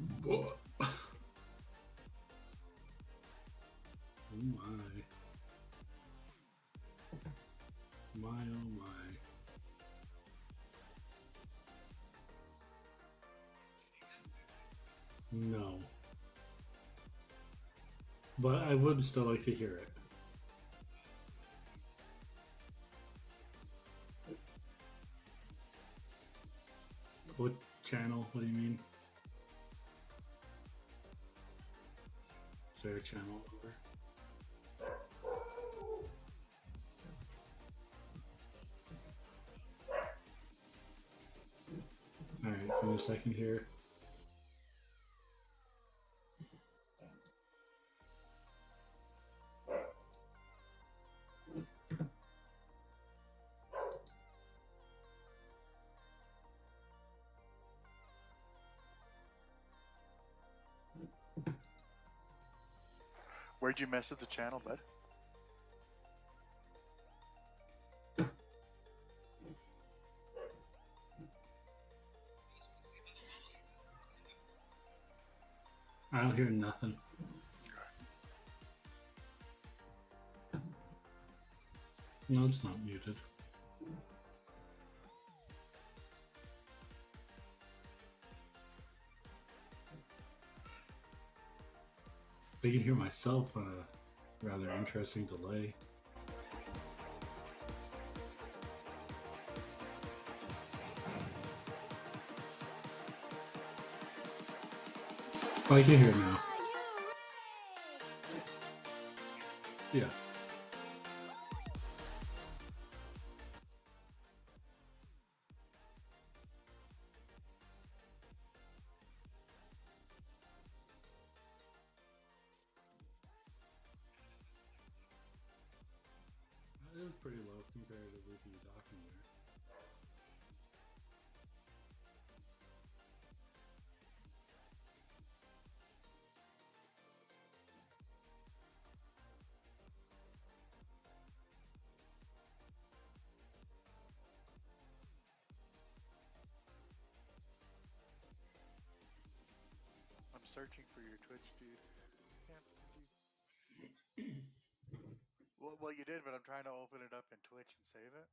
Oh my. My oh my. No. But I would still like to hear it. What channel? What do you mean? Is there a channel over? Alright, give me a second here. Where'd you mess with the channel, bud? I don't hear nothing. No, it's not muted. I can hear myself on a rather interesting delay. Oh, I can hear it now. Yeah. It was pretty low comparatively to you talking there. I'm searching for your Twitch, dude. Can't well, you did, but I'm trying to open it up in Twitch and save it.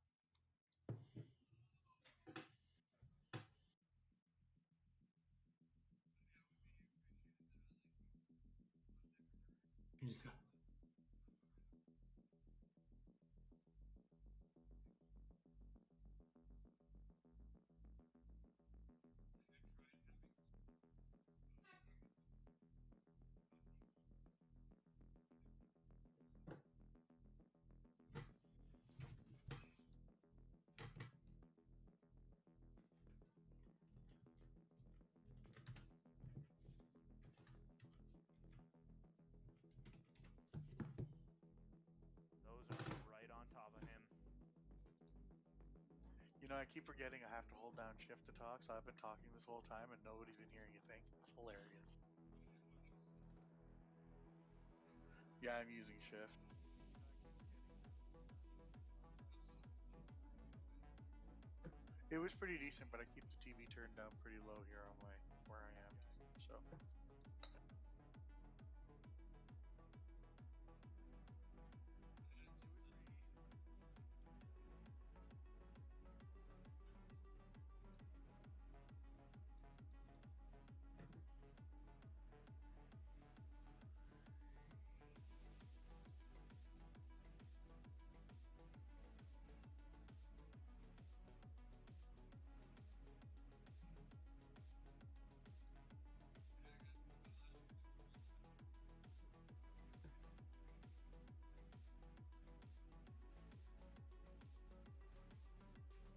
Yeah. Those are right on top of him. You know, I keep forgetting I have to hold down shift to talk, so I've been talking this whole time and nobody's been hearing a thing. It's hilarious. Yeah, I'm using shift. It was pretty decent, but I keep the TV turned down pretty low here on my where I am. So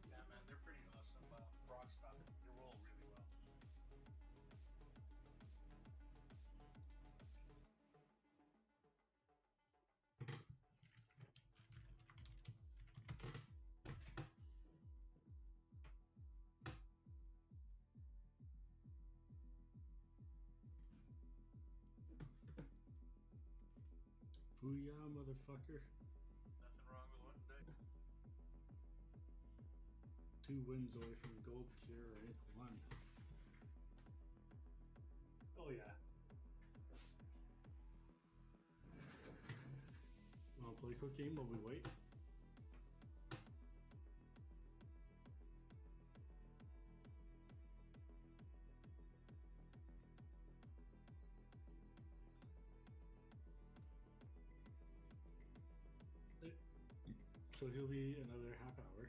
yeah, man, they're pretty awesome. Brock's got they roll really well. Booyah, motherfucker. Nothing wrong with one day. 2 wins away from gold tier rank 1. quick game while we wait? So he'll be another half hour.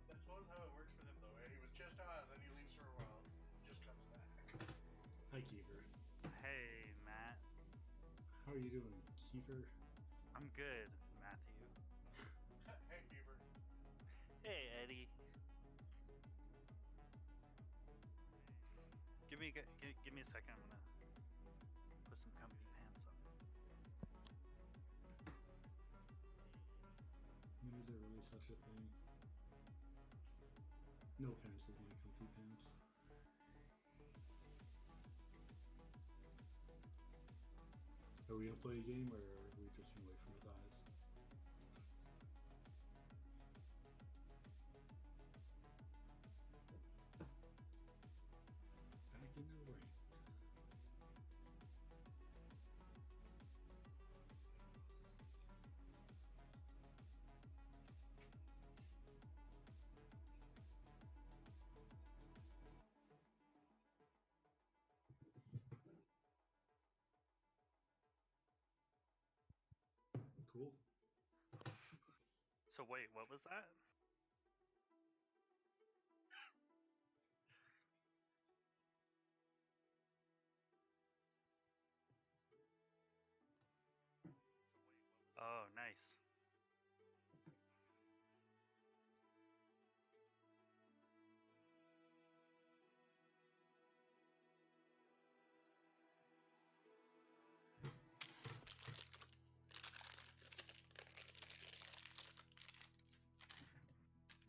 That's always how it works with him, though. Eh? He was just on, then he leaves for a while, just comes back. Hi, Kiefer. Hey, Matt. How are you doing, Kiefer? I'm good, Matthew. Hey, Beaver. Hey, Eddie. Give me a second. I'm gonna put some comfy pants on. Is there really such a thing? No pants is my comfy pants. Are we gonna play a game or are we just gonna wait for his eyes? Back in the rain. Cool. So wait, what was that? Oh, nice.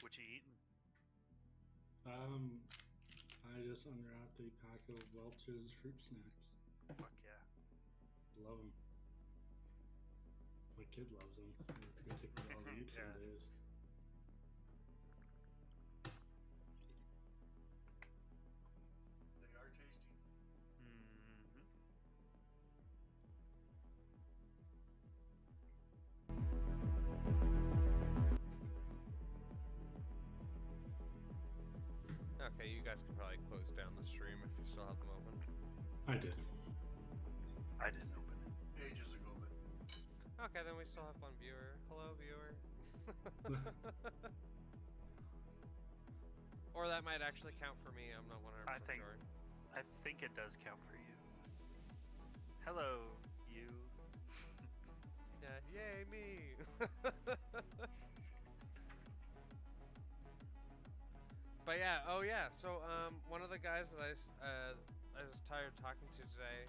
What you eating? I just unwrapped a pack of Welch's fruit snacks. Fuck yeah. Love them. My kid loves them. They're basically all he eats some Yeah. days. They are tasty. Mm-hmm. Okay, you guys can probably close down the stream if you still have them open. I did. I didn't open it. Ages ago, but Okay, then we still have one viewer. Hello, viewer. Or that might actually count for me. I'm not 100% I think- sure. I think it does count for you. Hello, you. Yeah, yay me. But yeah, oh yeah. So one of the guys that I was tired of talking to today,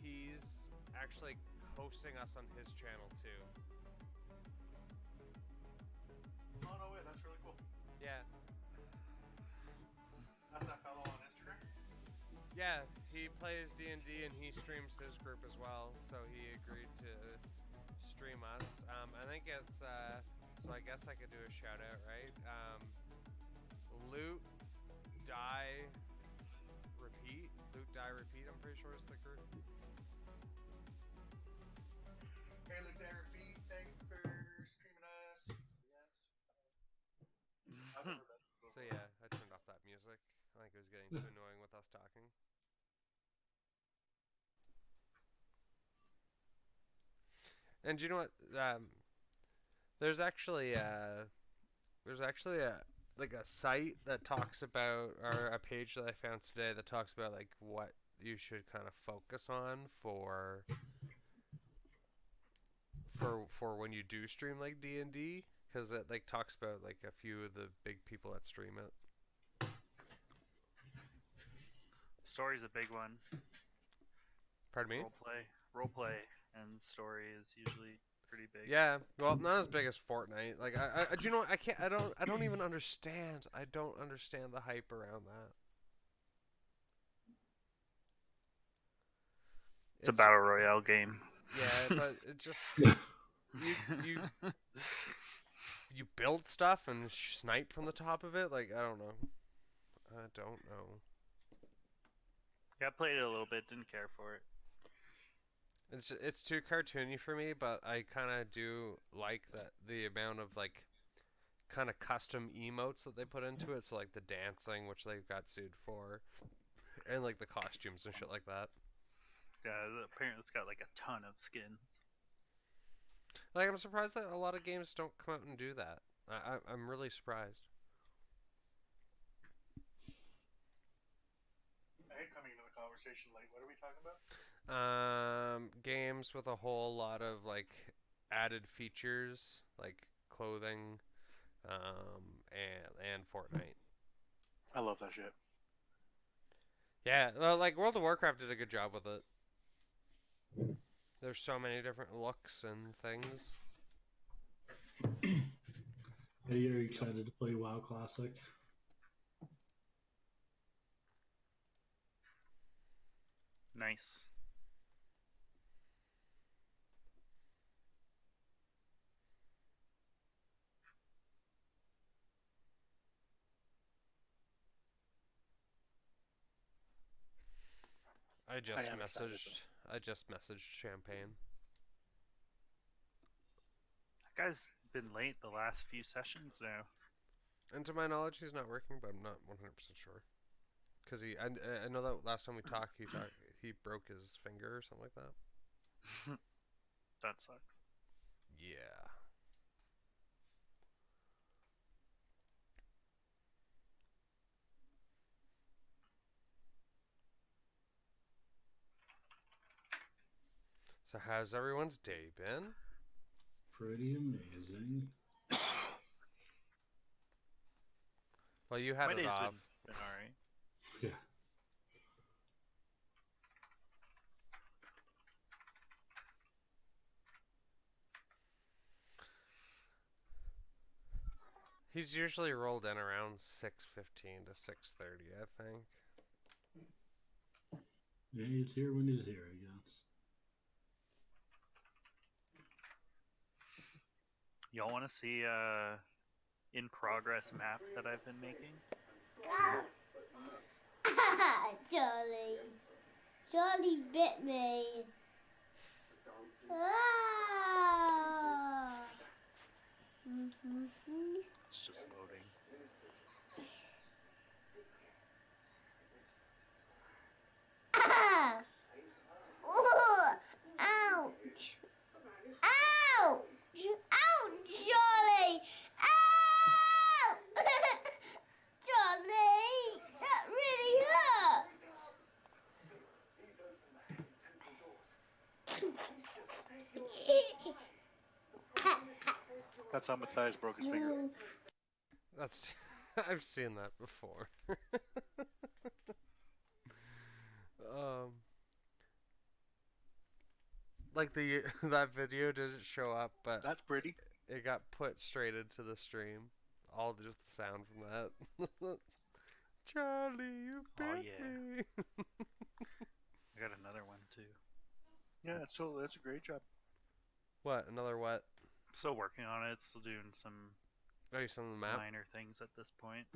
he's actually hosting us on his channel too. oh no way, that's really cool. Yeah, That's that fellow on Instagram. yeah. He plays D&D and he streams his group as well, so he agreed to stream us. I think it's so I guess I could do a shout out, right? Loot, Die, Repeat. Loot, Die, Repeat. I'm pretty sure it's the group. Hey, look there, Pete. Thanks for streaming us. Yes. I've never been. So yeah, I turned off that music. I think it was getting too annoying with us talking. And do you know what? There's actually a like a site that talks about, or a page that I found today that talks about like what you should kind of focus on for when you do stream like D&D, because it like talks about like a few of the big people that stream it. Story's a big one. Pardon me? Roleplay and story is usually pretty big. Yeah, well, not as big as Fortnite. Like, I do you know what? I don't even understand. I don't understand the hype around that. It's a battle royale game. Yeah, but it just you build stuff and snipe from the top of it. Like, I don't know. Yeah, I played it a little bit. Didn't care for it. It's too cartoony for me, but I kind of do like that the amount of like kind of custom emotes that they put into it. So like the dancing, which they got sued for, and like the costumes and shit like that. Yeah, apparently it's got like a ton of skins. Like I'm surprised that a lot of games don't come out and do that. I'm really surprised. Hey, coming into the conversation late. What are we talking about? Games with a whole lot of like added features, like clothing, and Fortnite. I love that shit. Yeah, well, like World of Warcraft did a good job with it. There's so many different looks and things. Are you excited to play WoW Classic? Nice. I just am excited, messaged. I just messaged Champagne. That guy's been late the last few sessions now. And to my knowledge, he's not working, but I'm not 100% sure. Cause I know that last time we talked, he broke his finger or something like that. That sucks. Yeah. So how's everyone's day been? Pretty amazing. Well, you had My it day's off. been alright. Yeah. He's usually rolled in around 6:15 to 6:30, I think. Yeah, he's here when he's here, I guess. Y'all want to see in progress map that I've been making? Charlie. Charlie bit me. Ah. It's just loading. Ah. Oh. Ouch. Ouch. Ouch, Charlie. Ow! Charlie, that really hurt. That's how Matthias broke his finger. That's I've seen that before. Like that video didn't show up, but That's pretty. it got put straight into the stream. All just the sound from that. Charlie, you bit yeah. me. I got another one too. Yeah, it's totally. That's a great job. What? Another what? Still working on it. Still doing some Are you sending the map? minor things at this point.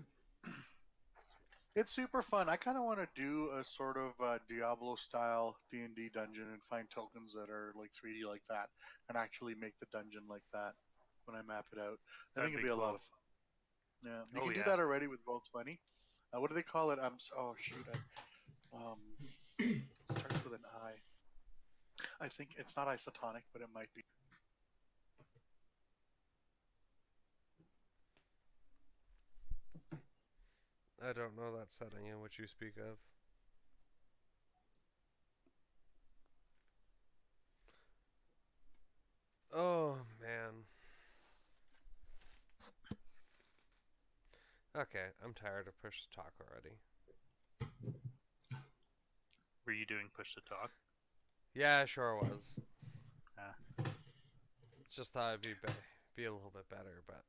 It's super fun. I kind of want to do a sort of Diablo style D&D dungeon and find tokens that are like 3D like that, and actually make the dungeon like that when I map it out. I think it'd be a lot of fun. Yeah, you can do that already with Roll20. What do they call it? Oh shoot, it starts with an I. I think it's not isotonic, but it might be. I don't know that setting in which you speak of. Oh, man. Okay, I'm tired of push to talk already. Were you doing push to talk? Yeah, I sure was. Ah. Just thought it'd be a little bit better, but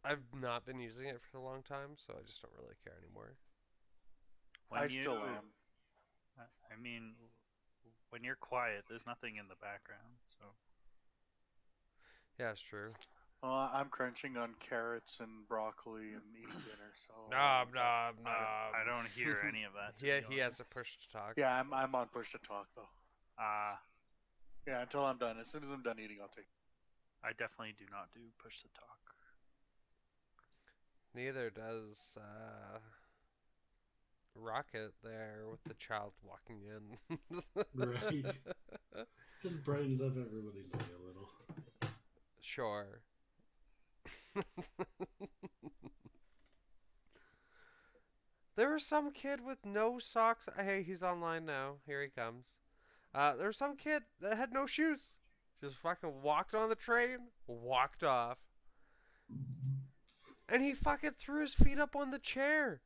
I've not been using it for a long time, so I just don't really care anymore. I still am. I mean, when you're quiet, there's nothing in the background, so. Yeah, it's true. I'm crunching on carrots and broccoli and eating dinner. So Nom nom nom. I don't hear any of that. Yeah, he has a push to talk. Yeah, I'm on push to talk though. Yeah, until I'm done. As soon as I'm done eating, I'll take. I definitely do not do push to talk. Neither does Rocket there with the child walking in. Right. Just brightens up everybody's day a little. Sure. There was some kid with no socks. Hey, he's online now. Here he comes. There was some kid that had no shoes. Just fucking walked on the train, walked off. And he fucking threw his feet up on the chair.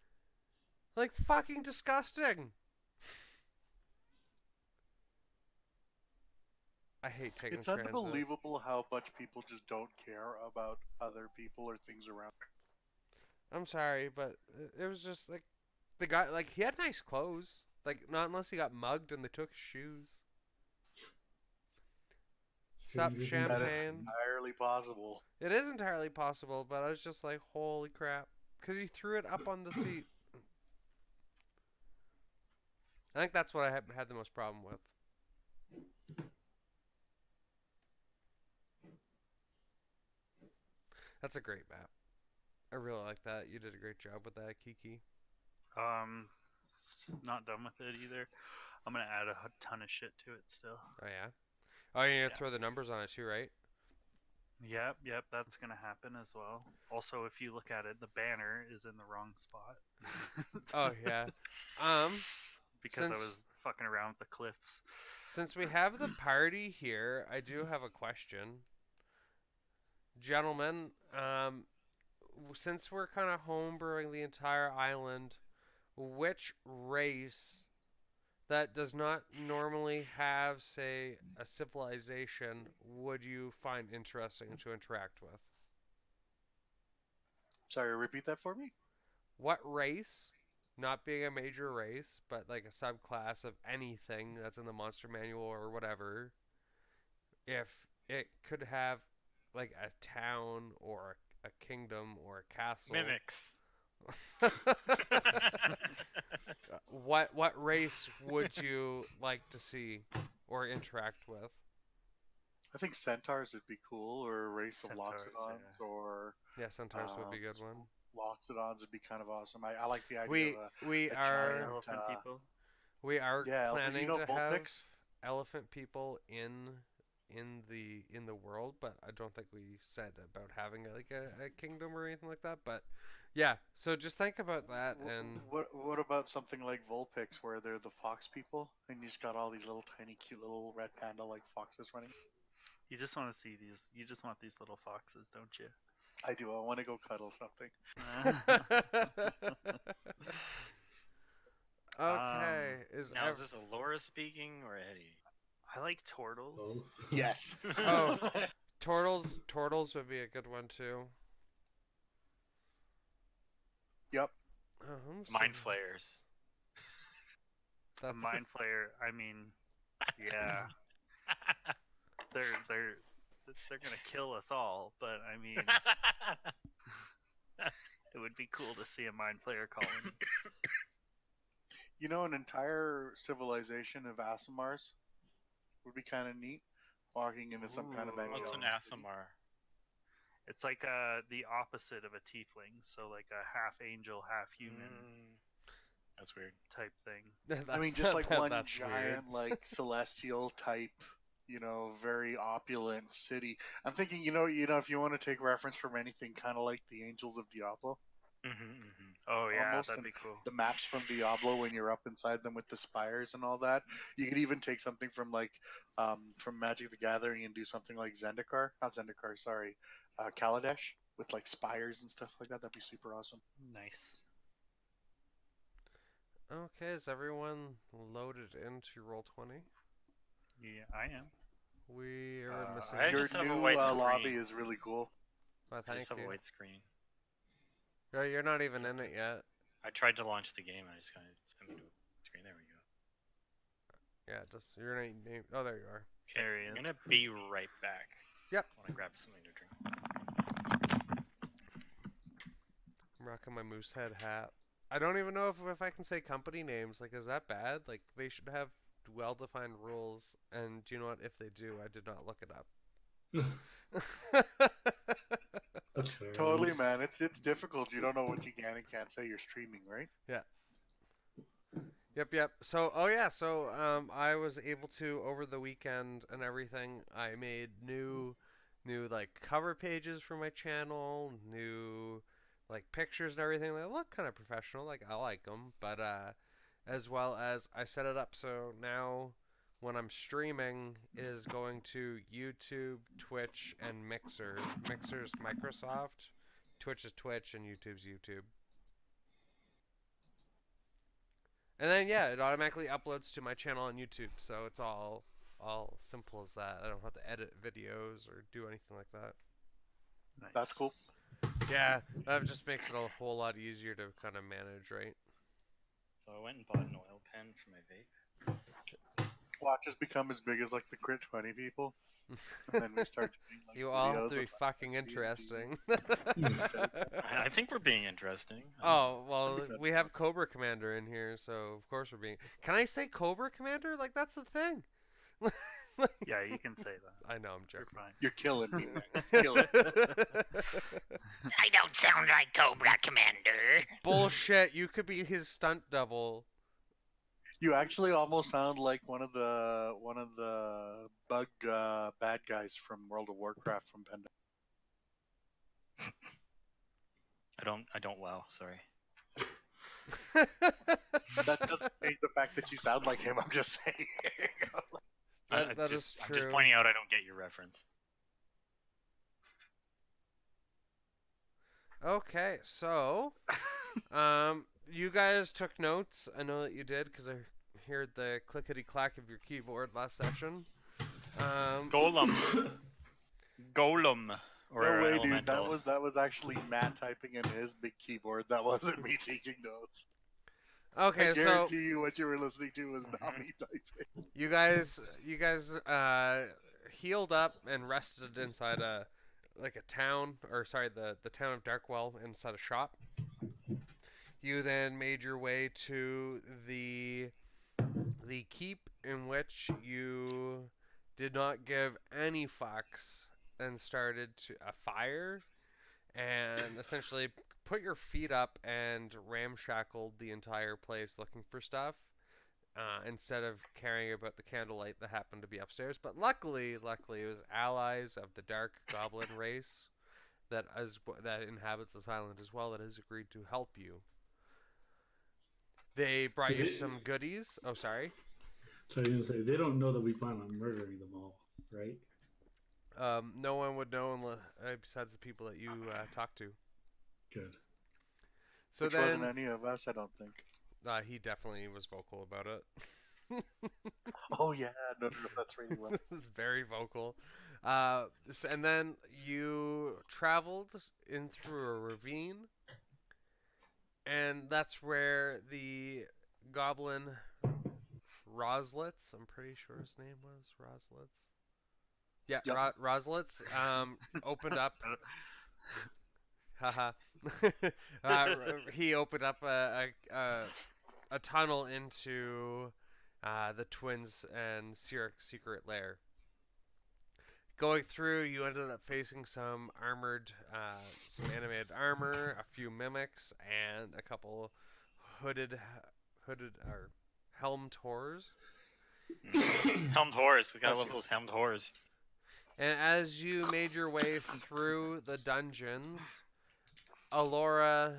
Like, fucking disgusting. I hate taking It's transit. unbelievable how much people just don't care about other people or things around. I'm sorry, but it was just like the guy, like, he had nice clothes. Like, not unless he got mugged and they took his shoes. Sup, Stranger things That is champagne? entirely possible. It is entirely possible, but I was just like, holy crap. Because he threw it up on the seat. I think that's what I had the most problem with. That's a great map. I really like that. You did a great job with that, Kiki. Not done with it either. I'm gonna add a ton of shit to it still. Oh, yeah? Oh, you're going to Yeah. throw the numbers on it too, right? Yep, that's gonna happen as well. Also, if you look at it, the banner is in the wrong spot. Oh, yeah. Because I since- was fucking around with the cliffs. Since we have the party here, I do have a question. Gentlemen, since we're kind of homebrewing the entire island, which race that does not normally have, say, a civilization would you find interesting to interact with? Sorry, repeat that for me. What race, not being a major race, but like a subclass of anything that's in the monster manual or whatever, if it could have like a town or a kingdom or a castle. Mimics. What race would you like to see or interact with? I think centaurs would be cool, or a race of Centaurs, loxodons, yeah. or Yeah, centaurs would be a good one. loxodons would be kind of awesome. I like the idea We of we a are giant, Elephant people. we are yeah, planning you know, to have Vulpix? elephant people in the world, but I don't think we said about having like a kingdom or anything like that. But yeah, so just think about that. And What about something like Vulpix, where they're the fox people, and you just got all these little tiny, cute little red panda-like foxes running? You just want to see these. You just want these little foxes, don't you? I do. I want to go cuddle something. Okay, Now, is this a Laura speaking or Eddie? I like turtles. Both. Yes. Oh. Turtles would be a good one too. Yep. Mind flayers. A That's mind flayer. I mean, yeah, they're gonna kill us all. But I mean, it would be cool to see a mind flayer colony. You know, an entire civilization of Asimars would be kind of neat. Walking into some kind of Ooh. What's angelic an city. Asimar? It's like the opposite of a tiefling, so like a half angel, half human That's weird. type thing. I mean, just like one that's weird. giant, like celestial type, very opulent city. I'm thinking, if you want to take reference from anything, kind of like the Angels of Diablo. Oh yeah, Almost, that'd and be cool. the maps from Diablo when you're up inside them with the spires and all that. You could even take something from from Magic the Gathering and do something like Zendikar, not Zendikar, sorry, Kaladesh with like spires and stuff like that. That'd be super awesome. Nice. Okay, is everyone loaded into Roll20? Yeah, I am. We are missing. I Your just have a new white lobby screen. is really cool. Oh, I thank just have a you. white screen. Oh, you're not even in it yet. I tried to launch the game. I just kind of sent me to a screen. There we go. Yeah, just your name. Oh, there you are. There he I'm is. gonna be right back. Yep. I want to grab something to drink. I'm rocking my moose head hat. I don't even know if I can say company names. Like, is that bad? Like, they should have well-defined rules, and you know what? If they do, I did not look it up. That's fair. Totally, man. It's difficult. You don't know what you can and can't say. You're streaming, right? Yep. So, I was able to over the weekend and everything. I made new like cover pages for my channel, new like pictures and everything. They look kind of professional. Like I like them, but as well as I set it up so now when I'm streaming it is going to YouTube, Twitch, and Mixer. Mixer's Microsoft, Twitch is Twitch, and YouTube's YouTube. And then it automatically uploads to my channel on YouTube, so it's all simple as that. I don't have to edit videos or do anything like that. Nice. That's cool. Yeah, that just makes it a whole lot easier to kind of manage, right? So I went and bought an oil pen for my vape. Watch us become as big as like the Crit 20 people, and then we start doing like You all have videos to be of, fucking D&D. interesting. I think we're being interesting. Oh, well, we have Cobra Commander in here, so of course we're being... Can I say Cobra Commander? Like, that's the thing. Yeah, you can say that. I know, I'm You're joking. fine. You're killing me, man. Killing. I don't sound like Cobra Commander. Bullshit, you could be his stunt double. You actually almost sound like one of the bug bad guys from World of Warcraft from Penda. I don't WoW, sorry. That doesn't change the fact that you sound like him. I'm just saying. That just, is I'm true. just pointing out I don't get your reference. Okay, so... you guys took notes. I know that you did, because I heard the clickety-clack of your keyboard last session. Golem. Golem. Or No way, dude. elemental. That was actually Matt typing in his big keyboard. That wasn't me taking notes. Okay, I so guarantee you what you were listening to was not me typing. you guys healed up and rested inside a town, or sorry, the town of Darkwell, inside a shop. You then made your way to the keep, in which you did not give any fucks and started a fire and essentially put your feet up and ramshackled the entire place looking for stuff instead of caring about the candlelight that happened to be upstairs. But luckily it was allies of the dark goblin race that inhabits this island as well that has agreed to help you. They brought you some goodies. Oh, sorry. So I was gonna say they don't know that we plan on murdering them all, right? No one would know unless, besides the people that you talk to. Good. So Which then, wasn't any of us, I don't think. he definitely was vocal about it. Oh yeah, no, that's really well. It's very vocal. And then you traveled in through a ravine, and that's where the goblin Roslitz, I'm pretty sure his name was Roslitz. Yeah, Yep. Roslitz opened up. Haha. He opened up a tunnel into the twins' and secret lair. Going through, you ended up facing some animated armor, a few mimics, and a couple hooded or helmed horrors. Helmed horrors. We gotta love those helmed horrors. And as you made your way through the dungeons, Alora,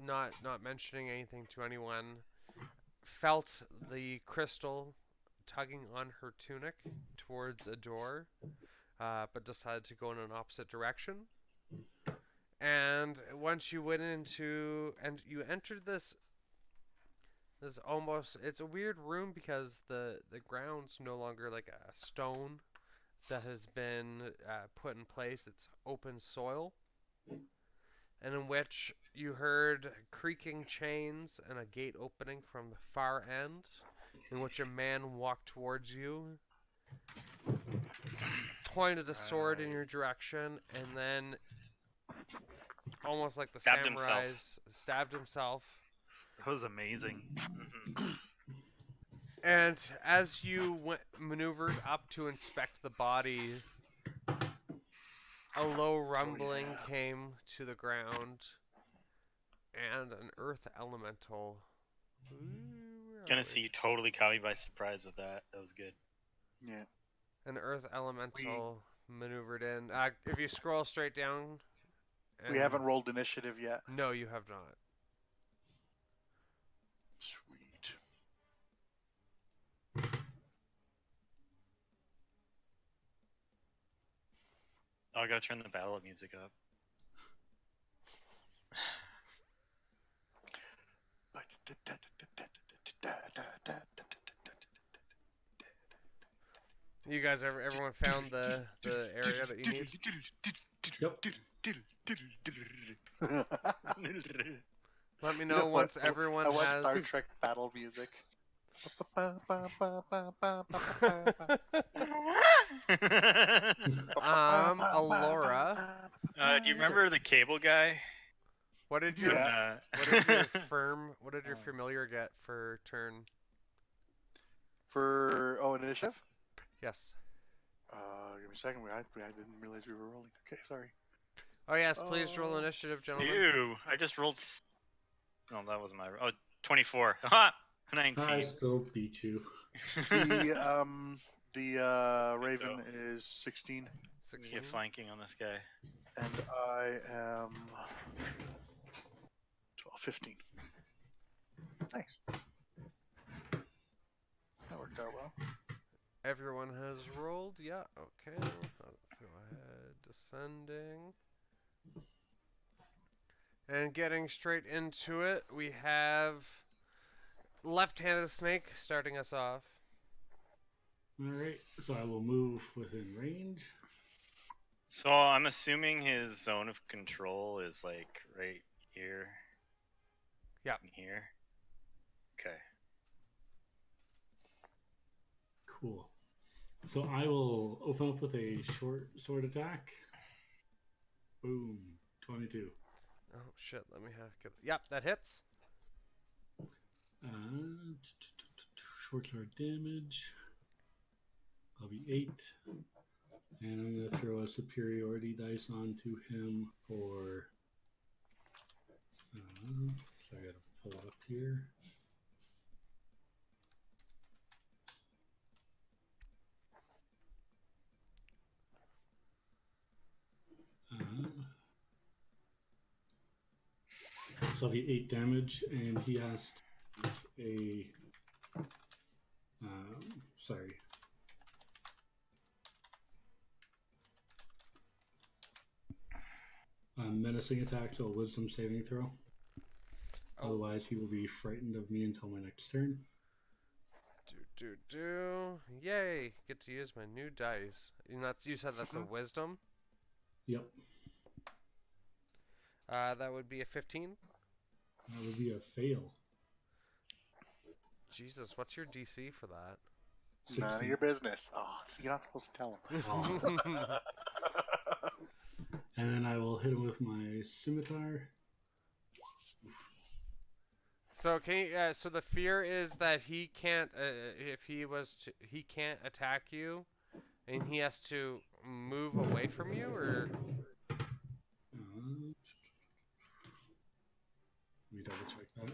not mentioning anything to anyone, felt the crystal tugging on her tunic towards a door, but decided to go in an opposite direction. And once you went into, and you entered this almost, it's a weird room because the ground's no longer like a stone that has been put in place. It's open soil, and in which you heard creaking chains and a gate opening from the far end, in which a man walked towards you, pointed a sword in your direction, and then, almost like the Stabbed samurais, stabbed himself. That was amazing. And as you maneuvered up to inspect the body, a low rumbling came to the ground, and an earth elemental. Gonna see you totally caught me by surprise with that. That was good. Yeah. An earth elemental maneuvered in. If you scroll straight down. We haven't rolled initiative yet. No, you have not. Sweet. Oh, I gotta turn the battle music up. You guys, everyone found the area that you need? Yep. Let me know once everyone I want has. Star Trek battle music. Alora. Do you remember the cable guy? What did your Yeah. what did your familiar get for turn? For initiative? Yes. Give me a second. I didn't realize we were rolling. Okay, sorry. Oh yes, please roll initiative, gentlemen. Ew, I just rolled. Oh, that wasn't my. Oh, 24. Ha! 19. I still beat you. The Raven is 16, You 16. get flanking on this guy. and I am 15. Nice. That worked out well. Everyone has rolled. Yeah. Okay. Let's go ahead. Descending. And getting straight into it, we have left-handed snake starting us off. Alright, so I will move within range. So I'm assuming his zone of control is like right here. Yeah. And here. Okay. Cool. So I will open up with a short sword attack. Boom. 22. Oh shit! Let me get. Yep, that hits. Short sword damage. I'll be 8. And I'm going to throw a superiority dice onto him for. So I got to pull it up here. So I'll be 8 damage, and he has to make a. Sorry. Menacing attack, so a wisdom saving throw. Oh. Otherwise, he will be frightened of me until my next turn. Yay! Get to use my new dice. You said that's a wisdom? Yep. That would be a 15. That would be a fail. Jesus, what's your DC for that? 16. None of your business. Oh, so you're not supposed to tell him. Oh. And then I will hit him with my scimitar. So can you, so the fear is that he can't he can't attack you, and he has to move away from you, or Let me double check that.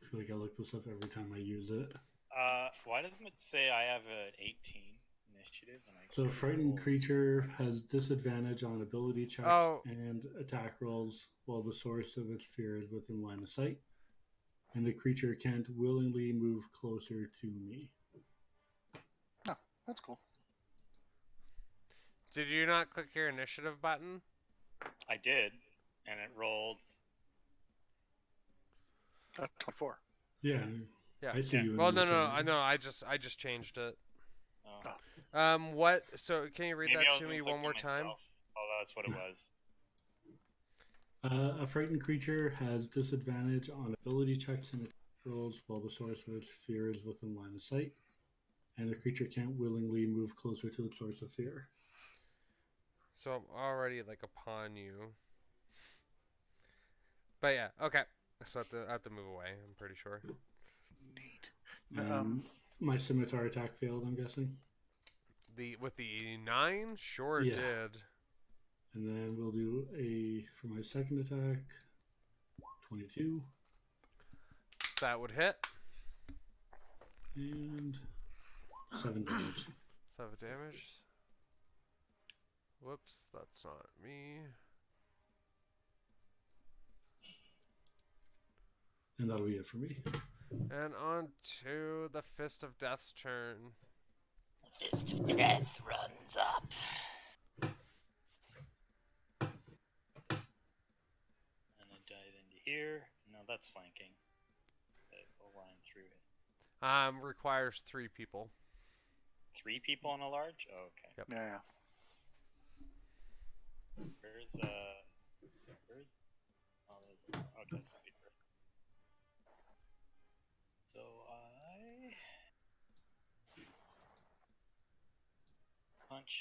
I feel like I look this up every time I use it. Why doesn't it say I have an 18 initiative? When I So frightened creature has disadvantage on ability checks and attack rolls while the source of its fear is within line of sight. And the creature can't willingly move closer to me. Oh, that's cool. did you not click your initiative button? I did, and it rolled. 24. Yeah. Yeah. I see you. Well, no, I know. I just changed it. Oh. What? So can you read Maybe I that to was me inflicting one more time? myself. Oh, that's what it was. A frightened creature has disadvantage on ability checks and attack rolls while the source of its fear is within line of sight. and the creature can't willingly move closer to its source of fear. So I'm already like upon you. But yeah, okay. So I have to move away, I'm pretty sure. Neat. And my scimitar attack failed, I'm guessing. With the 9? Sure Yeah. did. And then we'll do for my second attack, 22. That would hit. And 7 damage. 7 damage. Whoops, that's not me. And that'll be it for me. And on to the Fist of Death's turn. Fist of Death runs up. And I dive into here. No, that's flanking. A line through it. Requires 3 people. 3 people on a large? Oh, okay. Yep. Yeah. Where's oh, there's okay, so paper. So I punch.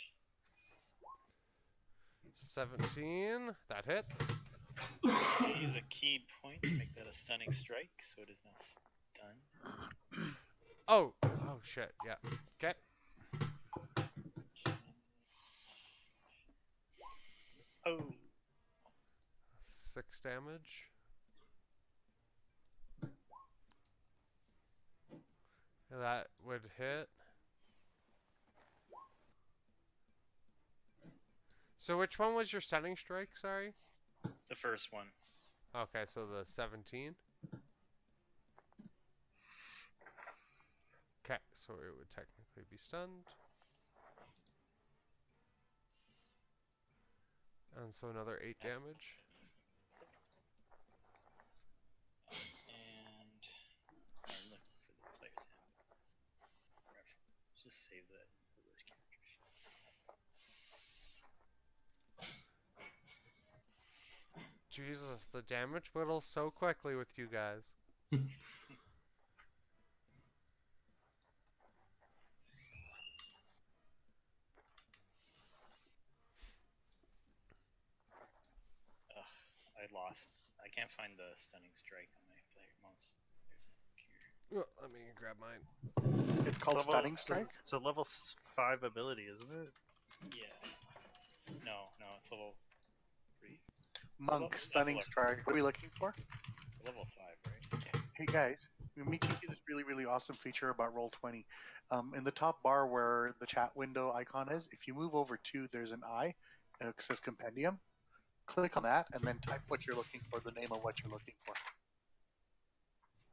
17. That hits. I use a key point to make that a stunning strike, so it is now stunned. Oh shit. Yeah. Okay. Oh, 6 damage. That would hit. So which one was your stunning strike, sorry? the first one. Okay, so the 17. Okay, so it would technically be stunned. And so another 8 Yes. damage. And I'm looking for the player's handbook reference. Just save that for those characters. Jesus, the damage whittles so quickly with you guys. Ugh, I lost. I can't find the stunning strike on my player monster. There's handbook here. Let me grab mine. It's called Level- Stunning Strike. So level 5 ability, isn't it? Yeah. No, it's level 3. Monk, Level- Stunning level- Strike. What are we looking for? Level 5, right? Hey guys, let me give you this really, really awesome feature about Roll20. In the top bar where the chat window icon is, if you move over 2, there's an I, and it says Compendium. Click on that, and then type what you're looking for, the name of what you're looking for.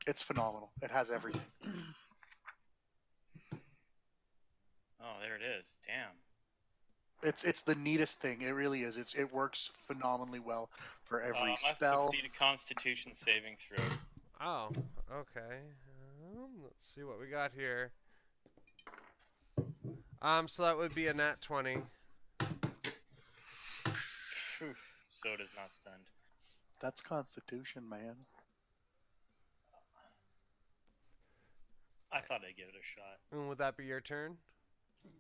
It's phenomenal. It has everything. Oh, there it is. Damn. It's the neatest thing. It really is. It works phenomenally well for every Must spell. succeed a Constitution saving throw. Oh, okay. Let's see what we got here. So that would be a nat 20. So it is not stunned. That's Constitution, man. I thought I'd give it a shot. And would that be your turn?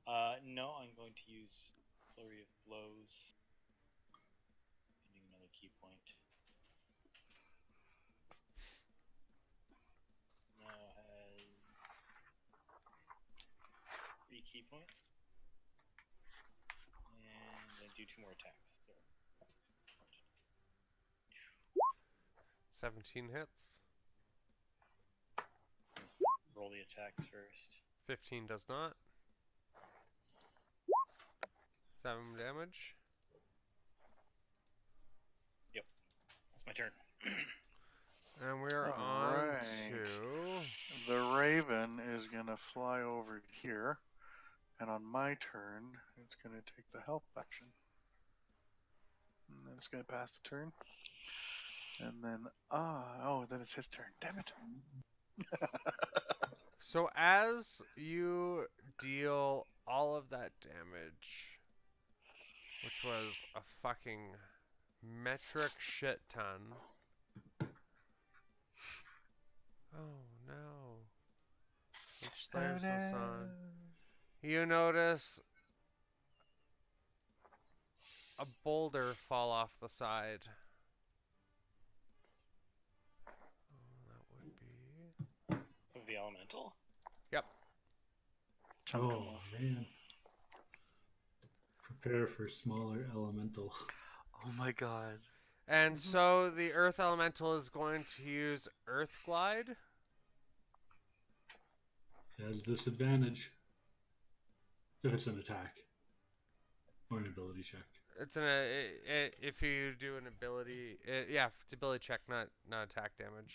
No, I'm going to use Flurry of Blows. Getting another key point. Now has 3 key points. And I do 2 more attacks. So 17 hits. let's roll the attacks first. 15 does not. 7 damage. That's my turn. And we're on Alright. to... The Raven is going to fly over here, and on my turn, it's going to take the help action. And then it's going to pass the turn. And then, then it's his turn. Damn it. So as you deal all of that damage, which was a fucking metric shit ton. Oh no. Which layer's this on? You notice a boulder fall off the side. That would be... Of the elemental? Yep. Oh, man. Prepare for smaller elemental. Oh my god. And so the Earth Elemental is going to use Earth Glide. It has disadvantage if it's an attack or an ability check. It's if you do an ability, yeah, it's ability check, not attack damage.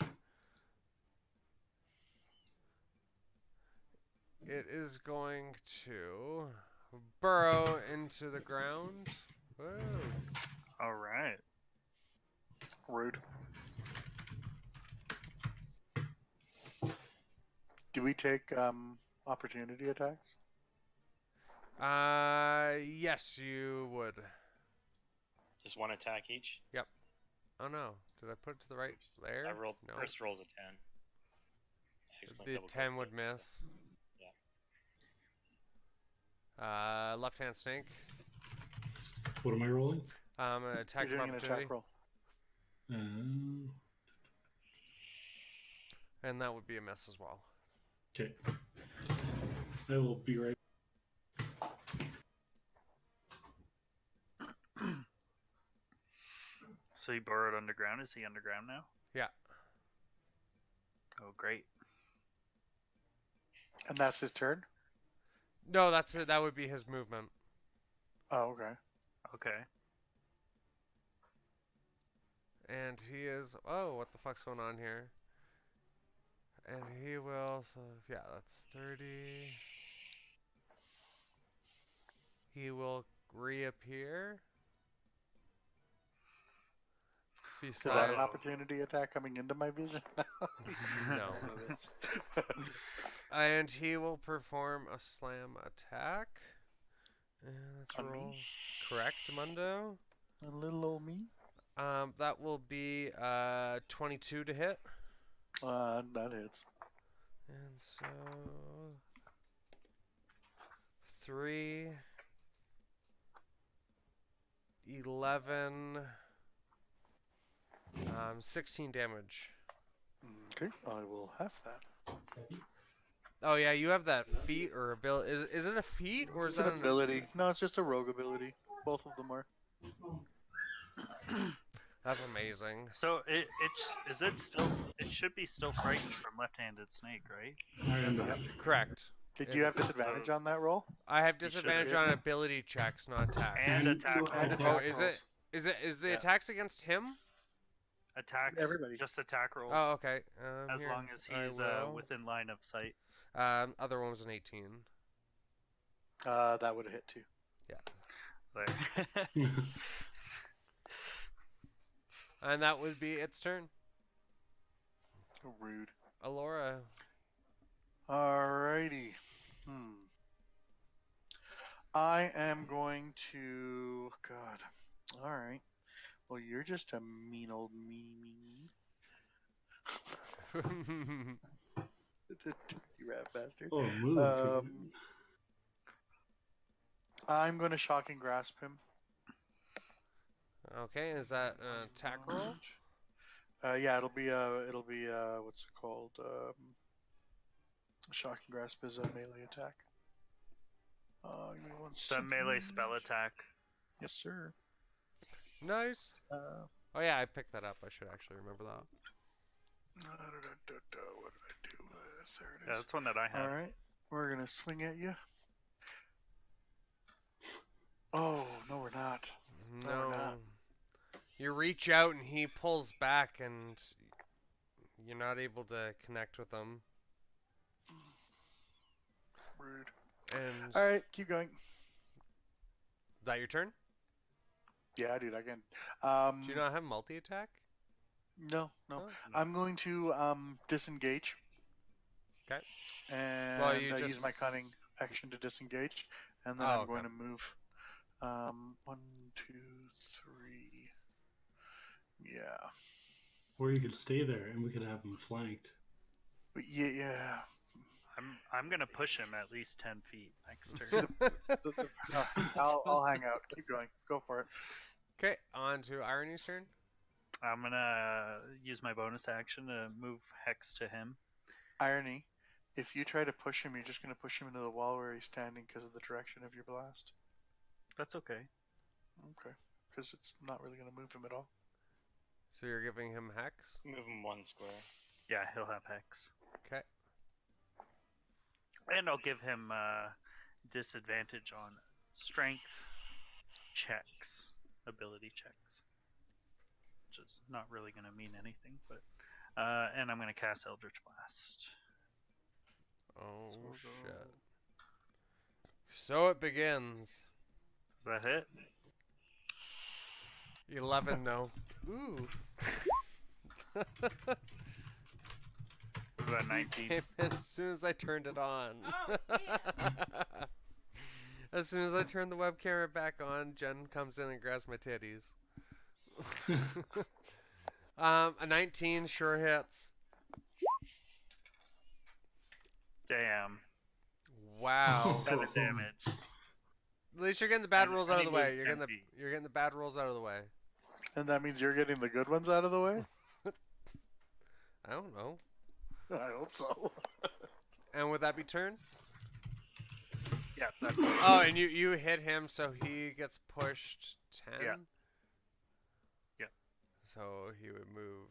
It is going to burrow into the ground. Whoa. All right. Rude. Do we take opportunity attacks? Yes, you would. Just one attack each? Oh no, did I put it to the right there? I rolled, No. first roll's a 10. The 10 would miss. Yeah. Left-hand snake. What am I rolling? Attack You're doing an opportunity. attack roll. And that would be a miss as well. Okay. I will be right. So he burrowed underground. Is he underground now? Yeah. Oh, great. And that's his turn? No, that's it. That would be his movement. Oh, okay. Okay. And he is... Oh, what the fuck's going on here? And he will... So, yeah, that's 30. He will reappear. Is Beside... that an opportunity attack coming into my vision? No. And he will perform a slam attack. And let's On roll. me? Correct, Mundo. A little old me? That will be 22 to hit. That hits. And so 3, 11, 16 damage. Okay, I will have that. Oh yeah, you have that feat or ability. Is it a feat or is It's it an ability. No, it's just a rogue ability. Both of them are. That's amazing. So it should be still frightened from left-handed snake, right? I am back. Correct. Did you have disadvantage on that roll? I have You should disadvantage hit. on ability checks, not attacks. And attack And rolls. attack Oh, is rolls. Is the Yeah. attacks against him? Attacks. Everybody. Just attack rolls. Oh, okay. as Here, long as I he's will. within line of sight. Other one was an 18. That would have hit too. There. And that would be its turn. Rude. Alora. Alrighty. I am going to... God. Alright. Well, you're just a mean old me. You rat bastard. Oh, move. I'm going to shocking grasp him. Okay, is that an attack roll? Yeah, it'll be what's it called? Shocking grasp is a melee attack. Give me one It's a melee spell attack. Yes, sir. Nice. Uh, Oh yeah, I picked that up. I should actually remember that. what did I do? There it Yeah, is. that's one that I had. All right, we're gonna swing at you. Oh no, we're not. No, we're No. not. You reach out and he pulls back, and you're not able to connect with him. Rude. And All right, keep going. is that your turn? Yeah, dude, I can. Do you not have multi attack? No. Oh. I'm going to disengage. 'Kay. And Well, you use just- my cunning action to disengage, and then Oh, I'm okay. going to move. 1, 2, 3. Yeah. Or you could stay there and we could have him flanked. But yeah. I'm gonna push him at least 10 feet next See, turn. I'll hang out. Keep going. Go for it. Okay, on to Irony's turn. I'm gonna use my bonus action to move Hex to him. Irony. If you try to push him, you're just going to push him into the wall where he's standing because of the direction of your blast. That's okay. Okay. Because it's not really going to move him at all. So you're giving him Hex? Move him 1 square. Yeah, he'll have Hex. Okay. And I'll give him disadvantage on strength checks, ability checks. Which is not really going to mean anything, but... and I'm going to cast Eldritch Blast. Oh, So we'll go- shit. So it begins. Is that hit? 11, no. Ooh. What about 19? Came in as soon as I turned it on. Oh, damn. As soon as I turn the web camera back on, Jen comes in and grabs my titties. A 19 sure hits. Damn. Wow. 7 damage. At least you're getting the bad And- rolls and out of he the way. moves You're 10 getting the feet. you're getting the bad rolls out of the way. And that means you're getting the good ones out of the way? I don't know. I hope so. And would that be turn? Yeah, that's Oh, and you hit him, so he gets pushed 10? Yeah. Yeah. So he would move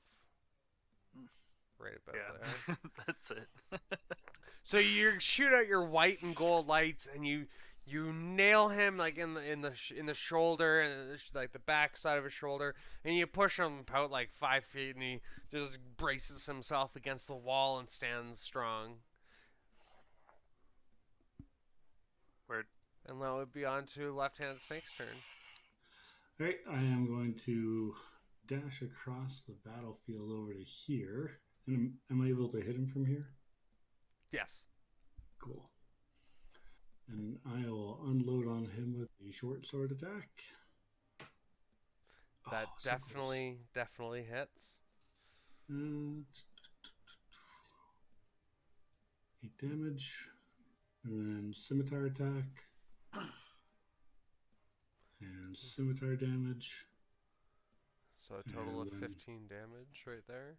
right about yeah. there. That's it. So you shoot out your white and gold lights, and you nail him like in the shoulder and like the back side of his shoulder, and you push him about like 5 feet, and he just braces himself against the wall and stands strong. Word. And that would be on to left-hand snake's turn. Alright, I am going to dash across the battlefield over to here. And am I able to hit him from here? Yes. Cool. And I will unload on him with a short sword attack. That Oh, so close. definitely hits. 8 damage. And then scimitar attack. And scimitar damage. So a total of And then 15 damage right there.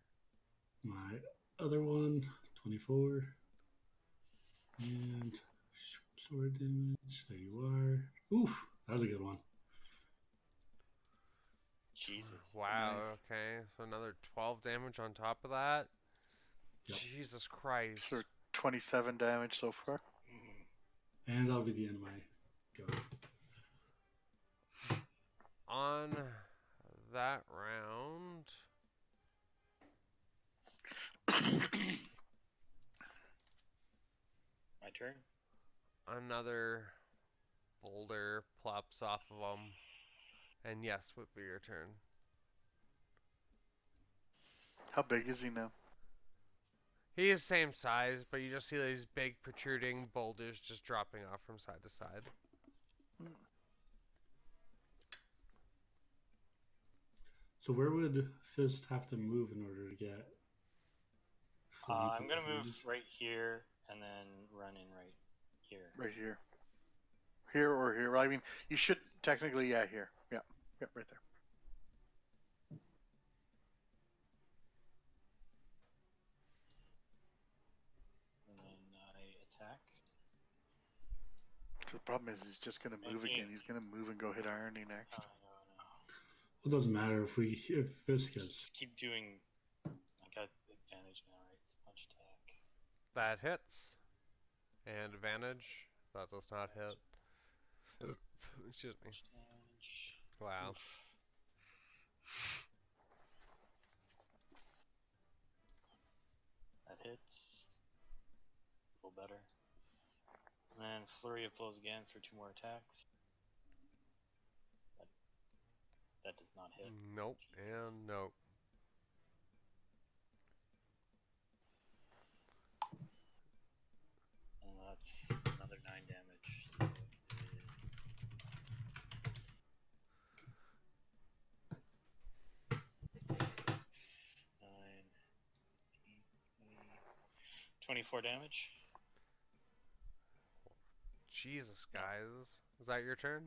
my other one, 24. And short sword damage. There you are. Oof, that was a good one. Jesus. Wow, Nice. okay. So another 12 damage on top of that. Yep. Jesus Christ. So 27 damage so far. And that'll be the end of my go. On that round, My turn? another boulder plops off of him. And yes, would be your turn. How big is he now? He is same size, but you just see these big protruding boulders just dropping off from side to side. So where would Fist have to move in order to get? I'm gonna move advantage? right here and then run in right here. Right here. Here or here. Well, I mean, you should technically, yeah, here. Yeah, yeah, right there. And then I attack. So the problem is he's just going to move again. He's going to move and go hit Irony next. Oh, no. Well, it doesn't matter if Fist gets. Just keep doing. I got advantage now, right? Punch attack. That hits. And advantage. That does not hit. Excuse me. Punch damage. Wow. That hits. A little better. And then flurry of blows again for 2 more attacks. That does not hit. Nope, and nope. And that's another 9 damage. So it is 9, 8, 20, 24 damage. Jesus, guys. Is that your turn?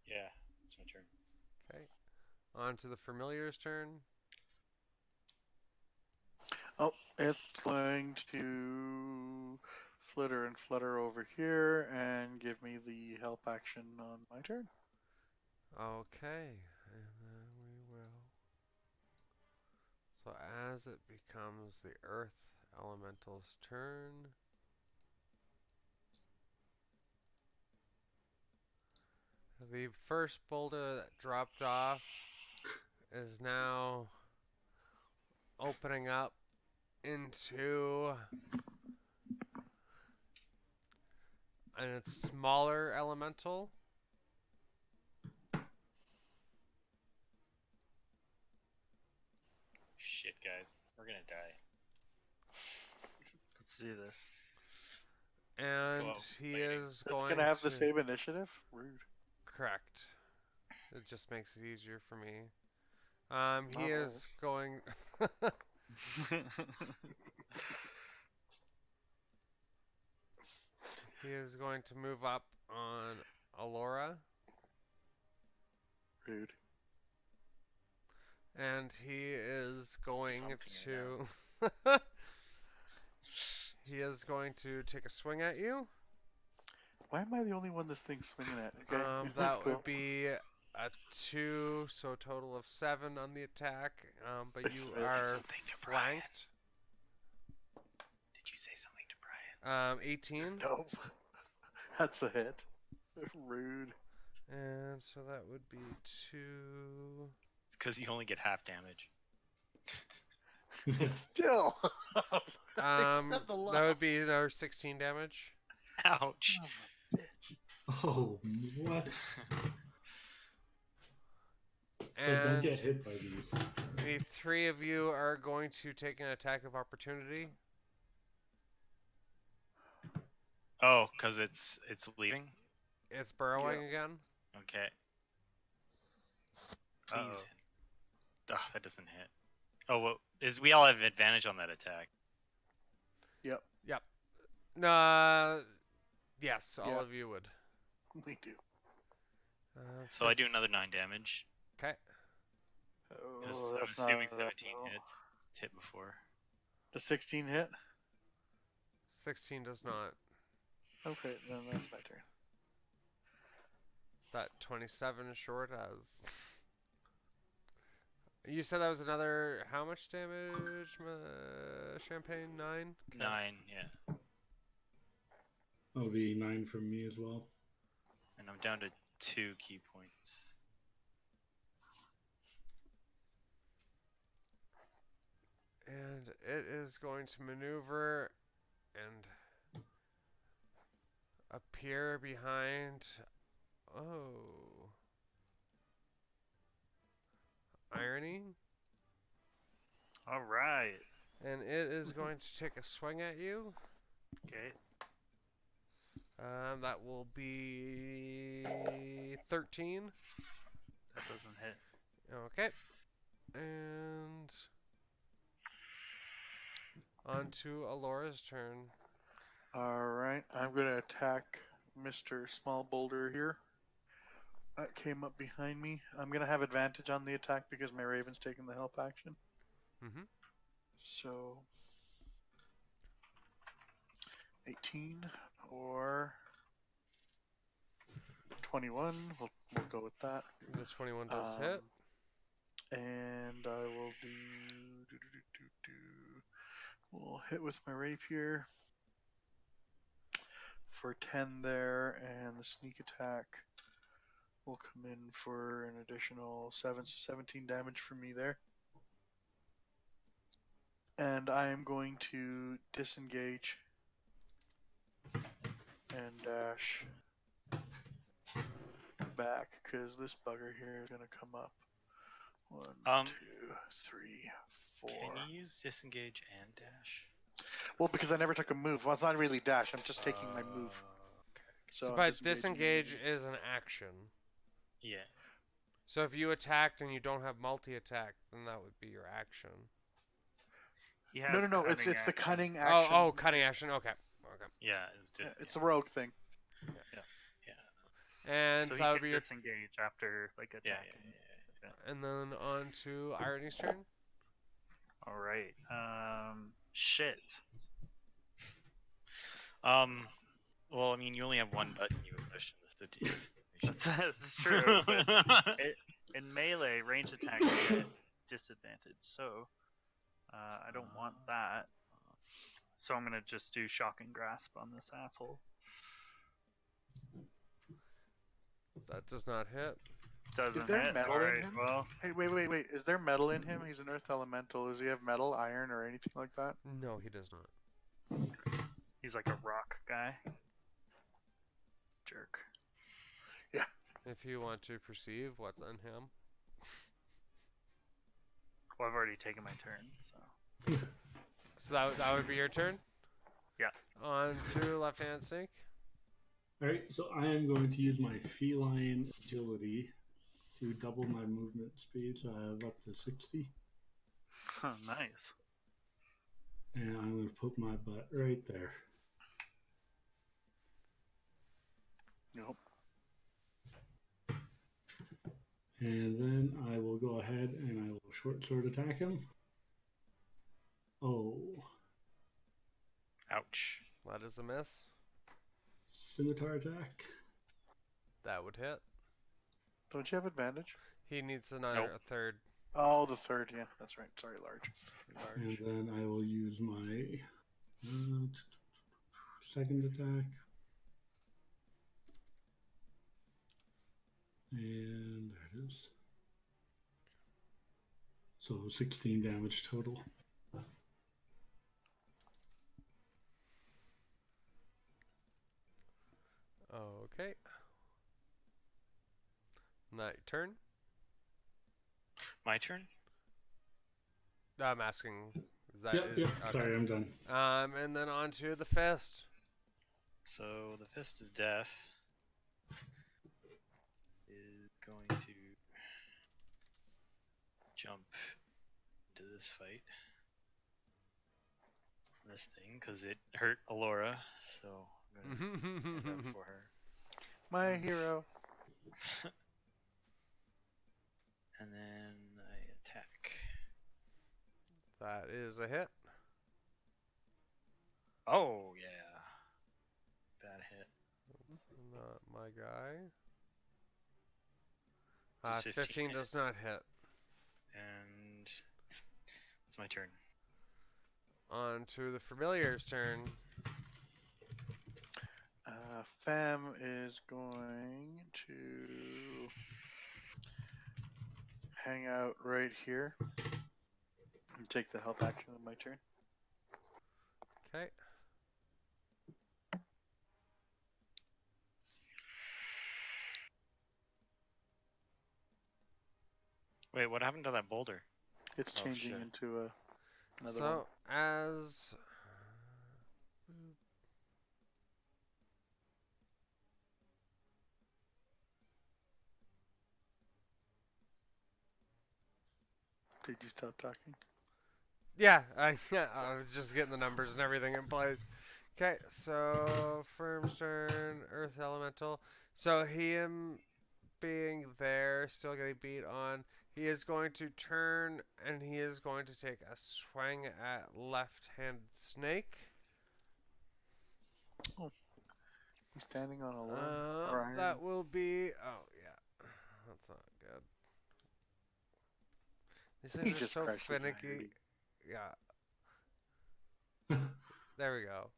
Yeah, it's my turn. Okay. On to the familiar's turn. Oh, it's going to flitter and flutter over here and give me the help action on my turn. Okay. And then we will. So as it becomes the Earth Elemental's turn. The first boulder that dropped off is now opening up into a smaller elemental. Shit, guys. We're gonna die. Let's do this. And Go he fighting. is It's going going to have to... the same initiative? Rude. Correct. It just makes it easier for me. He Not is always. going... He is going to move up on Alora. Rude. And he is going Thumping to... He is going to take a swing at you. Why am I the only one this thing's swinging at? Okay, let's That go. would be a 2, so a total of 7 on the attack. But you Say are something to Brian. flanked. Did you say something to Brian? 18. Nope. That's a hit. Rude. And so that would be 2. It's because you only get half damage. Still. Accept the That laugh. would be another 16 damage. Ouch. Son of a bitch. Oh, what? So don't And get hit by these. the 3 of you are going to take an attack of opportunity. Oh, because it's leaving? It's burrowing again. Okay. Please. Uh-oh. Oh, that doesn't hit. Oh, well, we all have advantage on that attack. Yep, Yes, all Yeah. of you would. we do. So I do another 9 damage. Okay. Because Oh, I'm that's assuming not 17 no. hit. It's hit before. The 16 hit? 16 does not. Okay, then that's my turn. That 27 is short as. You said that was another. How much damage? Champagne? 9? Okay. 9, yeah. That'll be 9 from me as well. And I'm down to 2 key points. And it is going to maneuver and appear behind. Oh. Irony. All right. And it is going to take a swing at you. Okay. That will be 13. That doesn't hit. Okay. And on to Alora's turn. Alright, I'm going to attack Mr. Small Boulder here. That came up behind me. I'm going to have advantage on the attack because my Raven's taking the help action. Mm-hmm. So 18 or 21. We'll go with that. The 21 does hit. And I will do. We'll hit with my rapier for 10 there, and the sneak attack will come in for an additional 17 damage for me there. And I am going to disengage and dash back because this bugger here is going to come up. 1, 2, 3, 4. Can you use disengage and dash? Well, because I never took a move. Well, it's not really dash. I'm just taking my move. So I'm But disengaging disengage immediately. is an action. Yeah. So if you attacked and you don't have multi-attack, then that would be your action. He has No. It's cunning the action. cunning action. Oh, cunning action. Okay. Yeah, It's a rogue thing. And So that he would can be your. disengage after like yeah, attacking. And then on to Irony's turn. All right. Shit. Well, I mean, you only have one button you would push in this situation. That's true. But in melee, range attacks get disadvantage, so I don't want that. So I'm gonna just do shocking grasp on this asshole. That does not hit. Doesn't Is there hit. metal All in right, him? well, Hey, wait. Is there metal in him? He's an earth elemental. Does he have metal, iron, or anything like that? No, he does not. he's like a rock guy. Jerk. If you want to perceive what's on him. Well, I've already taken my turn, so. So that would be your turn? Yeah. On to left-hand snake. All right, so I am going to use my feline agility to double my movement speed, so I have up to 60. Nice. And I'm going to put my butt right there. Nope. And then I will go ahead and I will short sword attack him. Oh. Ouch. That is a miss. Scimitar attack. That would hit. Don't you have advantage? He needs another a third. Oh, the third. Yeah, that's right. Sorry, large. And then I will use my second attack. And there it is. So 16 damage total. Okay. Now your turn. My turn? I'm asking. Is that Yep. okay. Sorry, I'm done. And then on to the fist. So the Fist of Death is going to jump into this fight. This thing, because it hurt Alora, so I'm going to stand up for her. My hero. And then I attack. That is a hit. Oh, yeah. Bad hit. That's not my guy. Does 15 does not hit. And it's my turn. On to the familiar's turn. Fam is going to hang out right here and take the health action on my turn. Okay. Wait, what happened to that boulder? It's Oh, changing shit. into another one. So, as... Did you stop talking? Yeah, I was just getting the numbers and everything in place. Okay, so Firm's turn, Earth Elemental. So him being there, still getting beat on. He is going to turn and he is going to take a swing at left-handed snake. Oh, he's standing on a log. That will be. Oh yeah, that's not good. These He things are just so crushed his finicky. irony. Yeah. There we go.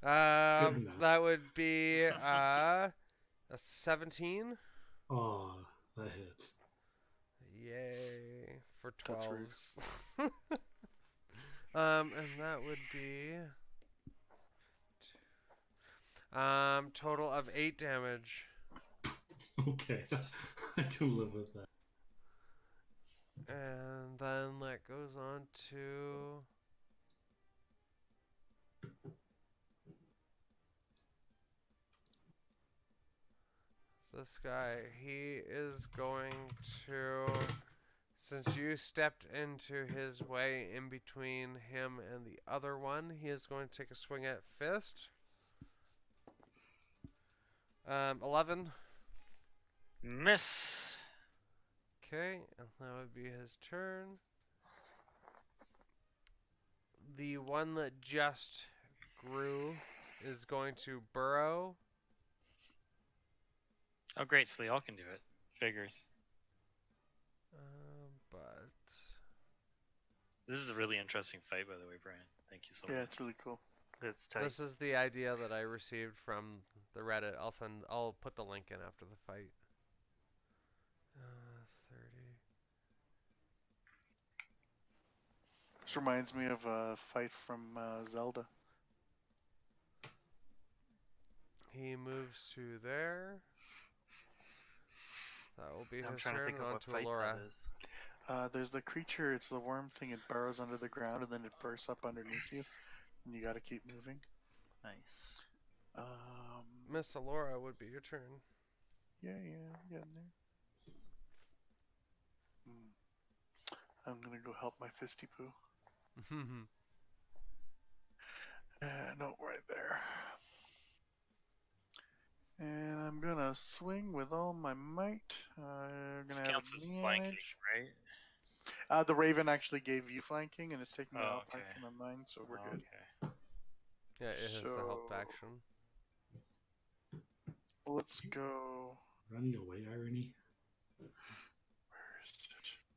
enough. That would be a 17. Oh, that hits. Yay for That's rude. 12s. And that would be total of 8 damage. Okay, I can live with that. And then that goes on to this guy. He is going to Since you stepped into his way in between him and the other one, he is going to take a swing at Fist. 11. Miss. Okay, and that would be his turn. The one that just grew is going to burrow. Oh, great. So they all can do it. Figures. But This is a really interesting fight, by the way, Brian. Thank you so Yeah, much. it's really cool. It's tight. this is the idea that I received from the Reddit. I'll put the link in after the fight. 30. This reminds me of a fight from Zelda. He moves to there. That will be I'm his trying to turn, think and of on what to fight Alora. that is. There's the creature, it's the worm thing, it burrows under the ground and then it bursts up underneath you. And you gotta keep moving. Nice. Miss Alora would be your turn. Yeah, I'm getting there. I'm gonna go help my fisty poo. No, right there. And I'm gonna swing with all my might. This Gonna have counts as flanking, advantage. right? The Raven actually gave you flanking, and it's taking the Oh, help okay. action on mine, so we're Oh, good. okay. Yeah, it has the help So- action. Let's go. Running away, irony.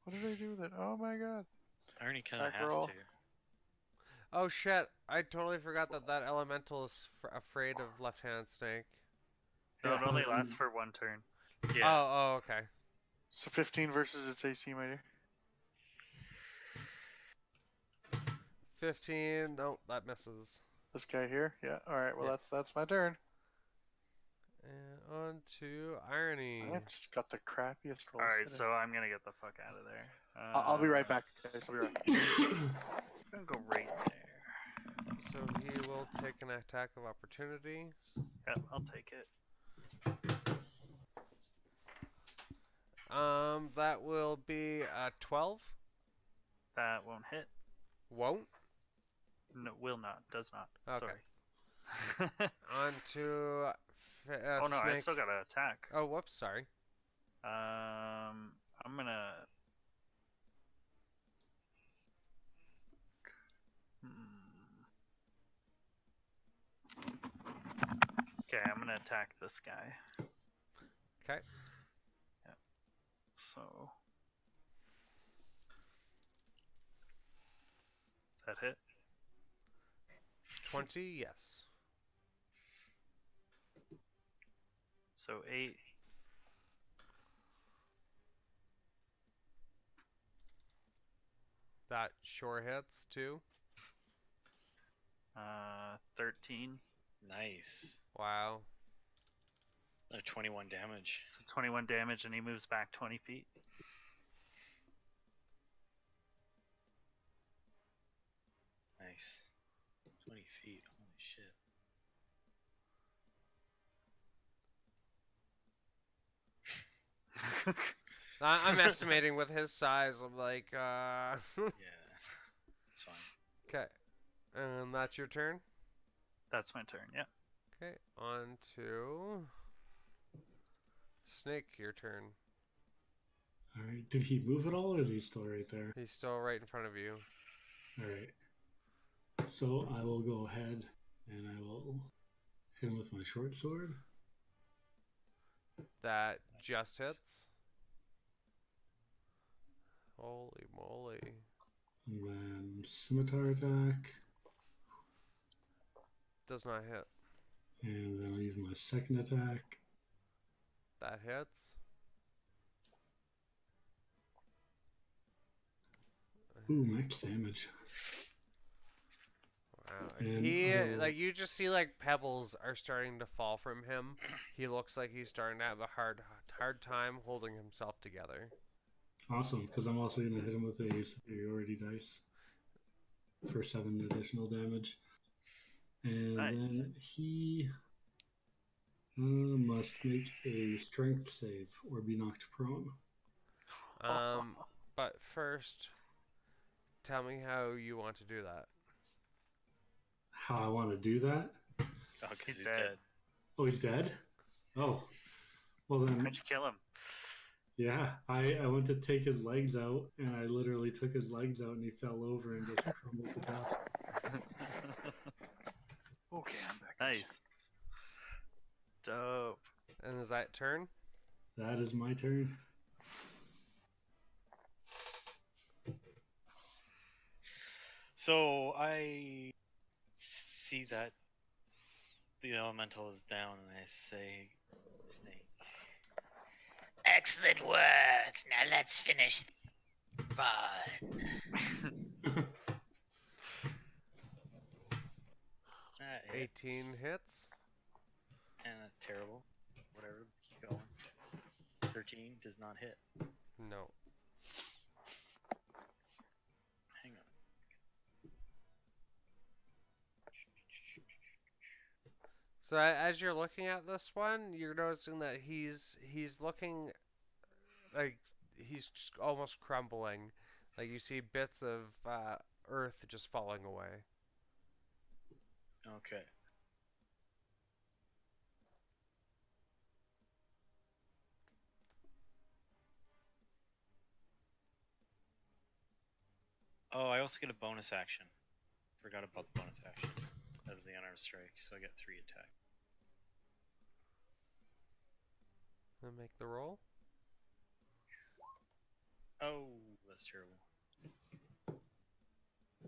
What did I do with it? Oh my god. Irony kind of Attack has roll. to. Oh shit! I totally forgot that elemental is afraid of left-hand snake. No, it Yeah. only lasts for one turn. Yeah. Oh, okay. So 15 versus its AC, my dear. 15. No, that misses. This guy here? Yeah. Alright, well Yeah. that's my turn. And on to irony. I've just got the crappiest rolls. Alright, today. so I'm gonna get the fuck out of there. I'll be right back, guys. I'll be right back. I'm gonna go right there. So he will take an attack of opportunity. Yep, I'll take it. That will be 12. That won't hit. Won't. No, will not. Does not. Okay. Sorry. On to Oh no, I snake. still gotta attack. Oh, whoops. Sorry. I'm gonna. Okay, I'm gonna attack this guy. Okay. So. Does that hit? 20. Yes. So 8. That sure hits too. 13. Nice. Wow. 21 damage. So 21 damage, and he moves back 20 feet. Nice. 20 feet. Holy shit. I'm estimating with his size. I'm like, Yeah. It's fine. Okay. And that's your turn. That's my turn. Yeah. Okay. On to Snake. Your turn. Alright, did he move at all, or is he still right there? He's still right in front of you. Alright. So I will go ahead and I will hit him with my short sword. That just hits. Holy moly. And then scimitar attack. Does not hit. And then I'll use my second attack. That hits. Ooh, max damage. Wow. And He I'll- like you just see like pebbles are starting to fall from him. He looks like he's starting to have a hard time holding himself together. Awesome, because I'm also going to hit him with a superiority dice for 7 additional damage. And Nice. then he must make a strength save or be knocked prone. But first, tell me how you want to do that. How I want to do that? Oh, because he's dead. Oh, he's dead? Oh. Well then. How'd you kill him? Yeah, I went to take his legs out, and I literally took his legs out, and he fell over and just crumbled to dust. Okay, I'm back. Nice. Dope. And is that turn? That is my turn. So I see that the elemental is down, and I say, "Snake." Excellent work. Now let's finish the fun. That hit. 18 hits. And a terrible. Whatever. Keep going. 13 does not hit. No. Hang on. So as you're looking at this one, you're noticing that he's looking like he's just almost crumbling. Like you see bits of earth just falling away. Okay. Oh, I also get a bonus action. Forgot about the bonus action as the unarmed strike, so I get 3 attack. And make the roll. Oh, that's terrible.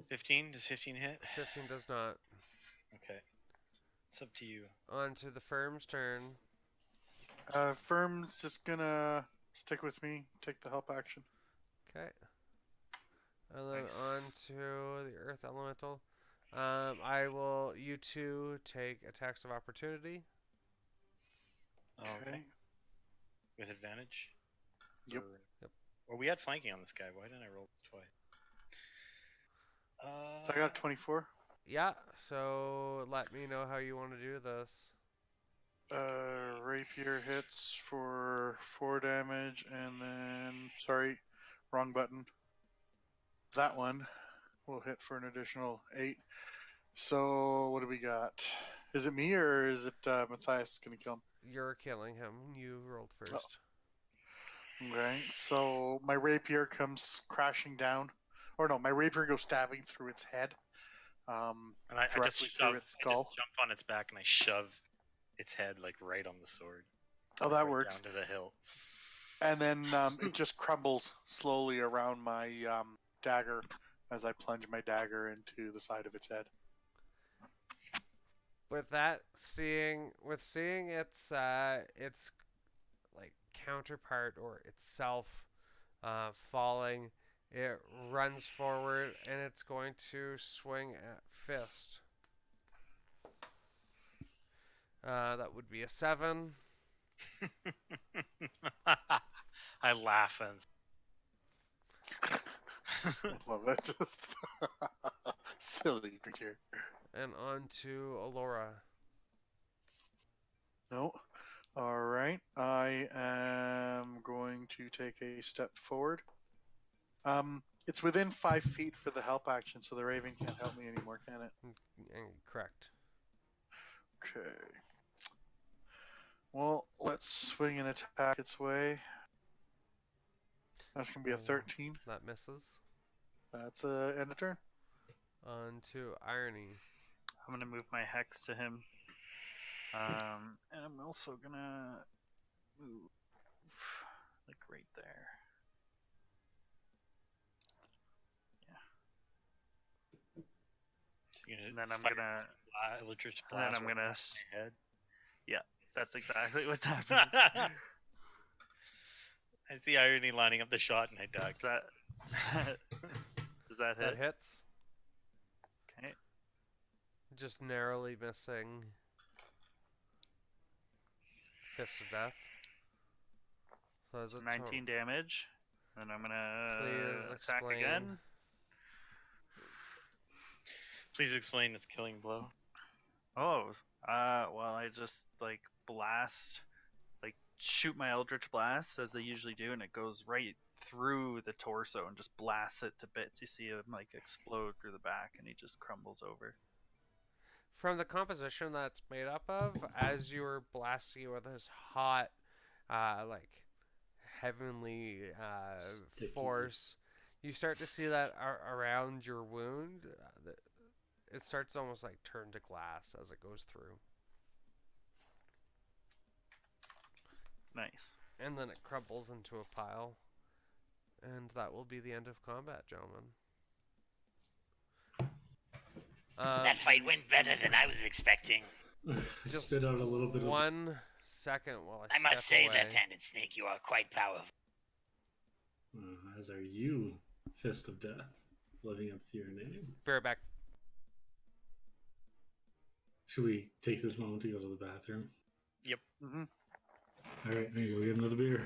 15? Does 15 hit? 15 does not. Okay. It's up to you. On to the firm's turn. Firm's just gonna stick with me, take the help action. Okay. And then Nice. on to the earth elemental. You two take attacks of opportunity. Oh, okay. With advantage? Yep. Yep. Well, we had flanking on this guy. Why didn't I roll this twice? So I got 24. Yeah, so let me know how you want to do this. Rapier hits for 4 damage, and then, sorry, wrong button. That one will hit for an additional 8. So what do we got? Is it me or is it Matthias gonna kill him? You're killing him. You rolled first. Okay, so my rapier comes crashing down. Or no, my rapier goes stabbing through its head. And I just directly through its skull. I just jump on its back and I shove its head like right on the sword. Oh, that right works. Down to the hilt. And then it just crumbles slowly around my dagger as I plunge my dagger into the side of its head. With that, seeing its like counterpart or itself falling, it runs forward and it's going to swing at Fist. That would be a 7. I laugh and I love it. Silly creature. And on to Alora. No. Alright. I am going to take a step forward. It's within 5 feet for the help action, so the Raven can't help me anymore, can it? Correct. Okay. Well, let's swing and attack its way. That's going to be a 13. That misses. That's a end of turn. On to Irony. I'm gonna move my hex to him. And I'm also gonna move like right there. And then I'm gonna electric and then blast. I'm gonna my head. Yeah, that's exactly what's happening. I see Irony lining up the shot and I duck. Does that hit? That hits. Okay. Just narrowly missing Fist of Death. So there's a 19 damage. And I'm gonna Please attack explain. again. Please explain its killing blow. Oh, well, I just blast, shoot my Eldritch Blast as I usually do, and it goes right through the torso and just blasts it to bits. You see him like explode through the back, and he just crumbles over. From the composition that's made up of, as you're blasting it with this hot, like heavenly force, you start to see that around your wound, it starts almost like turn to glass as it goes through. Nice. And then it crumbles into a pile. And that will be the end of combat, gentlemen. That fight went better than I was expecting. Just spit out a little bit 1 second while I must step say, away. Left-Handed Snake, you are quite powerful. as are you, Fist of Death, living up to your name. Be right back. Should we take this moment to go to the bathroom? Yep. Mm-hmm. All right, I'm gonna go get another beer.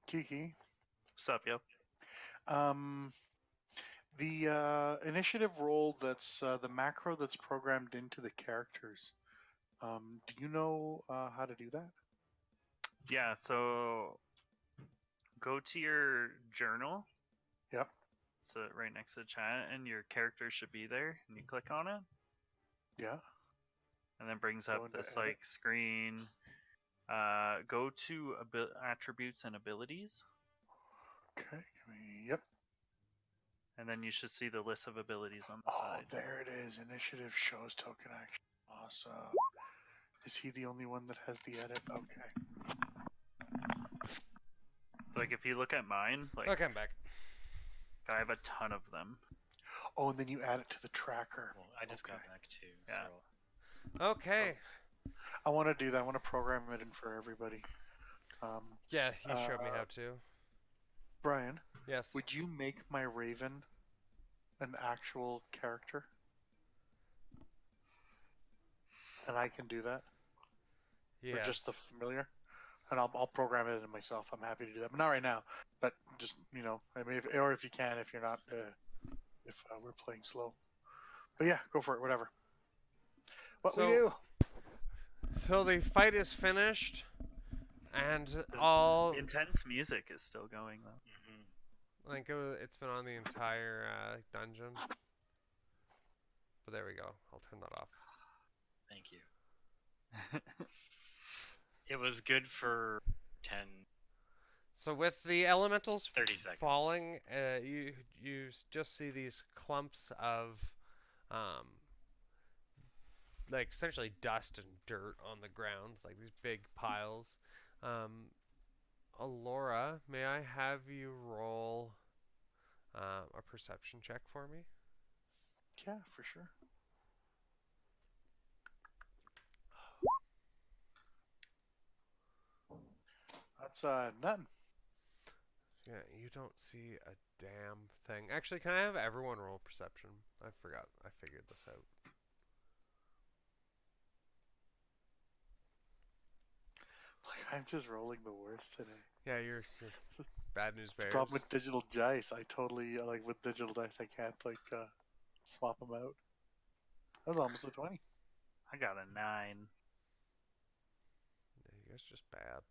Kiki, What's up, yo? the initiative roll that's the macro that's programmed into the characters. Do you know how to do that? Yeah, so go to your journal. Yep. So right next to the chat, and your character should be there, and you click on it, Yeah. and then brings Go up into this edit. like screen. Go to attributes and abilities, Okay. Yep. and then you should see the list of abilities on the Oh, side. there it is. Initiative shows token action. Awesome. Is he the only one that has the edit? Okay. Like if you look at mine, like Okay, I'm back. I have a ton of them. Oh, and then you add it to the tracker. Well, I just got Okay. back too. Yeah. So Okay. I want to do that. I want to program it in for everybody. Yeah, you showed me how to. Brian, Yes. would you make my Raven an actual character? And I can do that? Yeah. Or just the familiar? And I'll program it in myself. I'm happy to do that. But not right now. But just, I mean, if you can, if you're not, if we're playing slow. But yeah, go for it, whatever. What we So- do? So the fight is finished, and The all intense music is still going though. mhm. like it's been on the entire dungeon. But there we go. I'll turn that off. Thank you. It was good for 10. So with the elementals 30 seconds. falling, you just see these clumps of like essentially dust and dirt on the ground, like these big piles. Alora, may I have you roll a perception check for me? Yeah, for sure. That's nothing. Yeah, you don't see a damn thing. Actually, can I have everyone roll perception? I forgot. I figured this out. Like, I'm just rolling the worst today. Yeah, you're bad news It's the bears. problem with digital dice. I totally like with digital dice. I can't swap them out. That was almost a 20. I got a 9. Yeah, you guys are just bad.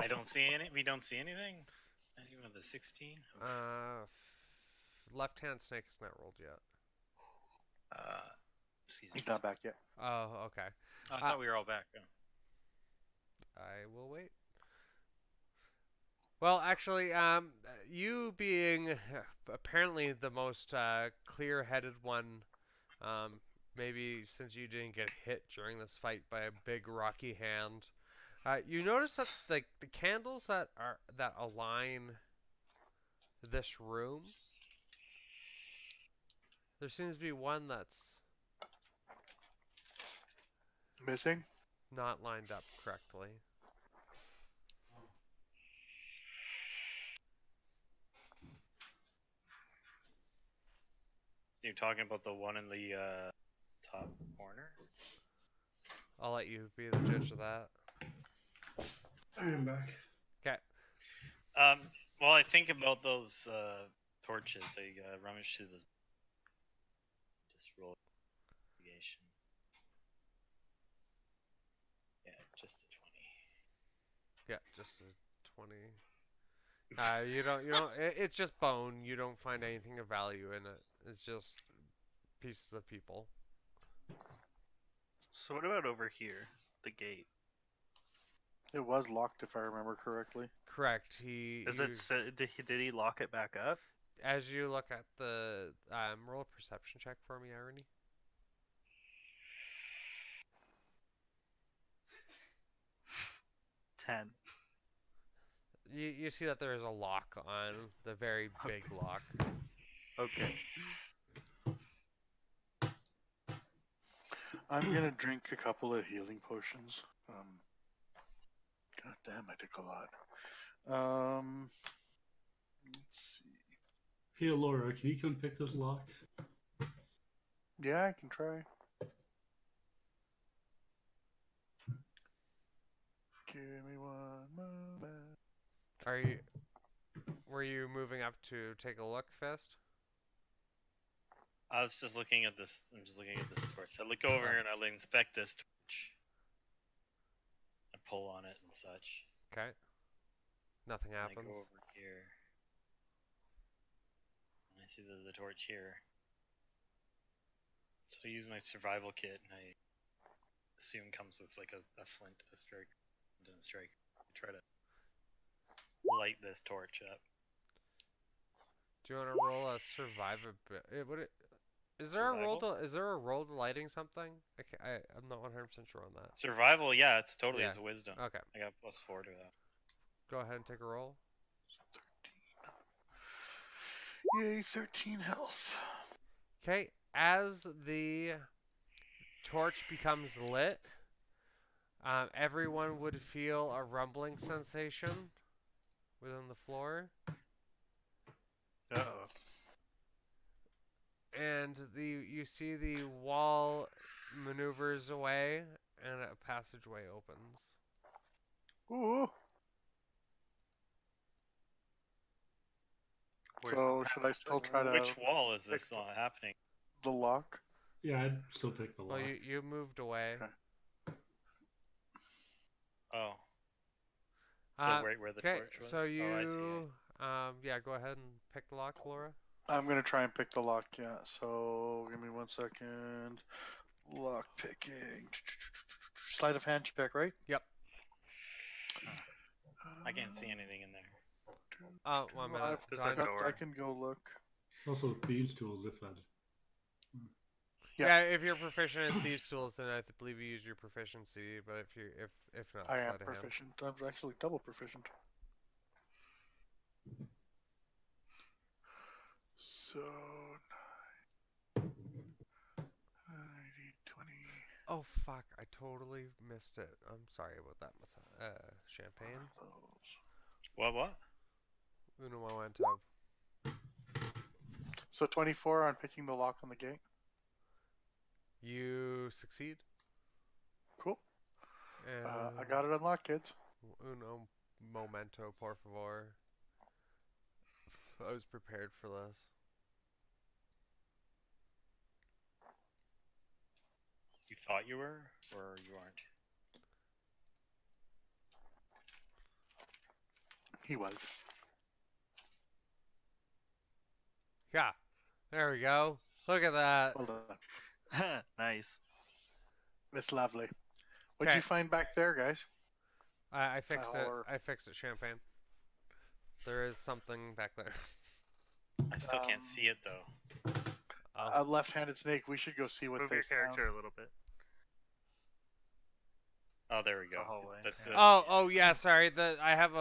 I don't see any. We don't see anything. Not even with the 16. Left-hand snake is not rolled yet. Excuse me. He's not back yet. Oh, okay. Oh, I thought we were all back. Oh. I will wait. Well, actually, you being apparently the most clear-headed one, maybe since you didn't get hit during this fight by a big rocky hand, you notice that the candles that align this room There seems to be one that's Missing? not lined up correctly. You're talking about the one in the top corner? I'll let you be the judge of that. I am back. Okay. Well, I think about those torches. I rummage through this. Just roll investigation. Yeah, just a 20. Yeah, just a 20. You don't. It's just bone. You don't find anything of value in it. It's just pieces of people. So what about over here? The gate. It was locked, if I remember correctly. Correct. Did he lock it back up? As you look at the roll a perception check for me, Irony. 10. You see that there is a lock on the very big lock. Okay. I'm gonna drink a couple of healing potions. God damn, I took a lot. Let's see. Hey, Laura, can you come pick this lock? Yeah, I can try. Give me one moment. Were you moving up to take a look, Fist? I was just looking at this. I'm just looking at this torch. I look over and I inspect this torch. I pull on it and such. Okay. Nothing And happens. I go over here. And I see the torch here. So I use my survival kit, and I assume comes with like a flint, a strike, and a strike. I try to light this torch up. Do you want to roll a survivability? Is there a roll to lighting something? I'm not 100% sure on that. Survival, yeah, it's totally it's a wisdom. Okay. I got +4 to that. Go ahead and take a roll. 13. Yay, 13 health. Okay, as the torch becomes lit, everyone would feel a rumbling sensation within the floor. Uh-oh. And you see the wall maneuvers away, and a passageway opens. Ooh. So should I still try to? Which wall is this happening? The lock. Yeah, I'd still pick the lock. Well, you moved away. Okay. Oh. So right where the torch was? So you, I see. yeah, go ahead and pick the lock, Laura. I'm gonna try and pick the lock. Yeah. So give me 1 second. Lock picking. Sleight of hand check, right? Yep. I can't see anything in there. Oh, 1 minute. I can go look. It's also thieves' tools if that's. Yeah, if you're proficient in thieves' tools, then I believe you use your proficiency. But if not, I am sleight of hand. proficient. I'm actually double proficient. So 9, 20. Oh fuck! I totally missed it. I'm sorry about that. Champagne. What? Uno momento. So 24 on picking the lock on the gate. You succeed. Cool. And I got it unlocked, kids. Uno momento, por favor. I was prepared for this. You thought you were, or you aren't? He was. Yeah. There we go. Look at that. Well done. Nice. It's lovely. What'd you find back there, guys? I fixed it. I fixed it, Champagne. There is something back there. I still can't see it though. A left-handed snake. We should go see what Move they your character found. a little bit. Oh, there we go. The hallway. Oh yeah. Sorry. I have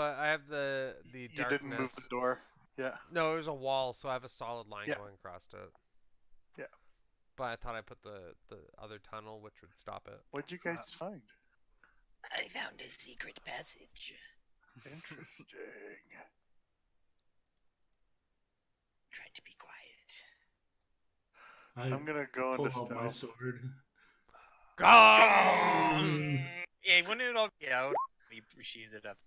the You darkness. didn't move the door. Yeah. No, it was a wall, so I have a solid line going across it. Yeah. but I thought I put the other tunnel, which would stop it. What'd you guys find? I found a secret passage. Interesting. Try to be quiet. I'm gonna go pull into out my stealth. sword. Gong! Yeah, when it all get out, we sheathe it up.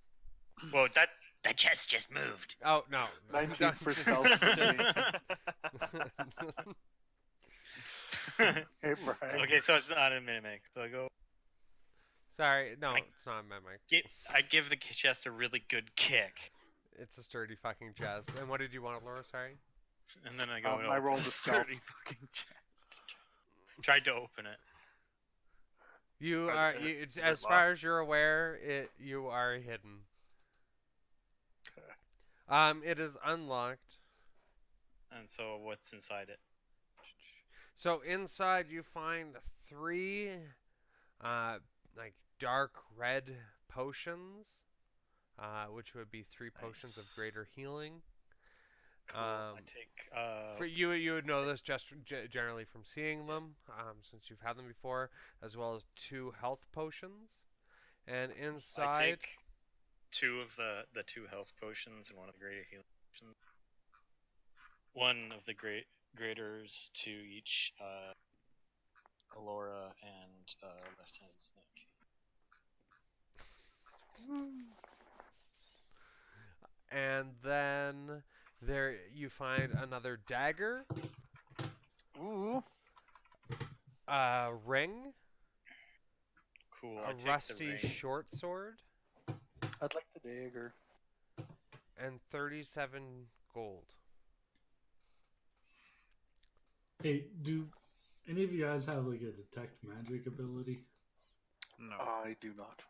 Whoa, that. The chest just moved. Oh no! 19 for stealth for me. Hey, Brian. Okay, so it's not a mimic. So I go. Sorry, no, it's not a mimic. I give the chest a really good kick, It's a sturdy fucking chest. And what did you want, Laura? Sorry. and then I go. I rolled a stealth. Sturdy fucking chest. Tried to open it. You Are are, the- you, is it as far as you're aware, you are hidden. It is unlocked. And so what's inside it? So inside you find 3, like dark red potions, which would be 3 potions of Nice. greater healing. Cool. I take. For you would know this just generally from seeing them, since you've had them before, as well as 2 health potions. And I inside, take 2 of the 2 health potions and 1 of the greater healing potions. 1 of the graders to each Alora and Lieutenant Snake. and then there you find another dagger, Ooh. a ring, Cool. I a take rusty the ring. short sword, I'd like the dagger. and 37 gold. Hey, do any of you guys have like a detect magic ability? No. I do not.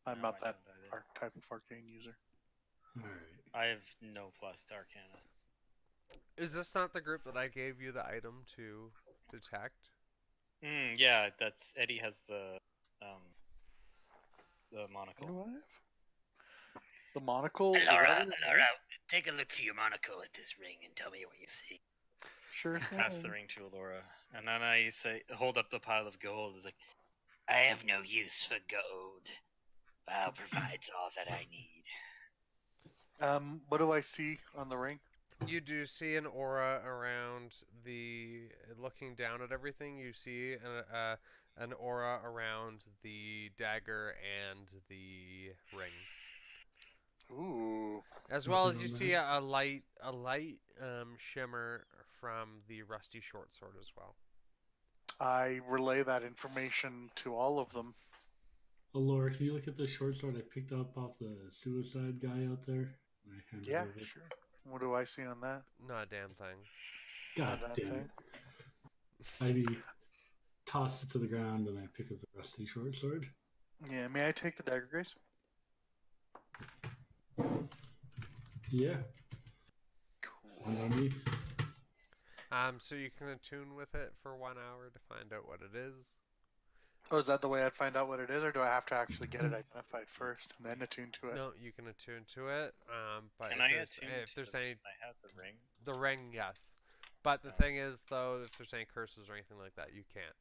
I'm No, not I that don't either. type of arcane user. All right. I have no plus to Arcana. Is this not the group that I gave you the item to detect? Yeah, that's Eddie has the What monocle. do I have? The monocle? Is that Laura, what it is? Laura, take a look through your monocle at this ring and tell me what you see. Sure Pass the thing. ring to Alora, and then I say, hold up the pile of gold. It's like, I have no use for gold. I'll provide all that I need. What do I see on the ring? You do see an aura around looking down at everything. You see an aura around the dagger and the ring, Ooh. as well as Nothing you on see that? a light shimmer from the rusty short sword as well. I relay that information to all of them. Oh, Laura, can you look at the short sword I picked up off the suicide guy out there? I handed Yeah, it over. sure. What do I see on that? Not a damn thing. God Not that damn thing. it. I toss it to the ground and I pick up the rusty short sword. Yeah, may I take the dagger, Grace? Yeah, Cool. fine on me. So you can attune with it for 1 hour to find out what it is. Oh, is that the way I'd find out what it is, or do I have to actually get it identified first and then attune to it? No, you can attune to it. But can if I there's, attune if to there's the, any I have the ring. the ring, yes. But the Oh. thing is, though, if there's any curses or anything like that, you can't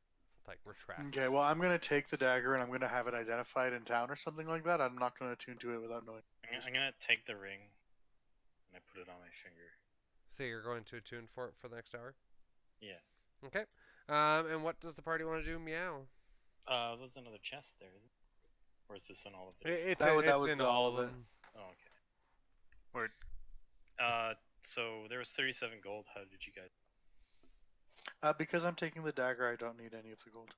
like retract. Okay, well, I'm gonna take the dagger and I'm gonna have it identified in town or something like that. I'm not gonna attune to it without knowing. I'm gonna take the ring, and I put it on my finger. So you're going to attune for it for the next hour. Yeah. Okay. And what does the party want to do? Meow. There's another chest there, isn't it? Or is this in all of the? It's That it's was in the- all of all of it. them. Oh, okay. Word. So there was 37 gold. How did you guys? Because I'm taking the dagger, I don't need any of the gold.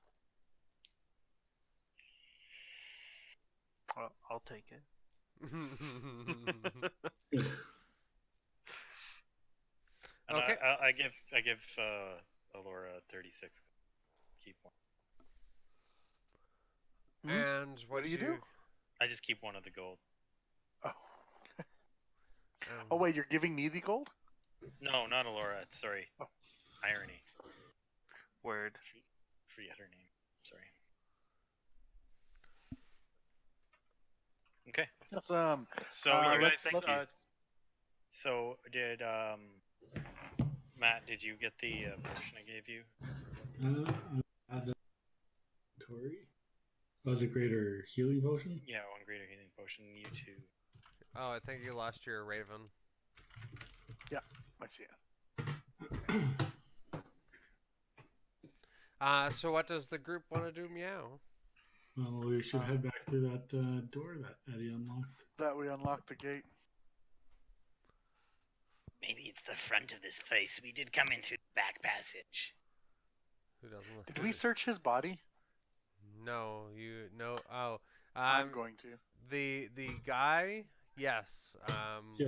Well, I'll take it. And Okay. I give Alora 36. Keep one. And what do you do? I just keep one of the gold. Oh. Oh wait, you're giving me the gold? No, not Alora. Sorry. Oh. Irony. Word. Forget her name. Sorry. Okay. That's So you guys. So did Matt? Did you get the potion I gave you? Add the inventory. Oh, is it greater healing potion? Yeah, one greater healing potion. You two. Oh, I think you lost your raven. I see it. So what does the group want to do, Meow? Well, we should head back through that door that Eddie unlocked. That we unlocked the gate. Maybe it's the front of this place. We did come in through the back passage. Who doesn't? Did we search his body? No, you no. Oh, I'm going to. the guy. Yes. Yeah.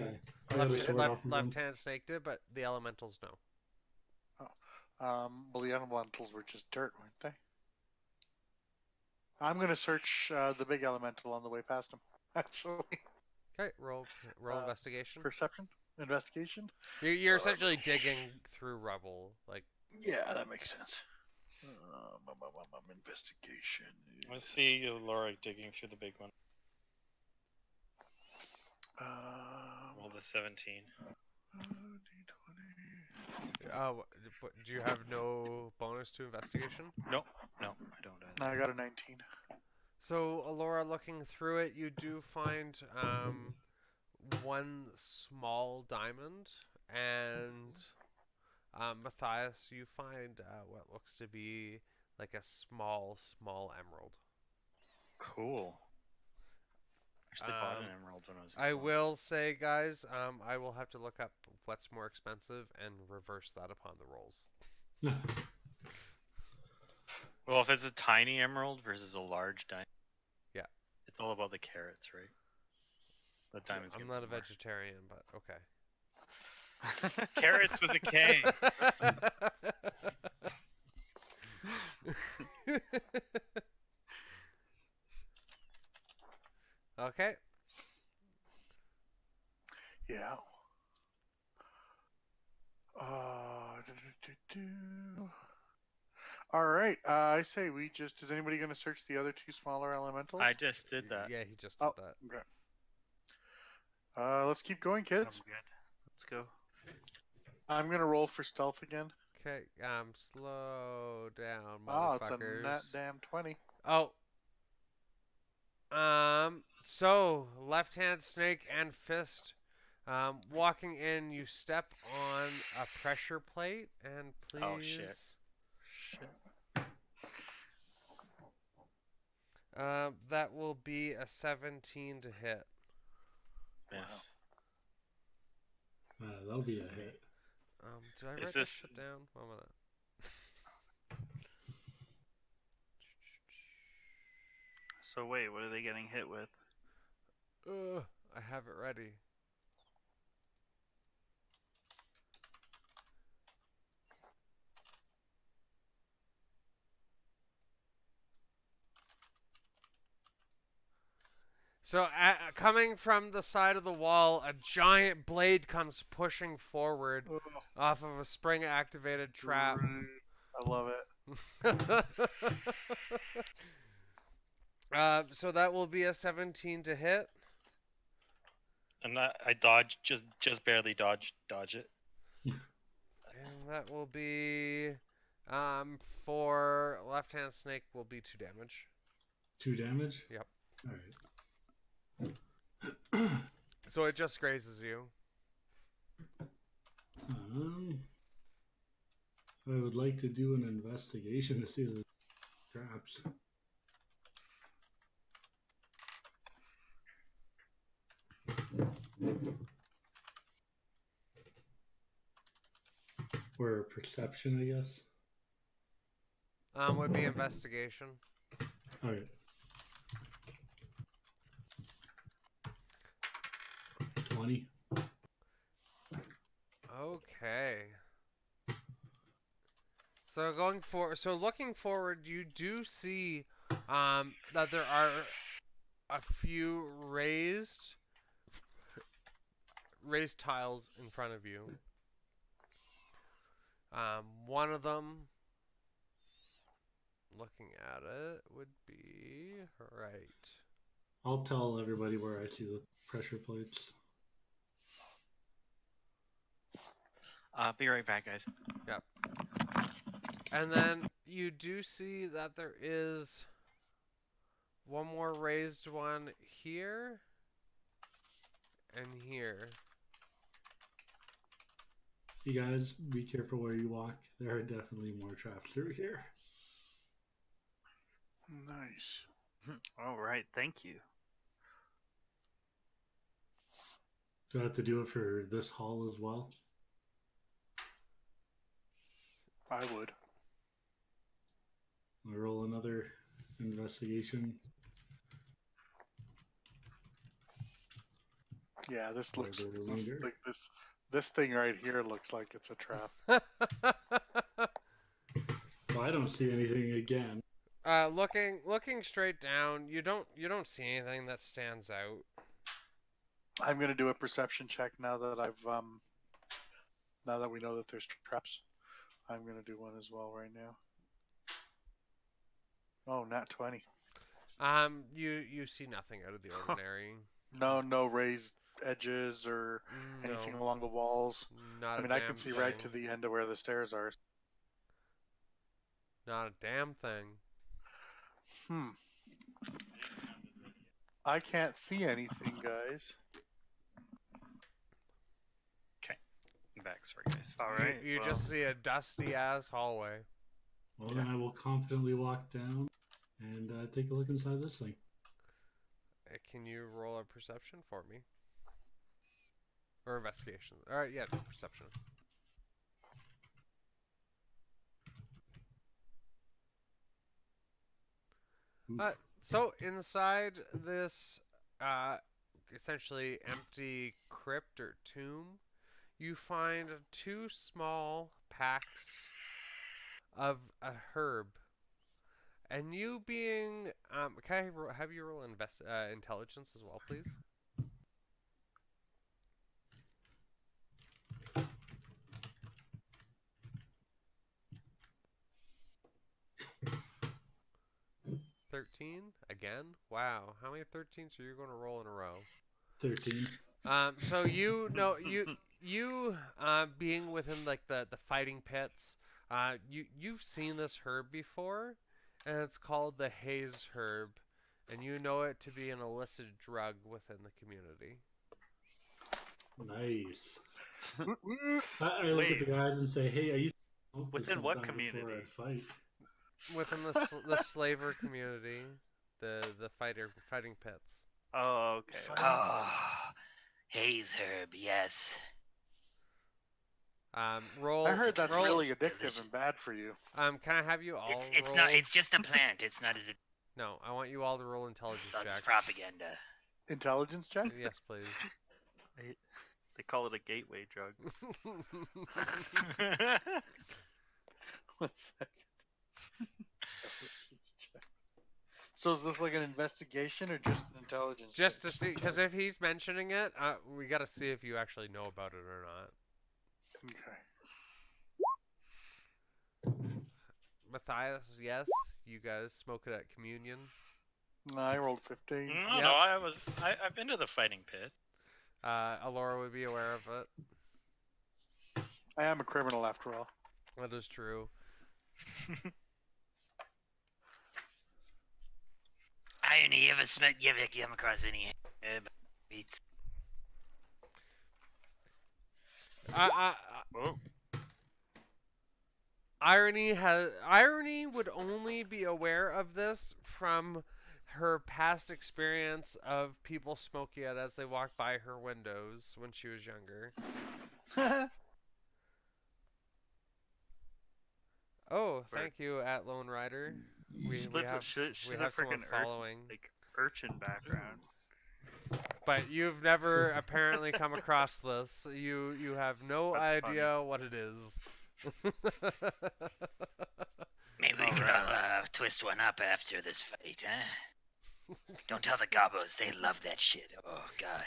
I got a sword off of him. Left-hand snake did, but the elementals no. Well, the elementals were just dirt, weren't they? I'm going to search the big elemental on the way past him, actually. Okay, roll investigation. Perception? Investigation? You're essentially digging through rubble, like. Yeah, that makes sense. Investigation. Let's see Laura digging through the big one. Roll the 17. D20. Oh, but do you have no bonus to investigation? No, I don't. I got a 19. So, Alora, looking through it, you do find one small diamond, and Matthias, you find what looks to be like a small emerald. Cool. Actually bought an emerald when I was. I will say, guys, I will have to look up what's more expensive and reverse that upon the rolls. Well, if it's a tiny emerald versus a large diamond. Yeah. It's all about the carrots, right? The diamonds. I'm not a vegetarian, but okay. Carrots with a K. Okay. Yeah. All right. I say we just. Is anybody going to search the other two smaller elementals? I just did that. Yeah, he just did that. Okay. Let's keep going, kids. I'm good. Let's go. I'm going to roll for stealth again. Okay. Slow down, Oh, it's motherfuckers. a nat damn 20. Oh. So left-hand snake and fist. Walking in, you step on a pressure plate, and please. Oh, shit. That will be a 17 to hit. Yes. That'll be a hit. Did I write this shit down? 1 minute. So wait, what are they getting hit with? I have it ready. So, coming from the side of the wall, a giant blade comes pushing forward off of a spring-activated trap. I love it. So that will be a 17 to hit. And I dodge, just barely dodge it. And that will be, for left-hand snake, will be 2 damage. 2 damage? Yep. All right. So it just grazes you. I would like to do an investigation to see the traps. Or perception, I guess. Would be investigation. All right. 20. Okay. So looking forward, you do see that there are a few raised tiles in front of you. One of them, looking at it, would be right. I'll tell everybody where I see the pressure plates. Be right back, guys. Yep. And then you do see that there is one more raised one here and here. You guys, be careful where you walk. There are definitely more traps through here. Nice. All right, thank you. Do I have to do it for this hall as well? I would. I roll another investigation. Yeah, this for looks the remainder. like this thing right here looks like it's a trap. Well, I don't see anything again. Looking straight down, you don't see anything that stands out. I'm gonna do a perception check now that now that we know that there's traps. I'm gonna do one as well right now. Oh, nat 20. You see nothing out of the ordinary. No raised edges or anything No, along the walls. not I mean, a I damn can see thing. right to the end of where the stairs are. Not a damn thing. I can't see anything, guys. I'm back, sorry guys. All right. You well, just see a dusty ass hallway. Well, then I will confidently walk down and take a look inside this thing. Can you roll a perception for me? Or investigation? All right, yeah, perception. So inside this essentially empty crypt or tomb, you find 2 small packs of a herb. And you being can I have you roll intelligence as well, please? $13 again? Wow, how many 13s are you going to roll in a row? 13. So you know you being within like the fighting pits, you've seen this herb before, and it's called the haze herb, and you know it to be an illicit drug within the community. Nice. I look at the guys and say, "Hey, I used to smoke this Within what sometime community? before I'd fight." Within the slaver community, the fighting pits. Oh, okay. Oh, haze herb, yes. Roll. I heard that's roll, really It's addictive delicious. and bad for you. Can I have you all It's roll? not. It's just a plant. It's not as a No, I want you all to roll intelligence it's checks. propaganda. Intelligence check? Yes, please. They call it a gateway drug. 1 second. Intelligence check. So is this like an investigation or just an intelligence Just check? to see, because if he's mentioning it, we gotta see if you actually know about it or not. Okay. Matthias, yes, you guys smoke it at communion. No, I rolled 15. No, Yep. no, I've been to the fighting pit. Alora would be aware of it. I am a criminal after all. That is true. Irony, you ever come across any herb meats? Oh, Irony would only be aware of this from her past experience of people smoking it as they walk by her windows when she was younger. Oh, thank you, at Lone Rider. We have someone following. like urchin background. But you've never apparently come across this. You have no That's idea what it is. Maybe we could all twist one up after this fight, huh? Don't tell the gobbos, they love that shit. Oh, God.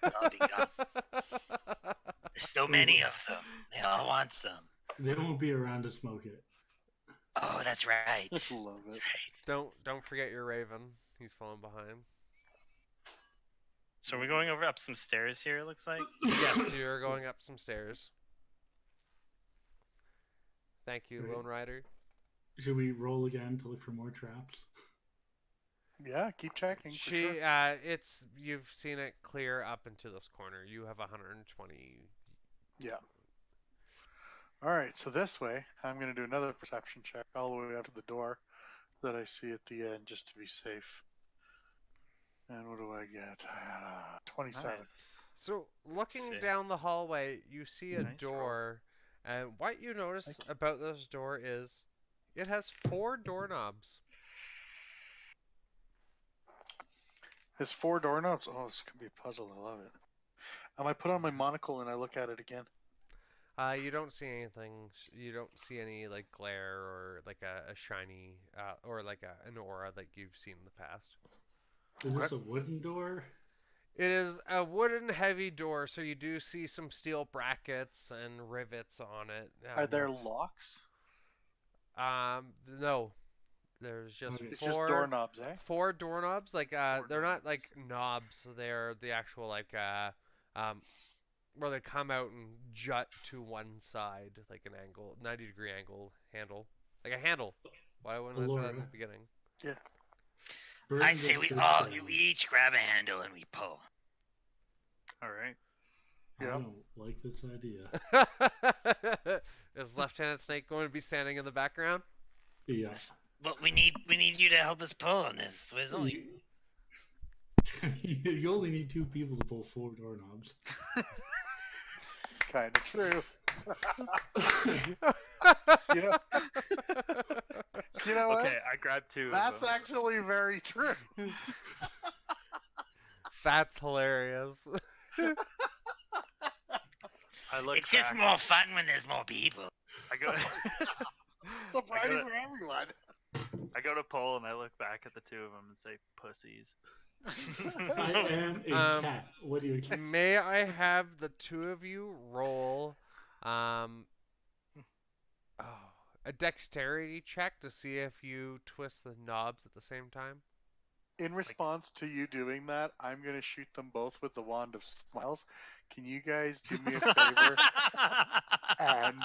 They'll all be gone. There's so many of them. They all want some. They won't be around to smoke it. Oh, that's right. Love it. Right. Don't forget your Raven. He's falling behind. So we're going up some stairs here, it looks like? Yes, you're going up some stairs. Thank you, Right. Lone Rider. Should we roll again to look for more traps? Yeah, keep checking for sure. You've seen it clear up into this corner. You have 120. Yeah. All right, so this way, I'm going to do another perception check all the way up to the door that I see at the end, just to be safe. And what do I get? 27. Nice. So, looking Sick. down the hallway, you see a Nice door, and what you notice about this door is it has 4 doorknobs. Has 4 doorknobs? Oh, this could be a puzzle. I love it. I put on my monocle and I look at it again. You don't see anything. You don't see any like glare or like a shiny or like an aura like you've seen in the past. Is this a wooden door? It is a wooden heavy door, so you do see some steel brackets and rivets on it. Are there locks? No. There's just It's four just doorknobs, eh? 4 doorknobs. Like Four they're not doorknobs. like knobs. They're the actual like where they come out and jut to one side, like an angle, 90-degree angle handle, like a handle. Why wouldn't I say that in the Laura. beginning? Yeah. Burn I this say we bitch down. each grab a handle and we pull. All right. I Yeah. don't like this idea. Is Lieutenant Snake going to be standing in the background? Yeah. But we need you to help us pull on this. There's only You only need 2 people to pull 4 doorknobs. It's kind of true. You know, you know what? Okay, I grabbed 2. That's of them. actually very true. That's hilarious. I look it's just back. more fun when there's more people. I go. It's a party gotta- for everyone. I go to pull and I look back at the 2 of them and say, "Pussies." I am a cat. What do you expect? May I have the 2 of you roll a dexterity check to see if you twist the knobs at the same time? In response to you doing that, I'm going to shoot them both with the wand of smiles. Can you guys do me a favor and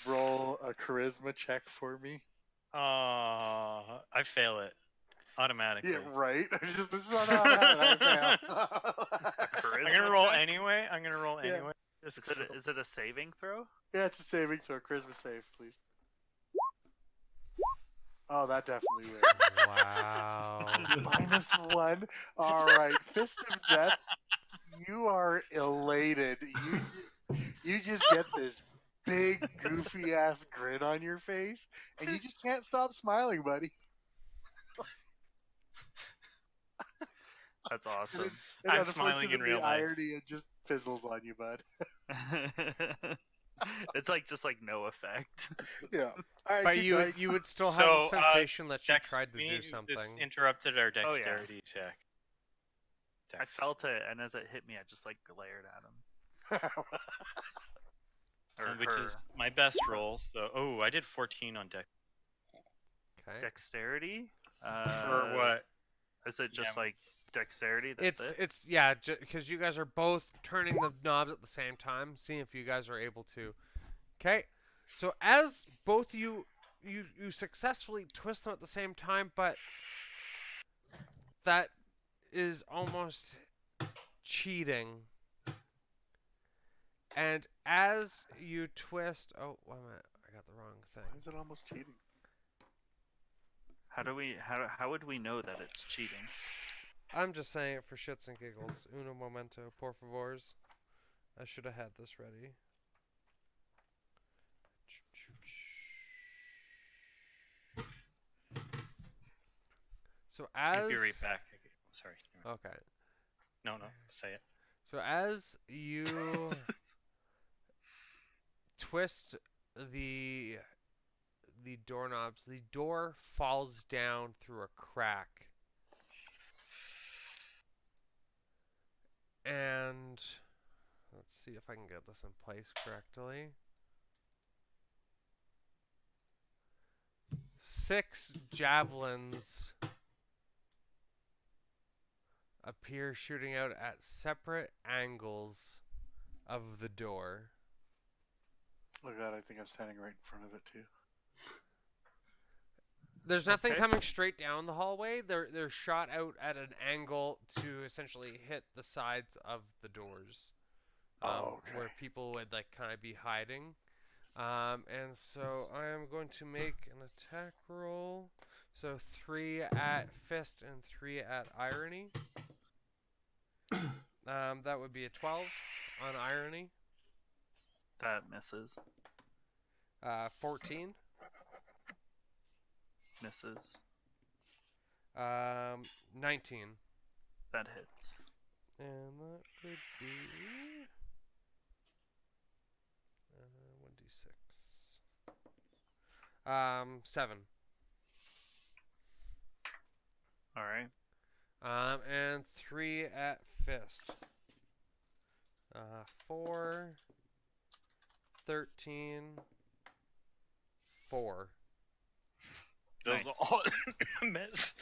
roll a charisma check for me? I fail it automatically. Yeah, right. This is not how I fail. I'm gonna roll anyway. Yeah. Is it a saving throw? Yeah, it's a saving throw. Charisma save, please. Oh, that definitely wins. Wow. -1. All right, Fist of Death. You are elated. You just get this big goofy ass grin on your face, and you just can't stop smiling, buddy. That's awesome. And I'm smiling in unfortunately, real life. irony, it just fizzles on you, bud. It's like just like no effect. Yeah. All right, But keep you going. you would still have the So, sensation that you Dex- tried to we- do This something. interrupted our Oh, yeah. dexterity check. I felt it, and as it hit me, I just like glared at him. Or Which her. is my best roll. So, I did 14 on dex. Okay. Dexterity. For what? Is it just Yeah. like dexterity? That's it. It's yeah, because you guys are both turning the knobs at the same time, seeing if you guys are able to. Okay, so as both you successfully twist them at the same time, but that is almost cheating. And as you twist, oh wait a minute, I got the wrong Why thing. is it almost cheating? How would we know that it's cheating? I'm just saying it for shits and giggles. Uno momento, por favors. I should have had this ready. So as I'll be right back. Sorry. okay, No, say it. so as you twist the doorknobs, the door falls down through a crack. And let's see if I can get this in place correctly. 6 javelins appear shooting out at separate angles of the door. Oh god, I think I'm standing right in front of it too. There's nothing Okay. coming straight down the hallway. They're shot out at an angle to essentially hit the sides of the doors, Okay. where people would like kind of be hiding. And so I am going to make an attack roll. So 3 at fist and 3 at irony. That would be a 12 on irony. That misses. 14. Misses. 19. That hits. And that would be 1d6. 7. All right. And 3 at fist. 4, 13, 4. Those Nice. all miss.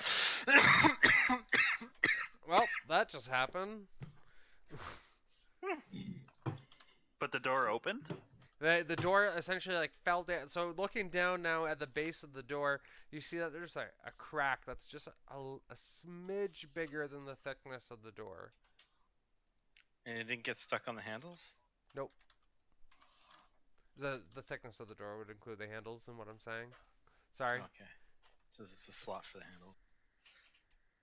Well, that just happened. But the door opened? The door essentially like fell down. So looking down now at the base of the door, you see that there's a crack that's just a smidge bigger than the thickness of the door. And it didn't get stuck on the handles? Nope. The thickness of the door would include the handles in what I'm saying. Sorry. Okay. So it's a slot for the handle.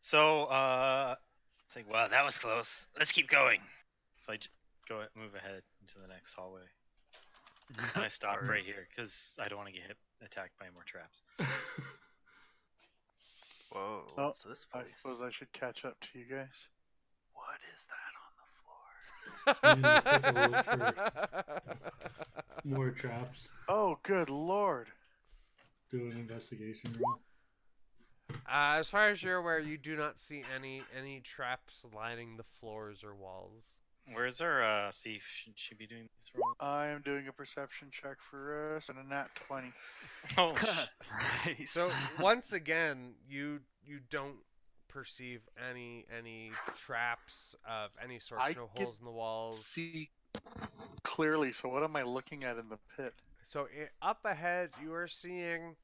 So, It's like, wow, that was close. Let's keep going. so I move ahead into the next hallway. And I stop Alright. right here because I don't want to get attacked by more traps. Whoa, Oh, what's this I place? suppose I should catch up to you guys. What is that on the floor? I'm gonna take a look for more traps. Oh, good lord. Do an investigation roll. As far as you're aware, you do not see any traps lining the floors or walls. Where's our thief? Should she be doing these rolls? I am doing a perception check for us and a nat 20. Oh, Nice. So once again, you don't perceive any traps of any sort. I No get- holes in the walls. See clearly, so what am I looking at in the pit? So up ahead, you are seeing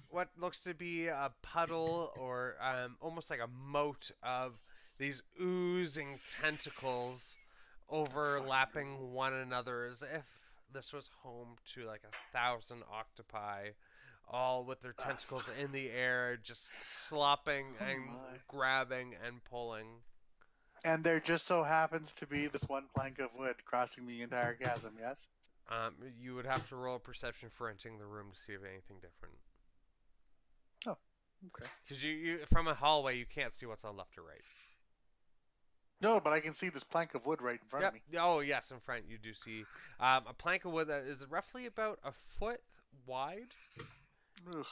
what looks to be a puddle or almost like a moat of these oozing tentacles overlapping one another as if this was home to like 1,000 octopi, all with their tentacles in the air, just slopping and my. grabbing and pulling. And there just so happens to be this one plank of wood crossing the entire chasm, yes? You would have to roll a perception for entering the room to see if anything different. Okay. Because you from a hallway, you can't see what's on left or right. No, but I can see this plank of wood right in front of me. Oh, yes, in front you do see a plank of wood that is roughly about a foot wide Ugh,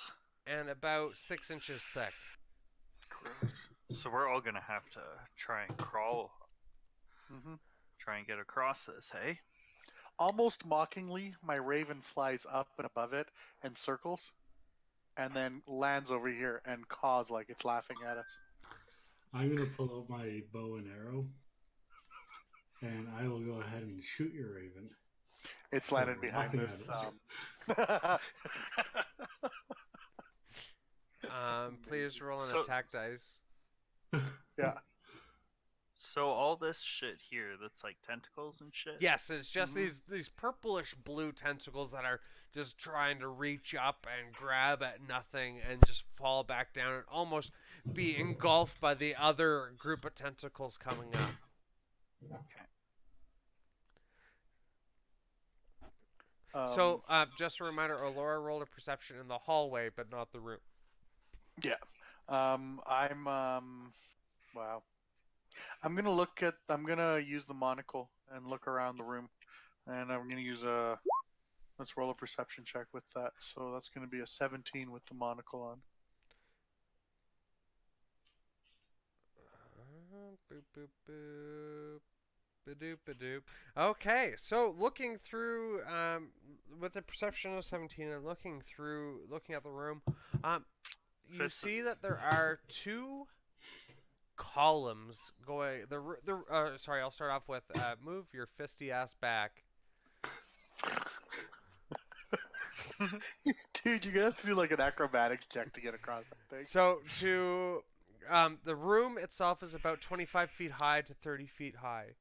and about 6 inches thick. gross. So we're all gonna have to try and crawl, hmm try and get across this, hey? Almost mockingly, my raven flies up and above it and circles, and then lands over here and caws like it's laughing at us. I'm gonna pull out my bow and arrow, and I will go ahead and shoot your raven. It's landed Oh, behind laughing this. at us. Please roll an So- attack dice. Yeah. So all this shit here that's like tentacles and shit? Yes, it's just Mhm. these purplish blue tentacles that are just trying to reach up and grab at nothing and just fall back down and almost be engulfed by the other group of tentacles coming up. So, just a reminder, Allura rolled a perception in the hallway, but not the room. yeah. Wow. I'm gonna use the monocle and look around the room, and I'm gonna use let's roll a perception check with that. So that's gonna be a 17 with the monocle on. Boop, boop, boop. Badoop, badoop. Okay, so looking through, with the perception of 17 and looking at the room, you Fist- see that there are 2 columns going. Sorry, I'll start off with move your fisty ass back. Dude, you're gonna have to do like an acrobatics check to get across that thing. So the room itself is about 25 feet high to 30 feet high.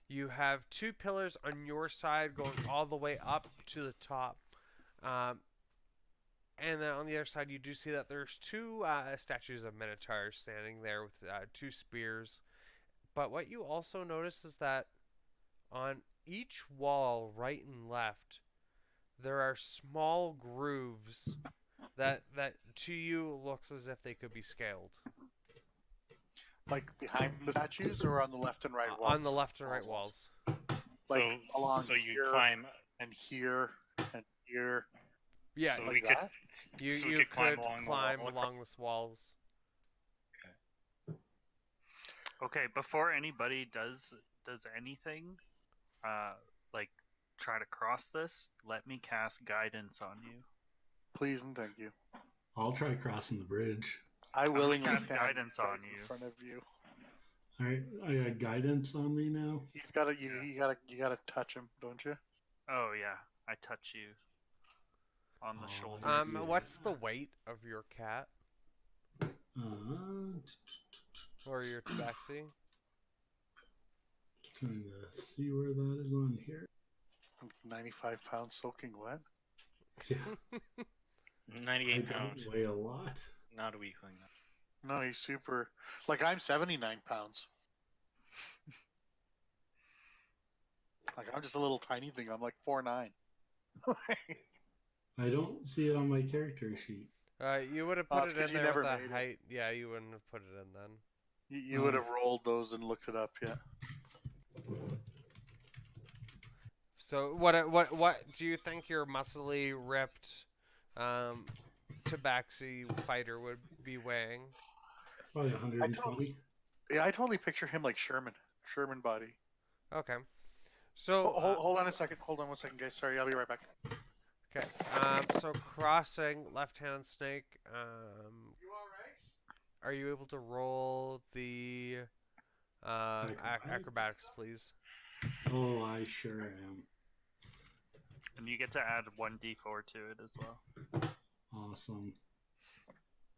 You have two pillars on your side going all the way up to the top. And then on the other side, you do see that there's two statues of minotaurs standing there with two spears. But what you also notice is that on each wall, right and left, there are small grooves that to you looks as if they could be scaled. Like behind the statues or on the left and right walls? On the left and right walls. Like so, along so you here climb. and here and here. Yeah, So like we that? you so we you could climb could along the climb wall. along the walls. Okay, before anybody does anything, like try to cross this, let me cast guidance on you. Please and thank you. I'll try crossing the bridge. I willingly cast stand guidance right on in you. front of you. All right, I got guidance on me now. He's got to you gotta touch him, don't you? Oh yeah, I touch you on the Oh, shoulder. yeah. What's the weight of your cat Uh, or your tabaxi? trying to see where that is on here. 95 pounds soaking wet. Yeah, 98 I pounds. don't weigh a lot. Not a weakling. No, he's super. Like I'm 79 pounds. Like I'm just a little tiny thing. I'm like 4'9". I don't see it on my character sheet. You would have Oh, put it's it 'cause in you there with never the made it. height. Yeah, you wouldn't have put it in then. You would have rolled those and looked it up, yeah. So what do you think your muscly ripped tabaxi fighter would be weighing? Probably 120. Yeah, I totally picture him like Sherman body. Okay. So Hold on a second. Hold on one second, guys. Sorry, I'll be right back. okay. So crossing left-hand snake. You all right? Are you able to roll the acrobatics, please? Oh, I sure am. And you get to add 1d4 to it as well. Awesome.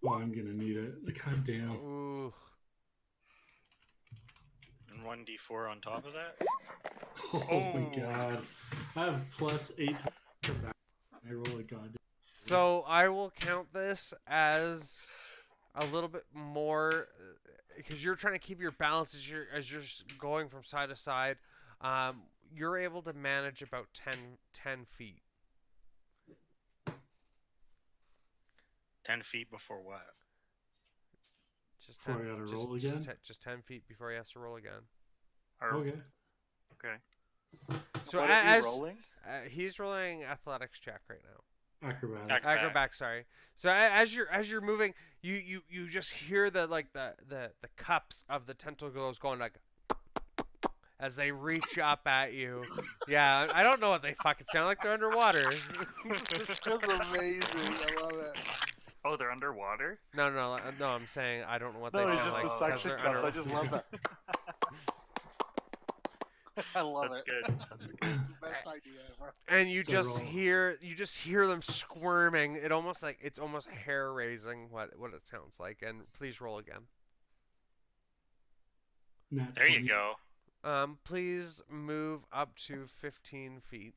Oh, I'm gonna need it. God damn. Ooh. And 1d4 on top of that? Oh my god. I have +8 to back. I roll a goddamn. So I will count this as a little bit more because you're trying to keep your balance as you're going from side to side. You're able to manage about 10 feet. 10 feet before what? Just Before I gotta roll again? Just 10 feet before he has to roll again. Okay. Okay. So What as are you rolling? he's rolling athletics check right now. Acrobatic. Acrobatic, sorry. So as you're moving, you just hear the cups of the tentacles going like as they reach up at you. Yeah, I don't know what they fucking sound like. They're underwater. That's amazing. I love it. Oh, they're underwater? No. I'm saying I don't know what No, they it's sound just like. the 'cause suction they're cups. I under- just love that. I love That's it. good. That's good. It's the best idea ever. And you So just roll. hear them squirming. It's almost hair raising what it sounds like. And please roll again. Nat There 20. you go. Please move up to 15 feet.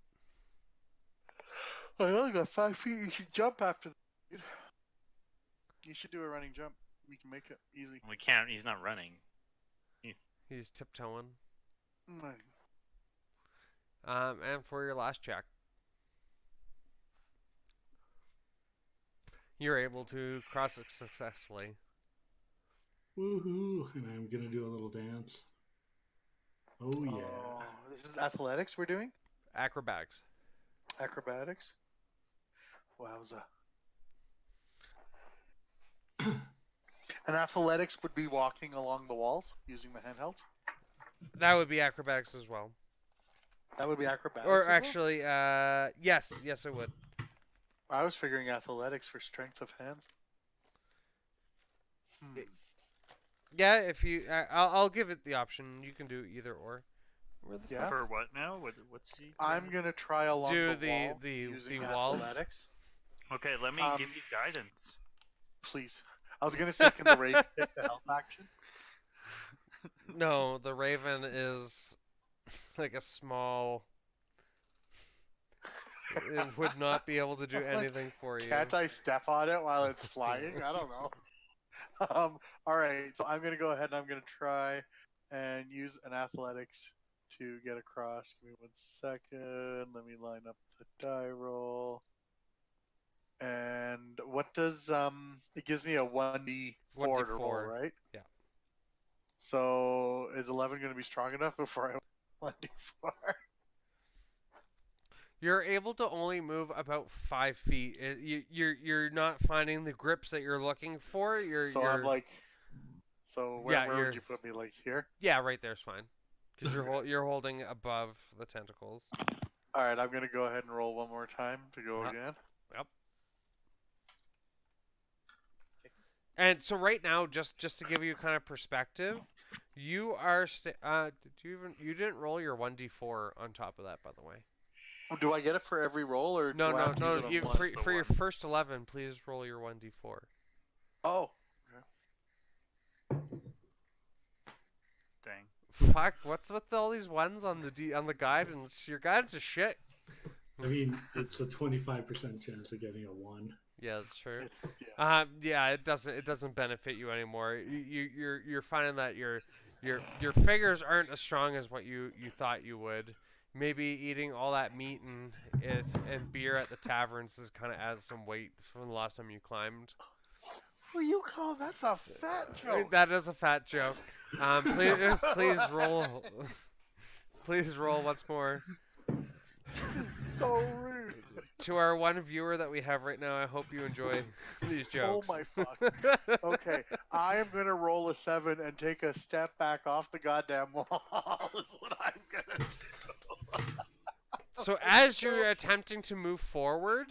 I only got 5 feet. You should jump after that, dude. You should do a running jump. You can make it easy. We can't. He's not running. He's tiptoeing. Mm. And for your last check, you're able to cross it successfully. Woohoo! And I'm gonna do a little dance. Oh yeah. Oh, this is athletics we're doing? Acrobatics. Acrobatics? Wowza. And athletics would be walking along the walls using the handhelds? That would be acrobatics as well. That would be acrobatics. Or as well? actually, yes, it would. I was figuring athletics for strength of hands. Yeah, if you, I'll give it the option. You can do either or. Where the Yeah. For what now? What's he? I'm gonna try along Do the wall the using walls? athletics. Okay, let me give you guidance. Please. I was gonna say, can the raven take the help action? No, the raven is like a small. It would not be able to do Like, anything for you. Can't I step on it while it's flying? I don't know. All right, so I'm gonna go ahead and I'm gonna try and use an athletics to get across. Give me 1 second. Let me line up the die roll. And what does it gives me a 1d4 to roll, 1d4. right? Yeah. So is 11 going to be strong enough before I 1d4? You're able to only move about 5 feet. You're not finding the grips that you're looking for. I'm like, so where you're- would you put me? Like here? Yeah, right there's fine. Because you're holding above the tentacles. All right, I'm going to go ahead and roll one more time to go again. Yep. And so right now, just to give you kind of perspective, you are you didn't roll your 1d4 on top of that, by the way. Do I get it for every roll, or No, do I have to use it on You one? for your first 11, please roll your 1d4. Oh, Dang. Fuck, what's with all these ones on the guidance? Your guidance is shit. I mean, it's a 25% chance of getting a 1. Yeah, that's true. yeah. Yeah, it doesn't benefit you anymore. You're finding that your figures aren't as strong as what you thought you would. Maybe eating all that meat and beer at the taverns has kind of added some weight from the last time you climbed. Who you call? That's a fat joke. That is a fat joke. Please roll. Please roll once more. So rude. To our one viewer that we have right now, I hope you enjoy these jokes. Oh my fuck. Okay, I am gonna roll a 7 and take a step back off the goddamn wall. Is what I'm gonna do. So as you're attempting to move forward,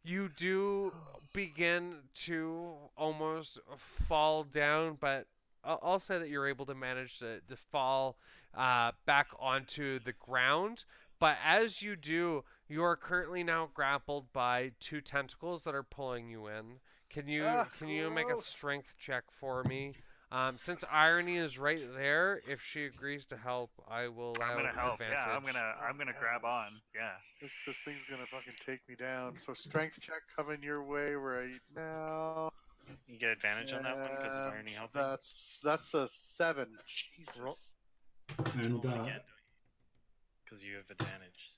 you do begin to almost fall down, but I'll say that you're able to manage to fall back onto the ground. But as you do, you are currently now grappled by 2 tentacles that are pulling you in. Can you make a gross. strength check for me? Since Irony is right there, if she agrees to help, I will allow I'm gonna help. advantage. Yeah, I'm gonna grab on. Yeah. This thing's gonna fucking take me down. So strength check coming your way right now. You get advantage on that one because of irony helping. That's a 7. Jesus. And Because you have advantage.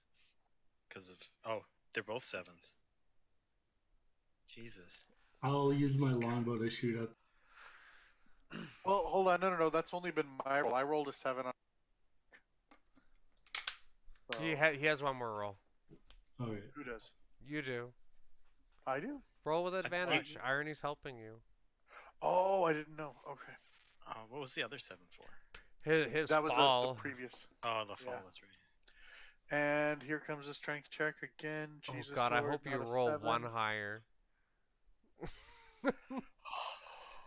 Because of they're both 7s. Jesus. I'll use my longbow to shoot at. Well, hold on. No. That's only been my roll. I rolled a 7 on. So, He has one more roll. Okay. who does? You do. I do. Roll with advantage. Irony's helping you. Oh, I didn't know. Okay. What was the other 7 for? His That was fall. the previous. Oh, the fall. Yeah. That's right. And here comes the strength check again. Oh Jesus God, I Lord, hope you not a roll 7. 1 higher.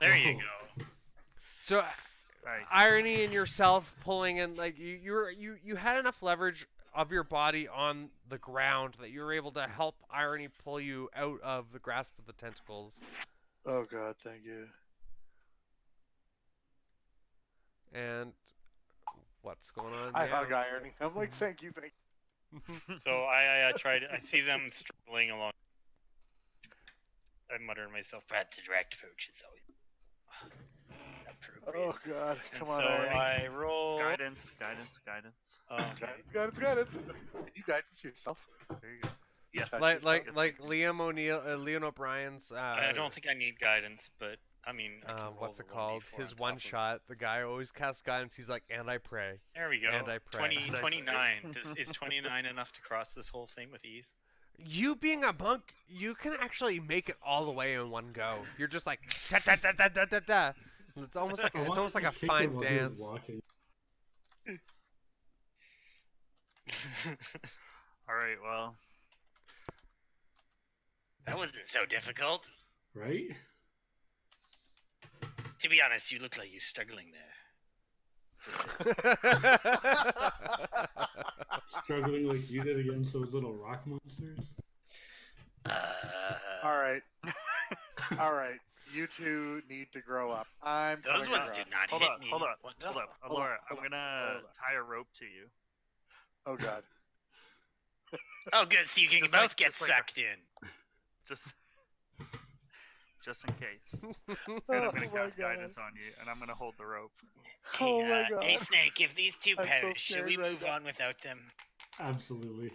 There you go. So, Nice. Irony and yourself pulling in, like you had enough leverage of your body on the ground that you were able to help Irony pull you out of the grasp of the tentacles. Oh God, thank you. And what's going on? I now? hug Irony. I'm like, thank you. So I tried. I see them struggling along. I mutter to myself, "Perhaps a direct approach is always appropriate." Oh God, And come on, so Irony. I roll. Guidance. Guidance. Can you guidance yourself? There you go. Yes. Touch like yourself? Liam O'Neill, Liam O'Brien's. I don't think I need guidance, but I mean, I can roll What's the it called? 1d4 His on one top of it. shot. The guy always casts guidance. He's like, and I pray. There we go. And I pray. 29. Is 29 enough to cross this whole thing with ease? You being a monk, you can actually make it all the way in one go. You're just like da da da da da da da. It's almost like a fine dance. Walking. All right. Well. That wasn't so difficult. Right? To be honest, you look like you're struggling there. Struggling like you did against those little rock monsters. All right. All right. You two need to grow up. I'm Those coming ones across. do not Hold hit up, me. hold up, What hold the- up. Hold on, Alora, I'm hold on, gonna hold on. tie a rope to you. Oh god. Oh, good. So you can Just both like- get just like a- sucked in. Just in case. And Oh I'm gonna my cast god. guidance on you, and I'm gonna hold the rope. Oh Hey, my god. hey, Snake. If these two I'm so perish, should we scared right move now. on without them? Absolutely.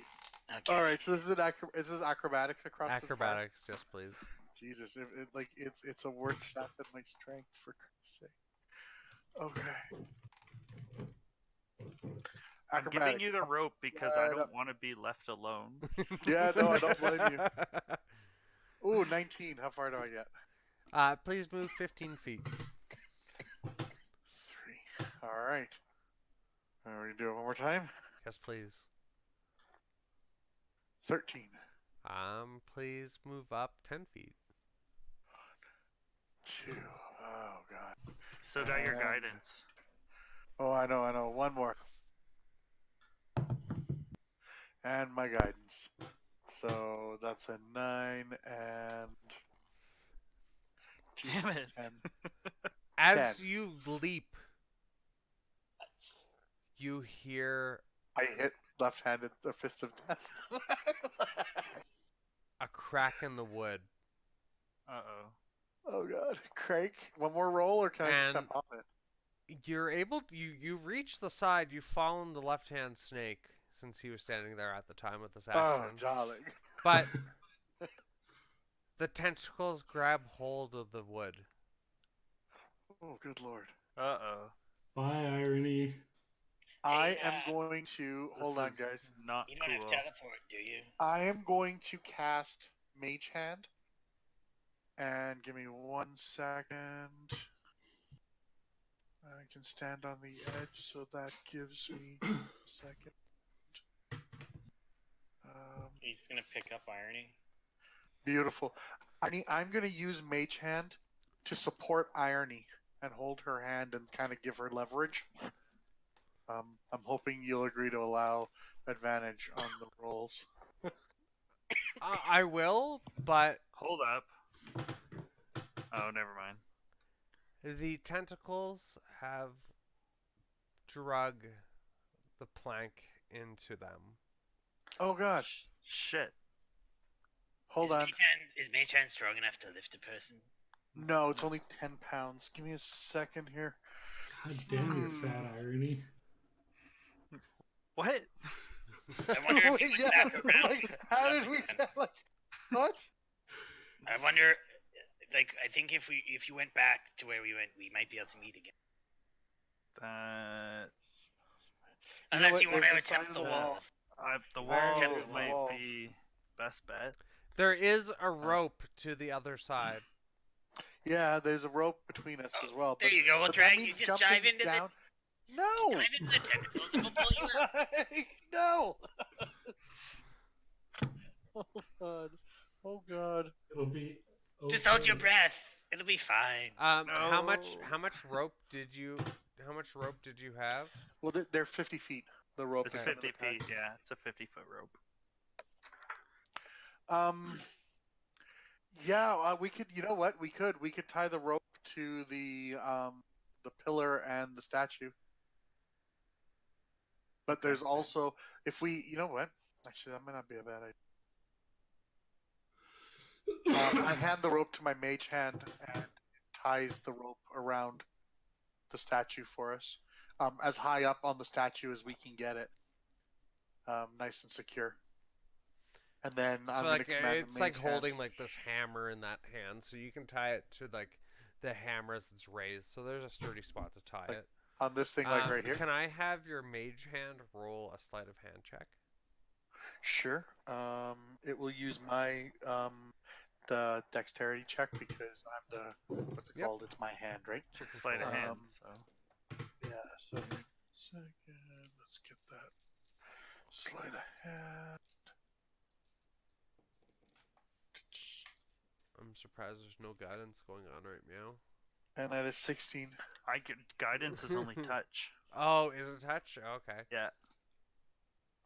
Okay. All right. So this is is this acrobatics across this bar? Acrobatics, yes, please. Jesus, it's a worse shot than my strength, for Christ's sake. Okay. I'm giving you the rope because I Right don't up. want to be left alone. Yeah, no, I don't blame you. Ooh, 19. How far do I get? Please move 15 feet. 3. All right. Are we gonna do it one more time? Yes, please. 13. Please move up 10 feet. 2. Oh god. Still got your And- guidance. Oh, I know. One more. And my guidance. So that's a 9 and. Damn it. 10. As 10. you leap, you hear I hit left-handed the fist of death. a crack in the wood. Uh-oh. Oh god. Craig, one more roll or can I just And- step off it? You're able to, you reach the side, you found the left-hand snake since he was standing there at the time with this Oh, action. darling. But the tentacles grab hold of the wood. Oh, good lord. Uh-oh. By irony, I am going to This hold on, is guys. Not You don't have cool. teleport, do you? I am going to cast Mage Hand. And give me 1 second. I can stand on the edge, so that gives me a second. He's gonna pick up irony. Beautiful. I'm going to use Mage Hand to support Irony and hold her hand and kind of give her leverage. I'm hoping you'll agree to allow advantage on the rolls. I will, but Hold up. Oh, never mind. the tentacles have drug the plank into them. Oh god. Shit. Hold on. Is Mage Hand strong enough to lift a person? No, it's only 10 pounds. Give me a second here. God damn your fat irony. What? I wonder if he went Yeah, back around. like, how did we get, like, what? I wonder, like, I think if you went back to where we went, we might be able to meet again. You know Unless what, you want to there's the attempt side the of the wall. walls. The Iron wall Kettle might walls. be best bet. There is a rope to the other side. Yeah, there's a rope between us as well. There but, you go. We'll but drag that you. means Just jumping dive into down. the No! dive into the tentacles, and we'll pull you up. No! Oh god. Oh god. It'll be. Just hold okay. your breath. It'll be fine. How much No. rope did you have? Well, they're 50 feet. The rope. It's is 50 gonna feet. Yeah, it's a 50-foot rope. Yeah, we could. You know what? We could tie the rope to the pillar and the statue. But there's also, if we, you know what? Actually, that might not be a bad idea. I hand the rope to my mage hand and it ties the rope around the statue for us, as high up on the statue as we can get it, nice and secure. And then I'm So gonna like command it's the like mage hand. holding like this hammer in that hand, so you can tie it to like the hammer as it's raised. So there's a sturdy spot to tie Like, it. on this thing, like right here. Can I have your mage hand roll a sleight of hand check? Sure. It will use my the dexterity check because I'm the what's it Yep. called? It's my hand, right? It's sleight of hand, so. Yeah. So second, let's get that sleight of hand. I'm surprised there's no guidance going on right now. And that is 16. Guidance is only touch. Oh, is it touch? Okay. Yeah.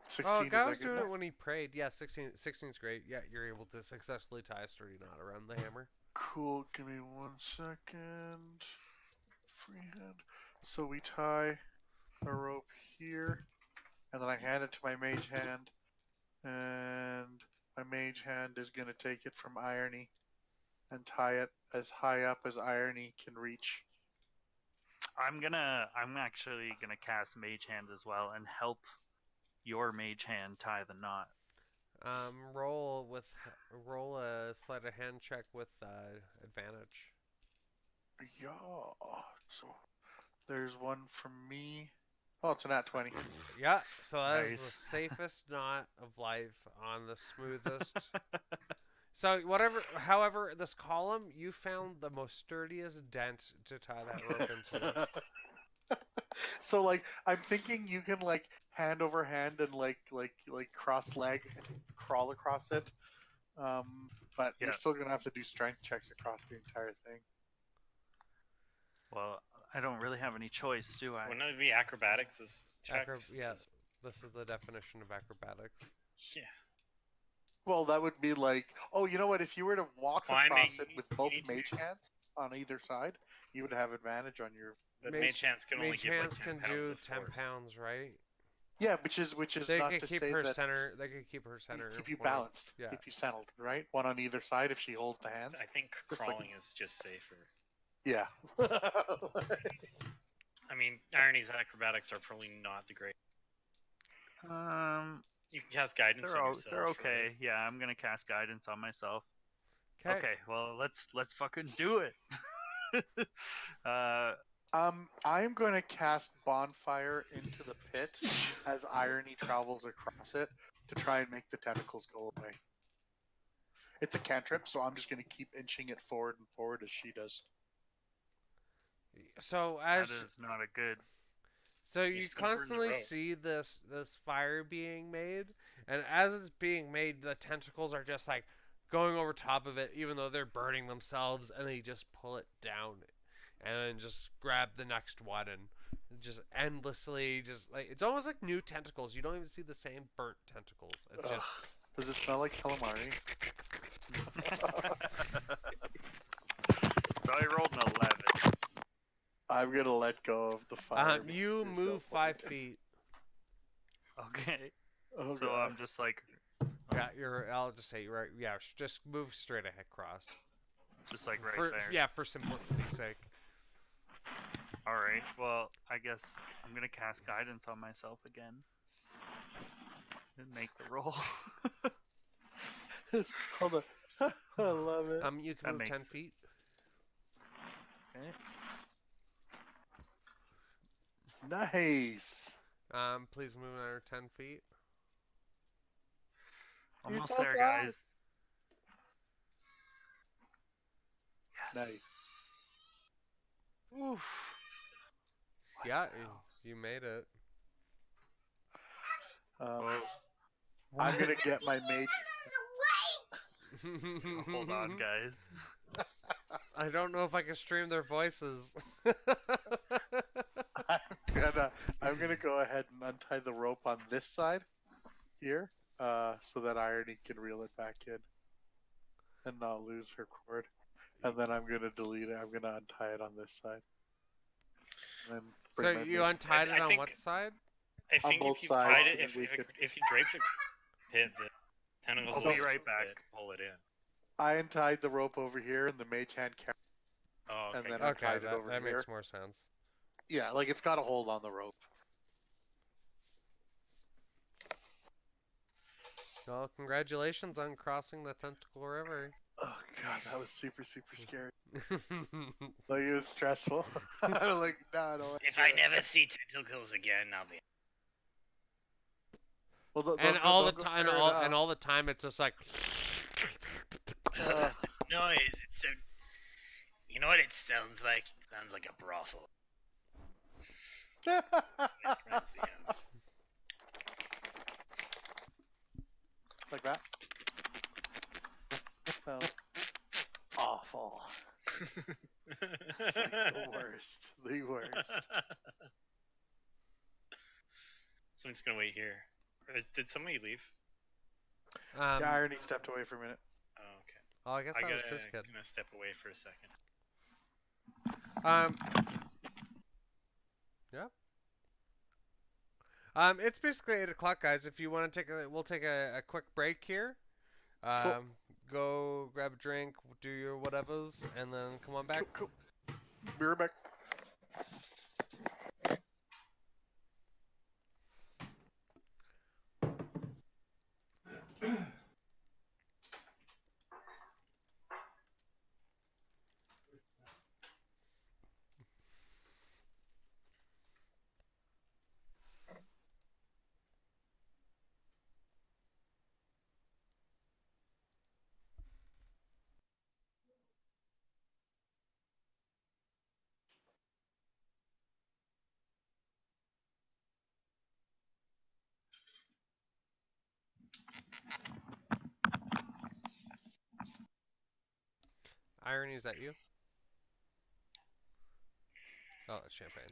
16 is Guy that was good doing enough? it when he prayed. Yeah, 16's great. Yeah, you're able to successfully tie a sturdy knot around the hammer. Cool. Give me 1 second. Freehand. So we tie a rope here, and then I hand it to my mage hand, and my mage hand is gonna take it from Irony and tie it as high up as Irony can reach. I'm actually gonna cast Mage Hand as well and help your Mage Hand tie the knot. Roll a sleight of hand check with advantage. Yeah. So there's one from me. Oh, it's an at 20. Yeah, so that is the Nice. safest knot of life on the smoothest. So however, this column, you found the most sturdiest dent to tie that rope into. So like I'm thinking you can like hand over hand and like cross leg crawl across it. But you're Yeah. still gonna have to do strength checks across the entire thing. Well, I don't really have any choice, do I? Wouldn't it be acrobatics as checks? Yeah, 'Cause- this is the definition of acrobatics. Yeah. Well, that would be like, oh, you know what? If you were to walk Climbing, across it with you both need to- mage hands on either side, you would have advantage on your. But Mage- mage hands can only Mage give like hands 10 can pounds do of 10 force. pounds, right? Yeah, which is They not can to keep say her that center. They can keep her center. keep you one of- balanced, Yeah. keep you settled, right? One on either side if she holds the hands. I think Just like- crawling is just safer. Yeah. I mean, Irony's acrobatics are probably not the great. You can cast guidance on yourself. They're okay. right? Yeah, I'm gonna cast guidance on myself. Okay. Okay, well let's fucking do it. I'm going to cast Bonfire into the pit as Irony travels across it to try and make the tentacles go away. It's a cantrip, so I'm just going to keep inching it forward and forward as she does. So that as is not a good. so You you just gotta burn the constantly rope. see this fire being made, and as it's being made, the tentacles are just like going over top of it, even though they're burning themselves, and they just pull it down, and then just grab the next one and just endlessly just like it's almost like new tentacles. You don't even see the same burnt tentacles. It's Ugh. just Does it smell like calamari? So I rolled an 11. I'm going to let go of the fire. because you there's move no 5 point. feet. Okay. Oh, So God. I'm just like Yeah, I'll just say you're right. Yeah, just move straight ahead, cross. right For, there. yeah, for simplicity's sake. All right. Well, I guess I'm gonna cast guidance on myself again and make the roll. Hold on. I love it. You can That move makes 10 it. feet. Okay. Nice. Please move another 10 feet. Almost so there, close. guys. Nice. Oof. Yeah, you made it. I'm going to get my mage. Hold on, guys. I don't know if I can stream their voices. I'm gonna go ahead and untie the rope on this side here, so that Irony can reel it back in and not lose her cord. And then I'm gonna delete it. I'm gonna untie it on this side. And then So bring my you mage- untied I it on think- what side? I think both if you sides, tied it, so if that we could- you draped the pit, the tentacles I'll will be just right back. Pull it in. I untied the rope over here, and the mage hand carried. Oh, okay. And then got it. Okay, untied it over that here. makes more sense. Yeah, like it's got a hold on the rope. Well, congratulations on crossing the Tentacle River. Oh god, that was super scary. Like it was stressful. I was like, no, I don't. If I never see tentacles again, I'll be. Well, and all the time, and all the time, it's just like. Noise. It's so. You know what it sounds like? It sounds like a brothel. It reminds me of. Like that. Sounds awful. It's like the worst. The worst. So I'm just gonna wait here. Did somebody leave? Yeah, Irony stepped away for a minute. Oh, okay. Oh, I guess that was his kid. Gonna step away for a second. Yeah. It's basically 8 o'clock, guys. If you want to we'll take a quick break here. Cool. Go grab a drink, do your whatevers, and then come on back. Cool. Be right back. Irony, is that you? Oh, it's champagne.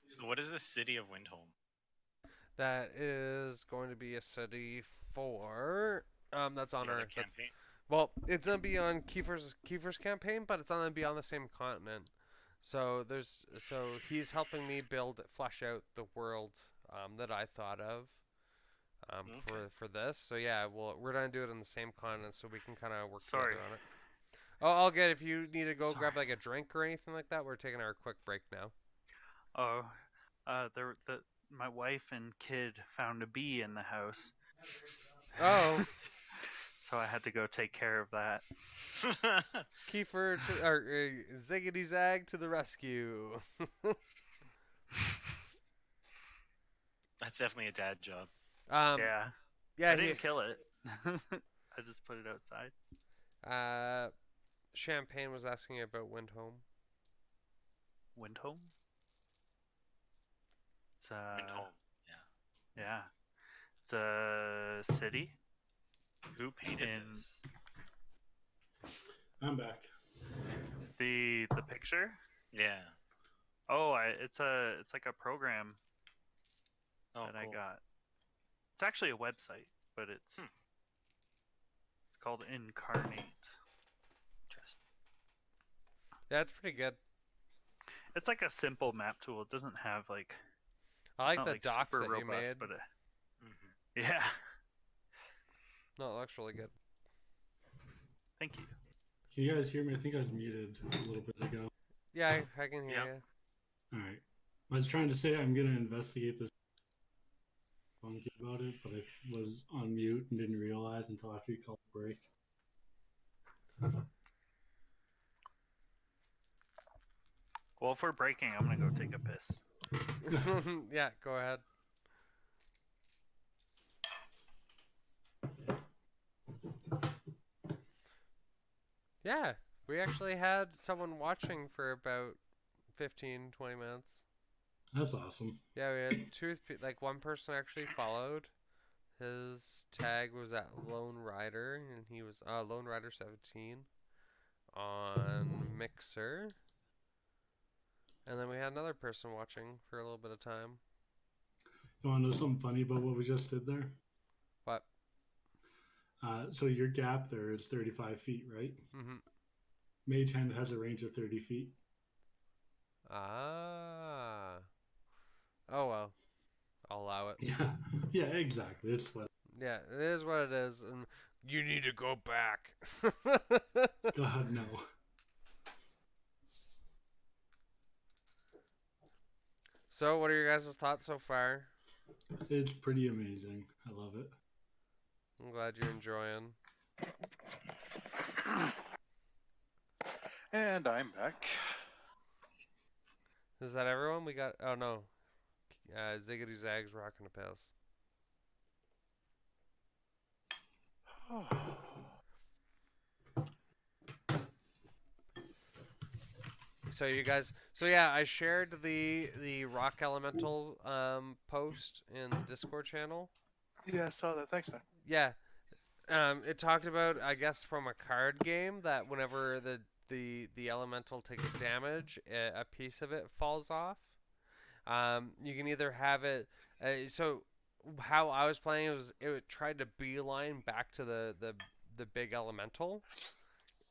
So what is the city of Windholm? That is going to be a city for that's on The our other campaign? well, it's gonna be on Kiefer's campaign, but it's gonna be on the same continent. So he's helping me flesh out the world that I thought of for this. So yeah, we're gonna do it on the same continent, so we can kind of work together on it. Oh, I'll get if you need to go grab like a drink or anything like that. We're taking our quick break now. Oh, my wife and kid found a bee in the house. Oh. So I had to go take care of that. Kiefer Ziggity Zag to the rescue. That's definitely a dad job. Yeah. Yeah. I didn't kill it. I just put it outside. Champagne was asking about Windholm. Windholm? It's Windholm. Yeah. Yeah. It's a city. Who painted this? I'm back. The picture? Yeah. Oh, it's like a program that cool. I got. It's actually a website, but it's called Incarnate. Interesting. Yeah, it's pretty good. It's like a simple map tool. It doesn't have like. I like the docs super that robust, you made. But yeah. No, it looks really good. Thank you. Can you guys hear me? I think I was muted a little bit ago. Yeah, I can hear you. All right. I was trying to say I'm going to investigate this funky about it, but I was on mute and didn't realize until after you called the break. Well, if we're breaking, I'm going to go take a piss. Yeah, go ahead. Yeah, we actually had someone watching for about 15, 20 minutes. That's awesome. Yeah, we had one person actually followed. His tag was at Lone Rider, and he was Lone Rider 17 on Mixer. And then we had another person watching for a little bit of time. You want to know something funny about what we just did there? What? So your gap there is 35 feet, right? Mm-hmm. Mage Hand has a range of 30 feet. Ah. Oh, well. I'll allow it. Yeah, exactly. It's what. Yeah, it is what it is, and you need to go back. God, no. So, what are your guys' thoughts so far? It's pretty amazing. I love it. I'm glad you're enjoying. And I'm back. Is that everyone? We got... Oh, no. Ziggity Zags rocking a piss. So you guys, so yeah, I shared the rock elemental post in the Discord channel. Yeah, I saw that. Thanks, man. Yeah, it talked about, I guess, from a card game that whenever the elemental takes damage, a piece of it falls off. You can either have it. So how I was playing it tried to beeline back to the big elemental.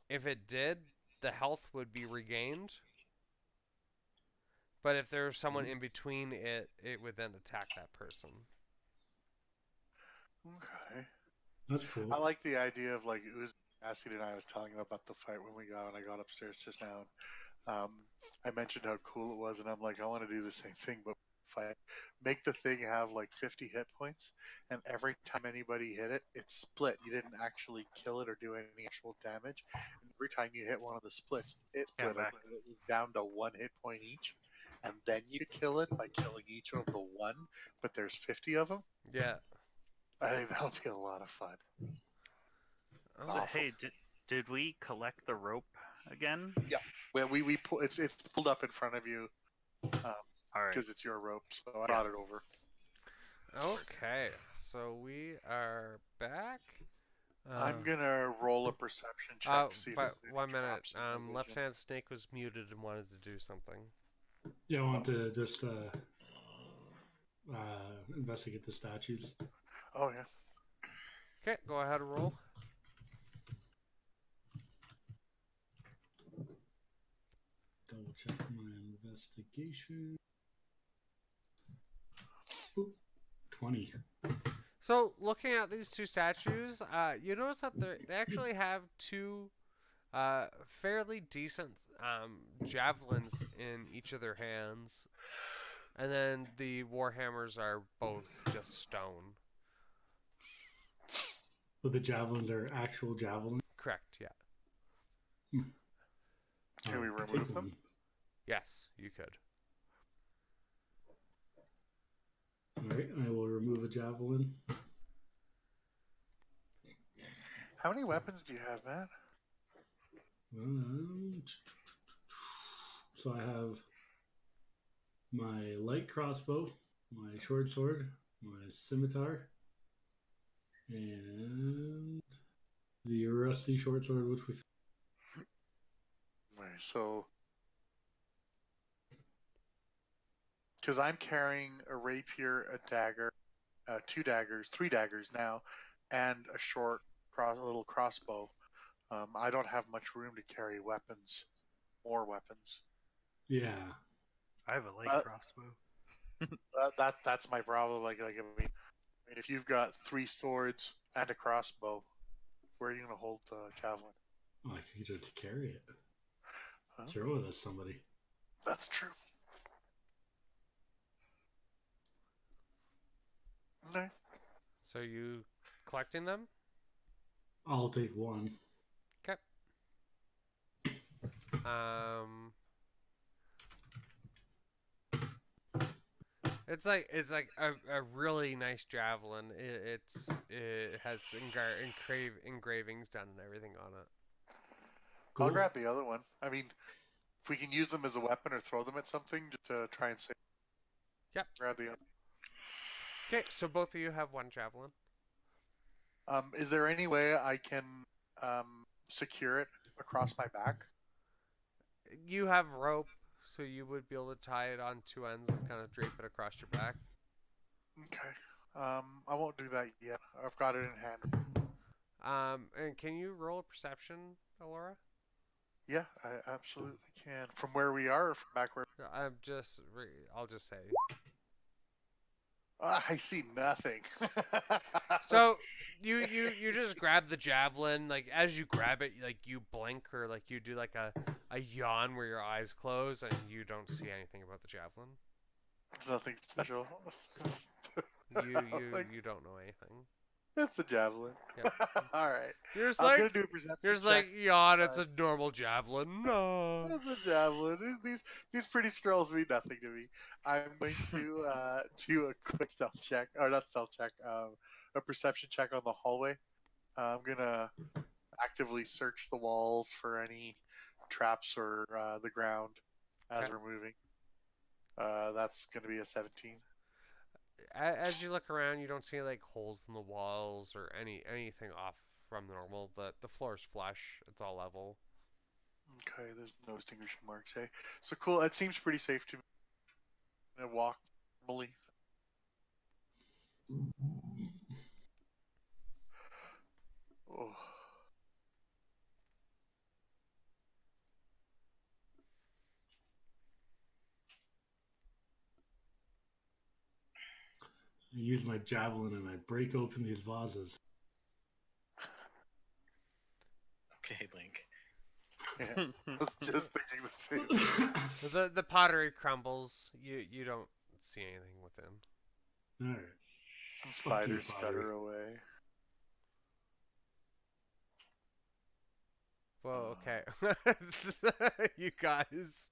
If it did, the health would be regained. But if there was someone in between it would then attack that person. Okay. That's cool. I like the idea of, like, it was Acid and I was telling him about the fight when I got upstairs just now. I mentioned how cool it was, and I'm like, I want to do the same thing, but fight. Make the thing have like 50 hit points, and every time anybody hit it, it's split. You didn't actually kill it or do any actual damage. And every time you hit one of the splits, it split it. It was down to 1 hit point each. And then you kill it by killing each of the one, but there's 50 of them. Yeah. I think that would be a lot of fun. So, hey, did we collect the rope again? Yeah. Well, we pull, it's pulled up in front of you. All right. Because it's your rope, so I brought it over. Okay, so we are back. I'm gonna roll a perception check to see. But 1 minute. Left Hand Snake was muted and wanted to do something. Yeah, I want to just investigate the statues. Oh yeah. Okay, go ahead and roll. Double check my investigation. Oop, 20. So, looking at these two statues, you notice that they actually have two fairly decent javelins in each of their hands. And then the warhammers are both just stone. But the javelins are actual javelins? Correct, yeah. Can we remove them? Yes, you could. Alright, I will remove a javelin. How many weapons do you have, Matt? So I have my light crossbow, my short sword, my scimitar, and the rusty short sword, which we. Right, so. Because I'm carrying a rapier, a dagger, 2 daggers, 3 daggers now, and a short little crossbow. I don't have much room to carry weapons, more weapons. Yeah. I have a light crossbow. That's my problem. Like I mean, if you've got 3 swords and a crossbow, where are you gonna hold the javelin? Oh, I could just carry it. Throw it at somebody. That's true. Okay. So you collecting them? I'll take one. Okay. It's like a really nice javelin. It has engravings done and everything on it. Cool. I'll grab the other one. I mean, if we can use them as a weapon or throw them at something to try and save. Yep. Grab the other. Okay, so both of you have one javelin. Is there any way I can secure it across my back? You have rope, so you would be able to tie it on 2 ends and kind of drape it across your back. Okay. I won't do that yet. I've got it in hand. And can you roll a perception, Alora? Yeah, I absolutely can. From where we are, or from back where? I'll just say. I see nothing. So you just grab the javelin. Like as you grab it, like you blink or like you do like a yawn where your eyes close and you don't see anything about the javelin. It's nothing special. You don't know anything. That's a javelin. Yeah. All right. You're just I'm like, gonna do a perception you're just check. like, yawn. It's a normal javelin. No. It's a javelin. These pretty scrolls mean nothing to me. I'm going to do a quick stealth check, or not stealth check, a perception check on the hallway. I'm gonna actively search the walls for any traps or the ground as Okay. we're moving. That's gonna be a 17. As you look around, you don't see like holes in the walls or anything off from normal. The floor is flush. It's all level. Okay, there's no extinguishing marks. Hey, so cool. It seems pretty safe to me. I walk normally. Oh. I use my javelin and I break open these vases. Okay, Link. Yeah, I was just thinking the same. The pottery crumbles. You don't see anything within. All right. Some Fuck you, spiders pottery. scutter away. Whoa, okay. You guys.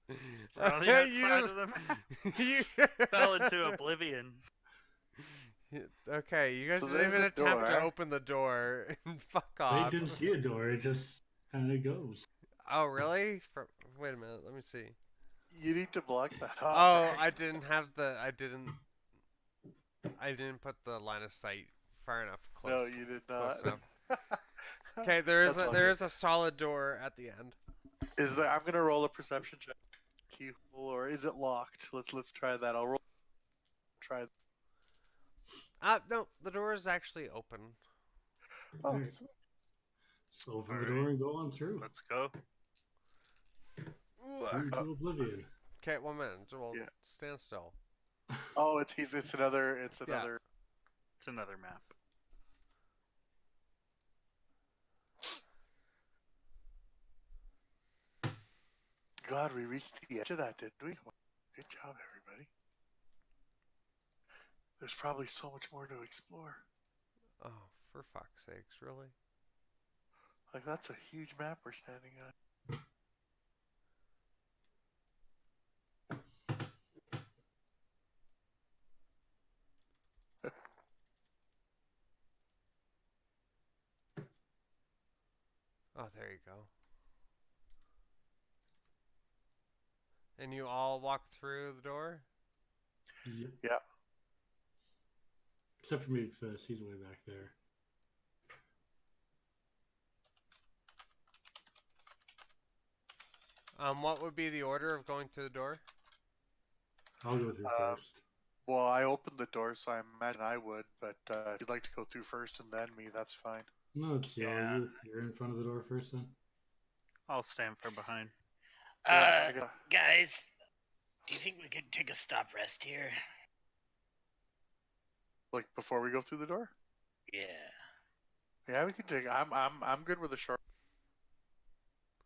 We're on the You outside just- of the map. you Fell into oblivion. Okay, you guys So didn't there's even a attempt to door. open the door. Fuck I off. didn't see a door. It just kind of goes. Oh, really? Wait a minute. Let me see. You need to block that off. Oh, I didn't have the. I didn't put the line of sight far enough close. No, you did not. Close enough. Okay, there is That's there okay. is a solid door at the end. Is there? I'm gonna roll a perception check. Keyhole, or is it locked? Let's try that. I'll roll. Try. No, the door is actually open. Oh, Alright. sweet. So open the Alright. door and go on through. Let's go. Through to oblivion. Okay, 1 minute. Well, Yeah. stand still. Oh, it's another. It's Yeah. another. It's another map. God, we reached the edge of that, didn't we? Good job, everybody. There's probably so much more to explore. Oh, for fuck's sakes, really? Like, that's a huge map we're standing on. Oh, there you go. And you all walk through the door? Yep. Yeah. Except for me, if he's way back there. What would be the order of going through the door? I'll go through first. Well, I opened the door, so I imagine I would. But if you'd like to go through first and then me, that's fine. No, it's Yeah. you're in front of the door first then. I'll stand from behind. Yeah, I got- Guys, do you think we could take a stop rest here? like before we go through the door. Yeah. Yeah, we can take. I'm good with a short.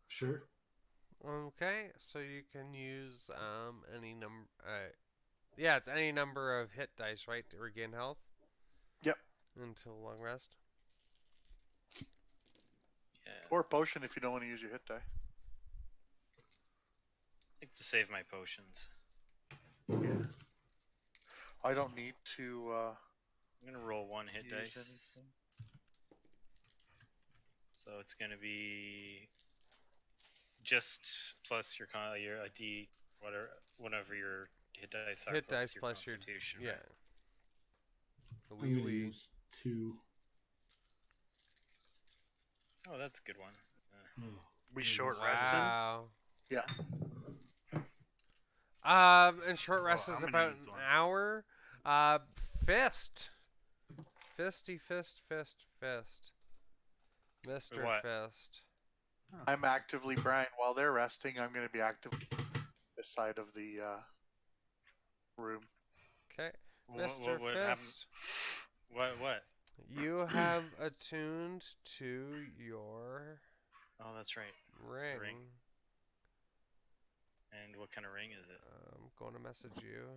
Sure. Okay, so you can use any number. Yeah, it's any number of hit dice, right, to regain health. Yep. Until long rest. Yeah. Or potion if you don't want to use your hit die. I like to save my potions. Yeah. I don't need to. I'm gonna roll one hit dice. Use- So it's gonna be just plus your a D whatever your hit dice are. Hit plus dice your plus your Constitution, yeah. right? The I'm wee gonna wee. use 2. Oh, that's a good one. Oh, We Mm, short rested. Wow. Yeah. And short rest Well, is I'm about gonna use an one. hour. Fist. Fisty fist, fist, fist. Mr. What? Fist. I'm actively, Brian. While they're resting, I'm going to be actively this side of the room. Okay. What Mr. happened? Fist. What? You have attuned to your Oh, that's right. ring. Ring. And what kind of ring is it? I'm going to message you.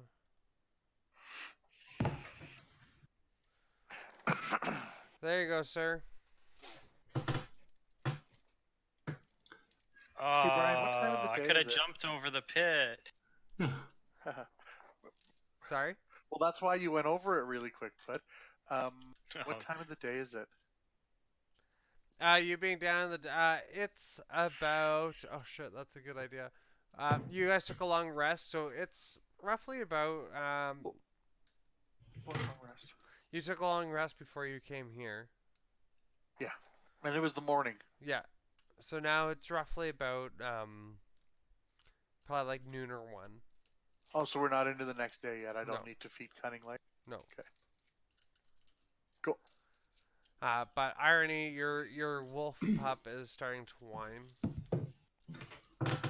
There you go, sir. Oh, Hey, Brian, what time of the I day could have is it? jumped over the pit. Well, Sorry? that's why you went over it really quick, bud. What Oh, time of the day is it? You being down in the it's about oh shit, that's a good idea. You guys took a long rest, so it's roughly about What long rest? you took a long rest before you came here. Yeah, and it was the morning. Yeah. So now it's roughly about probably like noon or 1. Oh, so we're not into the next day yet. I don't No. need to feed cunning light. No. Okay. Cool. But irony, your wolf pup is starting to whine.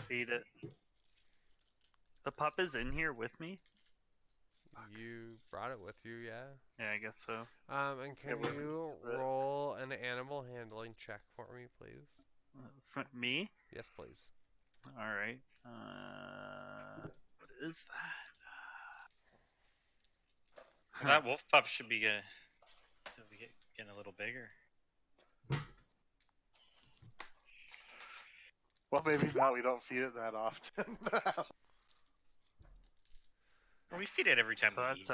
Feed it. The pup is in here with me? You brought it with you, yeah. Yeah, I guess so. And can Yeah, you roll an animal handling check for me, please? Me? Yes, please. Alright. What is that? that wolf pup should be getting a little bigger. Well, maybe now we don't feed it that often. We feed it every time So we eat.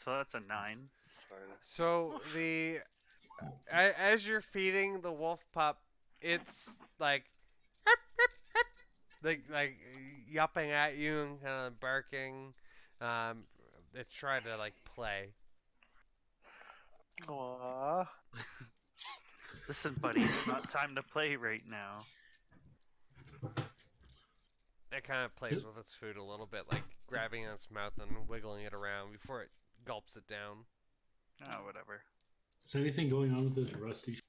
that's a 9. Sorry. So as you're feeding the wolf pup, it's like like yupping at you and kind of barking. It's trying to like play. Aww. Listen, buddy, it's not time to play right now. It kind of plays with its food a little bit, like grabbing it in its mouth and wiggling it around before it gulps it down. Oh, whatever. Is anything going on with this rusty?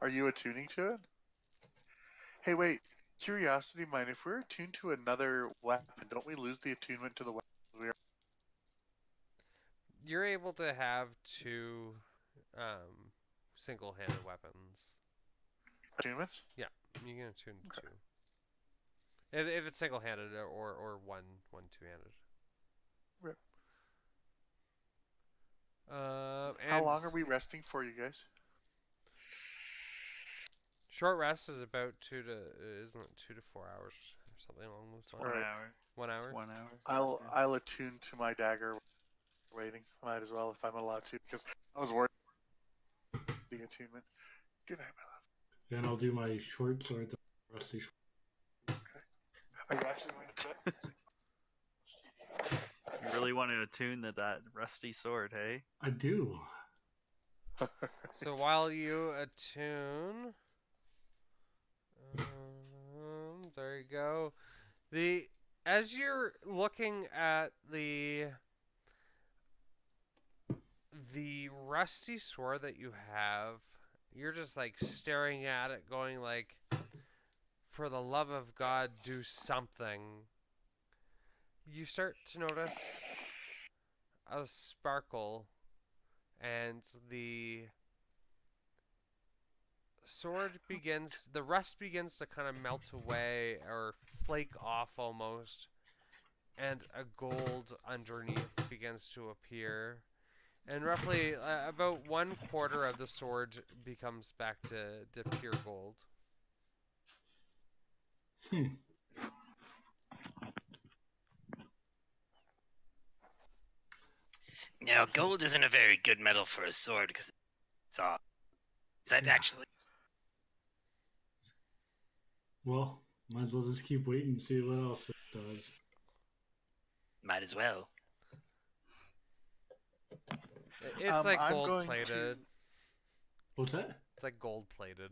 Are you attuning to it? Hey, wait. Curiosity mind, if we're attuned to another weapon, don't we lose the attunement to the weapon? You're able to have 2 single-handed weapons. Attunements? Yeah, you can attune to 2. If it's single-handed or one two-handed. Rip. And How long are we resting for, you guys? Short rest is about 2 to 4 hours or something along those lines. 1 Alright. hour. 1 hour. 1 hour. I'll attune to my dagger waiting. Might as well if I'm allowed to, because I was worried the attunement. Good night, my love. And I'll do my short sword, the rusty sword. Are you actually going to You really want to attune to that rusty sword, hey? I do. So while you attune, there you go. As you're looking at the rusty sword that you have, you're just like staring at it, going like, "For the love of God, do something." You start to notice a sparkle, and the rust begins to kind of melt away or flake off almost, and a gold underneath begins to appear. And roughly about 1/4 of the sword becomes back to pure gold. Now, gold isn't a very good metal for a sword because it's off. Is that actually? Well, might as well just keep waiting and see what else it does. Might as well. It's like I'm gold going plated. What's that? It's like gold plated.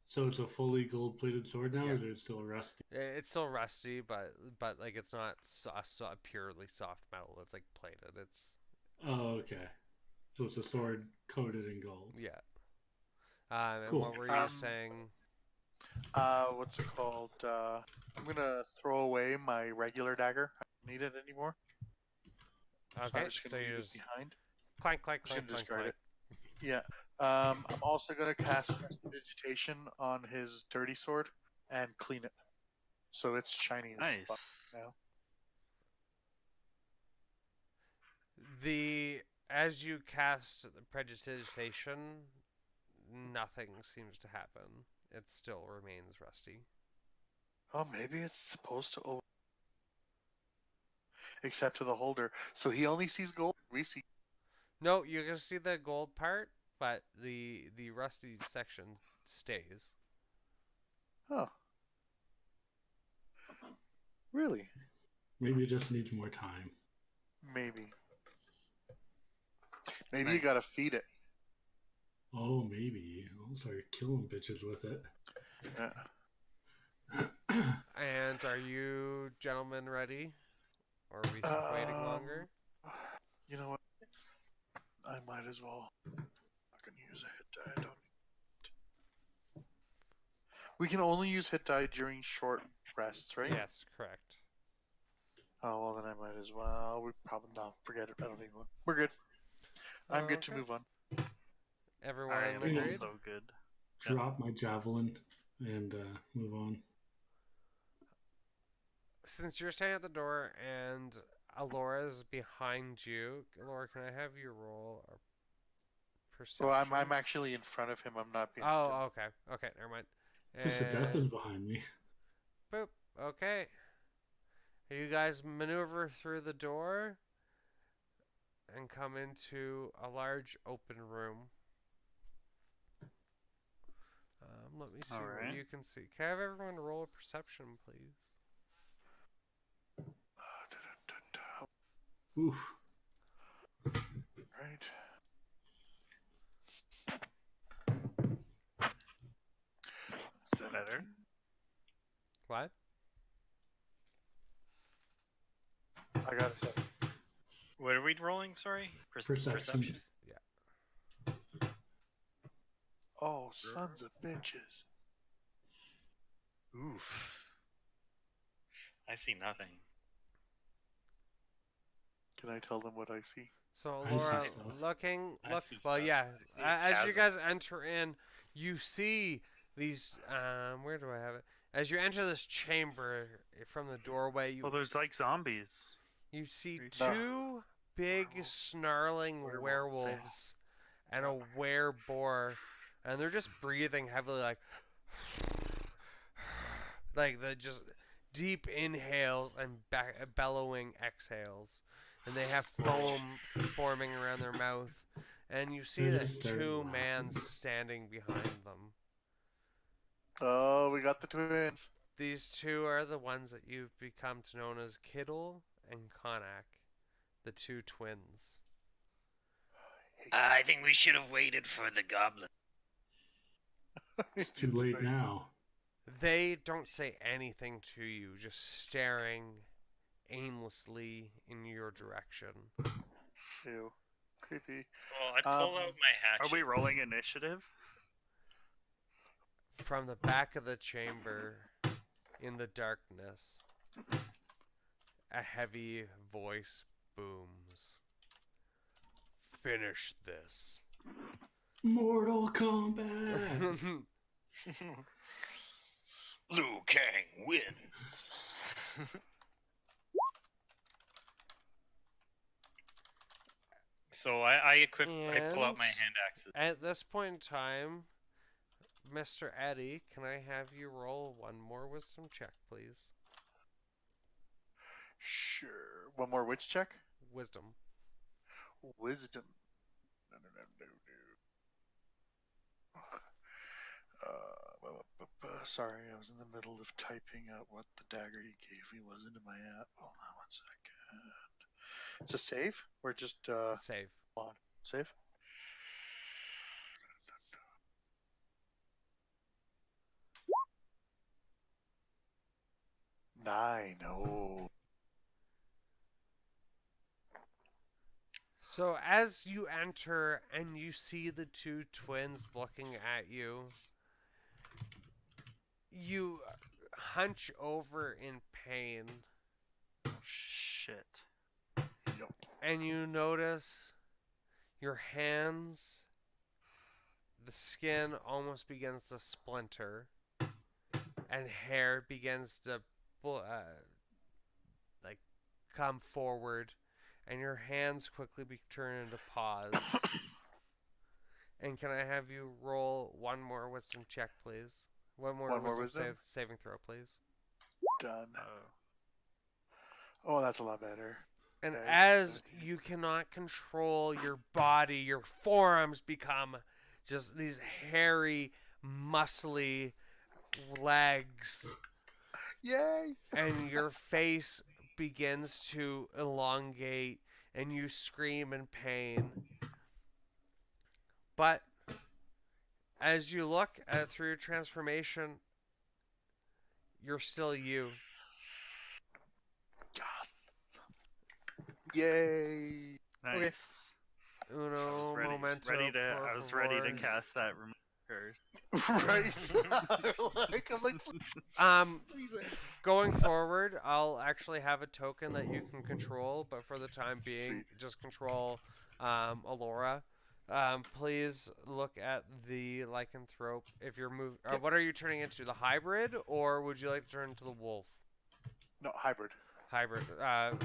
So it's a fully gold-plated sword now, Yeah. or is it still rusty? It's still rusty, but like it's not a purely soft metal. It's like plated. It's Oh, okay. So it's a sword coated in gold. yeah. And Cool. what were you saying? What's it called? I'm gonna throw away my regular dagger. I don't need it anymore. So Okay, I'm just so gonna you leave it just behind. clank, clank, I'm just clank, gonna clank, discard clank. it. Yeah. I'm also gonna cast Prestidigitation on his dirty sword and clean it, so it's shiny as fuck Nice. now. The as you cast the prestidigitation, nothing seems to happen. It still remains rusty. Oh, maybe it's supposed to except to the holder. So he only sees gold. We see. No, you can see the gold part, but the rusty section stays. Oh. Really? Maybe it just needs more time. Maybe. Maybe you gotta feed it. Oh, maybe. I'll start killing bitches with it. Yeah. And are you gentlemen ready? Or are we waiting longer? You know what? I might as well. I'm not gonna use a hit die. I don't. We can only use hit die during short rests, right? Yes, correct. Oh well, then I might as well. We probably not forget it. I don't even. We're good. I'm good to Okay. move on. Everyone I am agreed? also good. Drop my javelin and move on. Since you're standing at the door and Alora's behind you, Alora, can I have you roll a perception? Well, I'm actually in front of him. I'm not being. Oh, okay. Okay, never mind. Because the death is behind me. Boop. Okay. You guys maneuver through the door and come into a large open room. Let me see what you can see. Can I have everyone roll a perception, please? Oof. Right. Is that Better? What? I got a 7. What are we rolling? Sorry, Perception. Yeah. Oh, sons of bitches. Oof. I see nothing. Can I tell them what I see? So, I see Laura, stuff. I see well, stuff. yeah. I see a As you chasm. guys enter in, you see these. Where do I have it? As you enter this chamber from the doorway, Well, there's like zombies. you see No. two big snarling werewolves and a wereboar, and they're just breathing heavily, like the just deep inhales and bellowing exhales, and they have foam forming around their mouth, and you see They're the just staring two around. men standing behind them. Oh, we got the twins. These two are the ones that you've become to know as Kittle and Konak, the two twins. I think we should have waited for the goblin. It's too late now. They don't say anything to you, just staring aimlessly in your direction. Ew. Creepy. Well, I pull out my hatchet. Are we rolling initiative? From the back of the chamber, in the darkness, a heavy voice booms. Finish this. Mortal Kombat! Liu Kang wins. So I pull out my And hand axes. At this point in time, Mr. Eddie, can I have you roll one more wisdom check, please? Sure. One more witch check? Wisdom. Wisdom. No. Sorry, I was in the middle of typing out what the dagger he gave me was into my app. Hold on 1 second. It's a save? Or just Save. mod? Save? Nine. Oh. So as you enter and you see the two twins looking at you, you hunch over in pain Shit. Yup. and you notice your hands, the skin almost begins to splinter and hair begins to like come forward and your hands quickly turn into paws. And can I have you roll one more wisdom check, please? One more wisdom saving throw, please. Done. Oh. Oh, that's a lot better. And Okay, as 17. you cannot control your body, your forearms become just these hairy, muscly legs. Yay! And your face begins to elongate, and you scream in pain. But as you look at through your transformation, you're still you. Yes. Yay! Nice. Okay. Uno momento, por I was ready to favor. cast that remove curse. Right. I'm like, please. Going forward, I'll actually have a token that you can control, but for the time being, Sweet. just control Alora. Please look at the lycanthrope. If you're what are you turning into? The hybrid, or would you like to turn into the wolf? No, hybrid. Hybrid.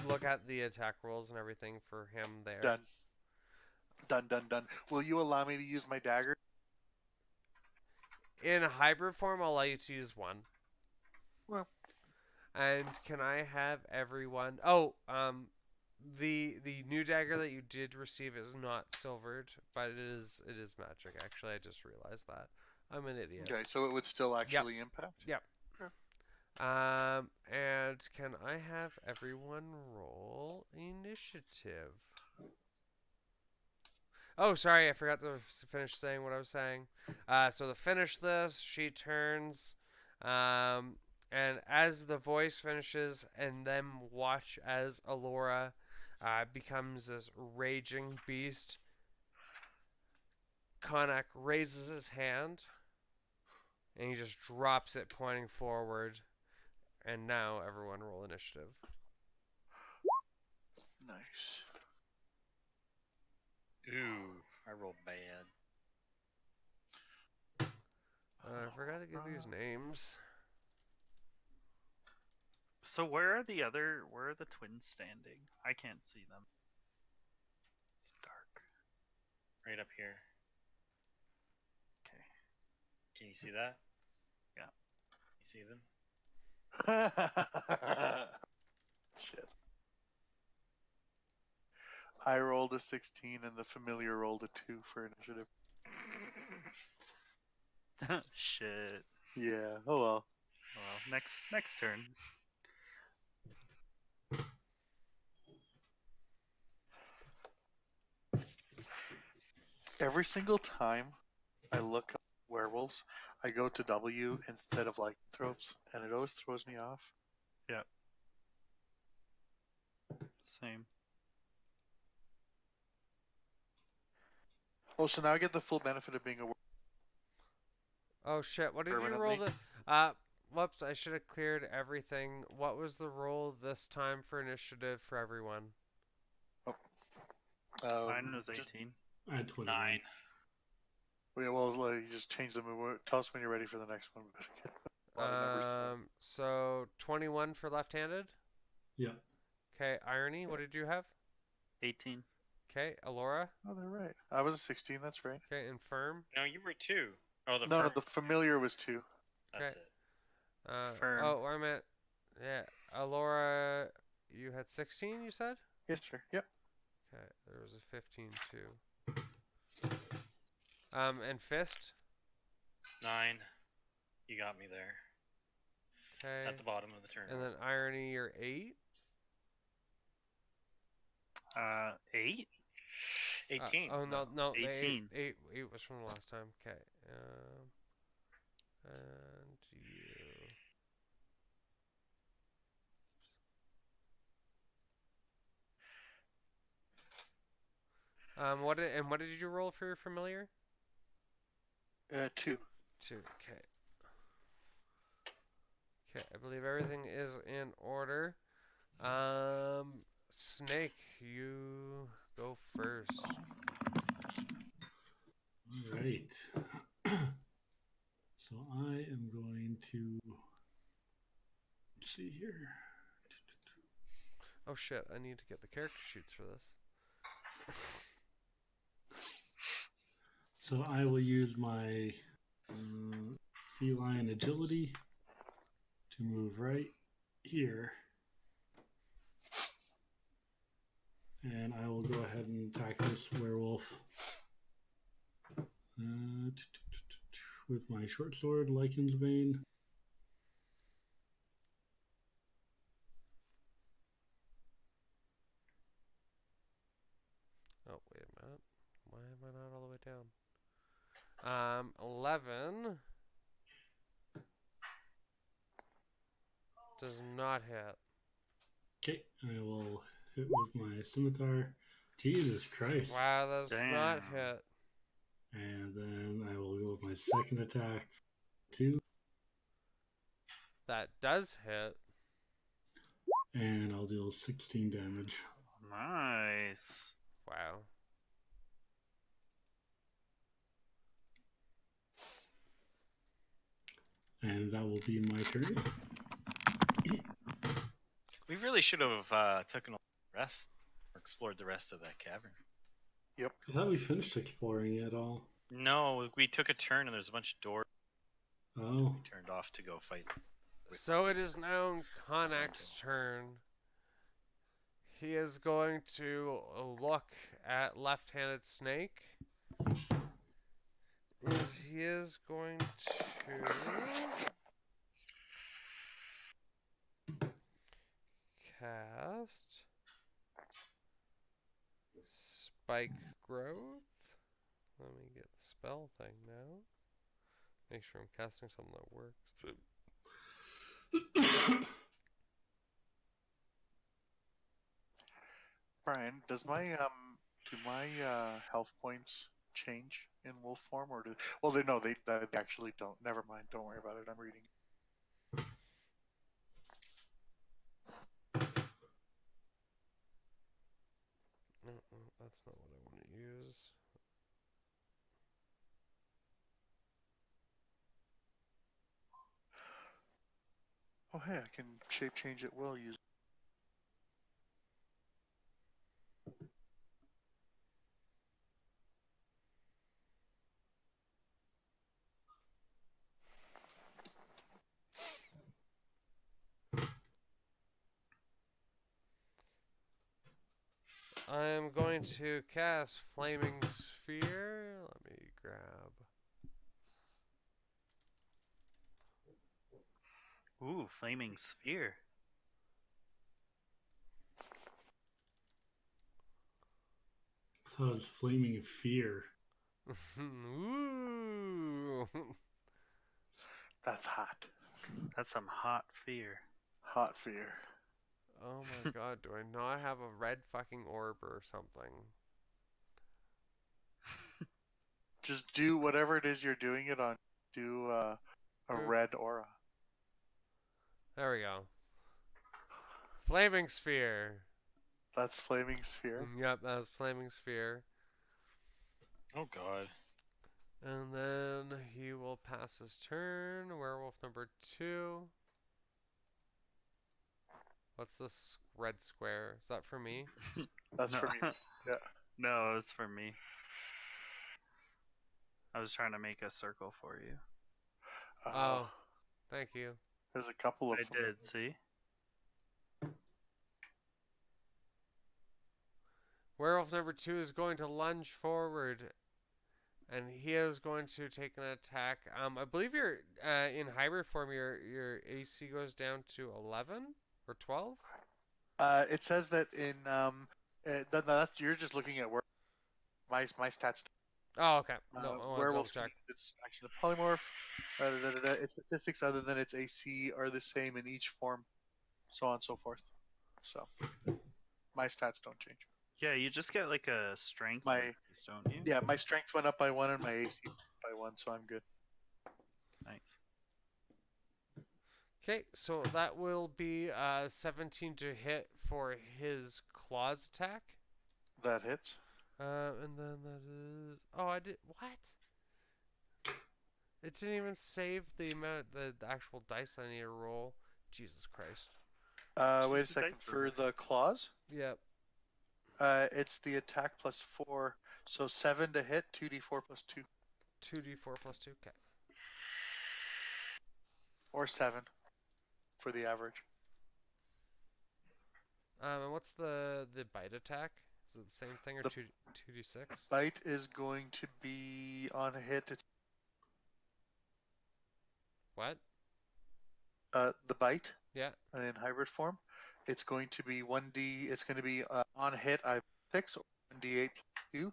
Look at the attack rolls and everything for him there. Done. Done. Will you allow me to use my dagger? In a hybrid form, I'll allow you to use one. Well. And can I have everyone? Oh, the new dagger that you did receive is not silvered, but it is magic. Actually, I just realized that. I'm an idiot. Okay, so it would still actually impact? Yep. Okay. And can I have everyone roll initiative? Oh, sorry, I forgot to finish saying what I was saying. So to finish this, she turns, and as the voice finishes, and then watch as Alora becomes this raging beast. Konak raises his hand, and he just drops it, pointing forward. And now everyone roll initiative. Nice. Ooh, I rolled bad. I forgot to give these names. So where are the twins standing? I can't see them. It's dark. Right up here. Okay. Can you see that? Yeah. You see them? Shit. I rolled a 16 and the familiar rolled a 2 for initiative. Shit. Yeah, oh well. Well, next turn. Every single time I look up werewolves, I go to W instead of lycanthropes, and it always throws me off. Yep. Same. Oh, so now I get the full benefit of being a werewolf. Oh shit, what did you roll Permanently. whoops, I should have cleared everything. What was the roll this time for initiative for everyone? Mine was 18. I had 29. 9. Yeah, well, you just change them. Tell us when you're ready for the next one. A lot of numbers thrown. So 21 for left-handed? Yeah. Okay, Irony, what did you have? 18. Okay, Alora? Oh, they're right. I was a 16, that's right. Okay, Infirm? No, you were 2. Oh, No, the familiar was 2. That's Okay. it. Firm. Oh, I meant, yeah, Alora, you had 16, you said? Yes, sir. Yep. Okay, there was a 15 too. And Fist? 9. You got me there. Okay. At the bottom of the turn. And then Irony, you're 8? 8? 18. No, 18. 8 was from the last time. Okay. And you. What did you roll for your familiar? 2. 2. Okay. Okay, I believe everything is in order. Snake, you go first. All right. So I am going to let's see here. Oh shit, I need to get the character sheets for this. So I will use my feline agility to move right here. And I will go ahead and attack this werewolf with my short sword, Lycan's Bane. Oh, wait a minute. Why am I not all the way down? 11 does not hit. Okay, I will hit with my scimitar. Jesus Christ. Wow, that does not Damn. hit. And then I will go with my second attack. 2. That does hit. And I'll deal 16 damage. Nice. Wow. And that will be my turn. We really should have taken a rest or explored the rest of that cavern. I thought we finished exploring it all. No, we took a turn and there's a bunch of doors Oh. we turned off to go fight. So it is now Konak's turn. He is going to look at left-handed snake. And he is going to cast Spike Growth. Let me get the spell thing now. Make sure I'm casting something that works. Brian, does my do my health points change in wolf form, or do? Well, they actually don't. Never mind. Don't worry about it. I'm reading. No, that's not what I want to use. Oh, hey, I can shape change at will using. I am going to cast Flaming Sphere. Let me grab. Ooh, flaming sphere. I thought it was Flaming Fear. Ooh. That's hot. That's some hot fear. Hot fear. Oh my god, do I not have a red fucking orb or something? Just do whatever it is you're doing it on. Do a red aura. There we go. Flaming Sphere. That's flaming sphere. Yep, that's Flaming Sphere. Oh god. And then he will pass his turn. Werewolf number 2. What's this red square? Is that for me? That's No. for me. Yeah. No, it's for me. I was trying to make a circle for you. Oh, thank you. There's a couple of I them. did, see? Werewolf number 2 is going to lunge forward, and he is going to take an attack. I believe you're in hybrid form. Your AC goes down to 11 or 12. It says that in that's you're just looking at where my stats. Oh, okay. No, I want to werewolf double check. It's actually a polymorph. Its statistics other than its AC are the same in each form, so on and so forth. So my stats don't change. Yeah, you just get like a strength My- increase, don't you? Yeah, my strength went up by 1 and my AC went up by 1, so I'm good. Nice. Okay, so that will be 17 to hit for his claws attack. That hits. And then that is... Oh, I did... What? It didn't even save the amount, the actual dice that I need to roll. Jesus Christ. Wait a Choose the second. dice For roll. the claws, Yep. it's the attack plus 4. So 7 to hit, 2d4 plus 2. 2d4 plus 2. Okay. Or 7 for the average. And what's the bite attack? Is it the same thing or The- 2d6? Bite is going to be on a hit. It's What? the bite Yeah. in hybrid form. It's going to be 1d. It's going to be on hit either 6 or 1d8 plus 2,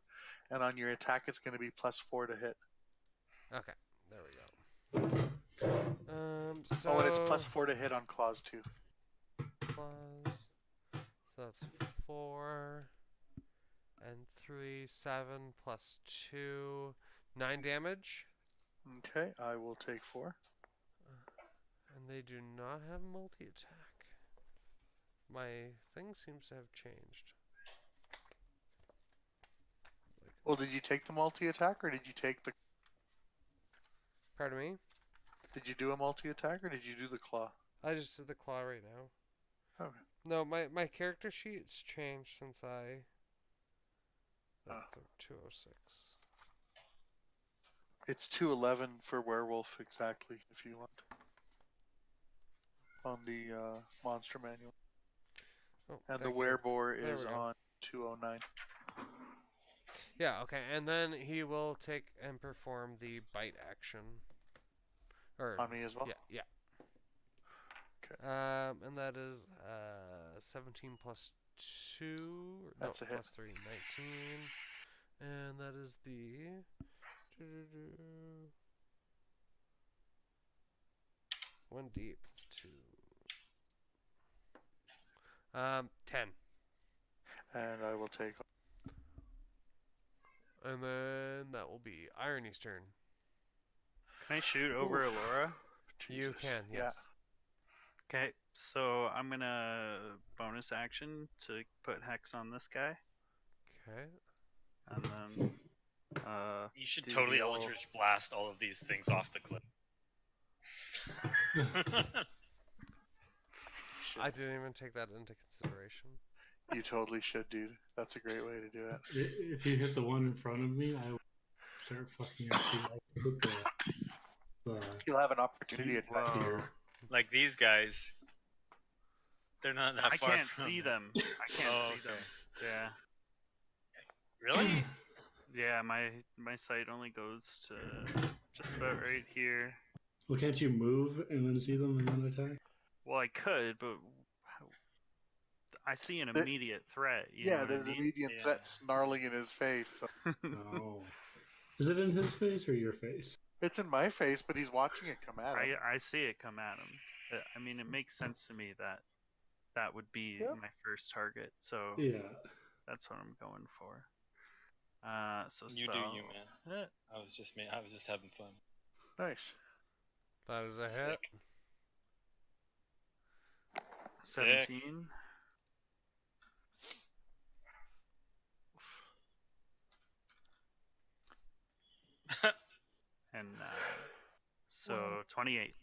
and on your attack it's going to be plus 4 to hit. Okay. There we go. So. Oh, and it's plus 4 to hit on claws too. Plus. So that's 4 and 3, 7 plus 2, 9 damage. Okay, I will take 4. And they do not have multi-attack. My thing seems to have changed. Well, did you take the multi-attack, or did you take the... Pardon me? Did you do a multi-attack, or did you do the claw? I just did the claw right now. Okay. No, my character sheet's changed since I... Oh. 206. It's 211 for werewolf, exactly, if you want. On the monster manual. Oh, And the thank you. werebore There is we go. on 209. Yeah, okay, and then he will take and perform the bite action. Or On me as well? yeah. Okay. And that is 17 plus 2. That's a hit. Plus 3, 19. And that is the 1d plus 2. 10. And I will take... And then that will be Irony's turn. Can I shoot over Oof. Alora? You Jesus. can, Yeah. yes. Okay, so I'm gonna bonus action to put Hex on this guy, Okay. and then You should do totally the old- Eldritch Blast all of these things off the cliff. I didn't even take that into consideration. You totally should, dude. That's a great way to do it. If you hit the one in front of me, I will start fucking up the You'll have an opportunity attack. Whoa. here. Like these guys, they're not that I far can't from see it. them. I can't Oh, see them. Yeah. Really? Yeah, my sight only goes to just about right here. Well, can't you move and then see them and then attack? Well, I could, but I see an The- immediate threat. You know Yeah, what there's I an mean? immediate Yeah. threat snarling in his face. So No. Is it in his face or your face? it's in my face, but he's watching it come at him. I see it come at him. I mean, it makes sense to me that that would be Yep. my first target. So Yeah. that's what I'm going for. So You do spell. you, man. I was just having fun. Nice. That is a hit. 17. And so 28.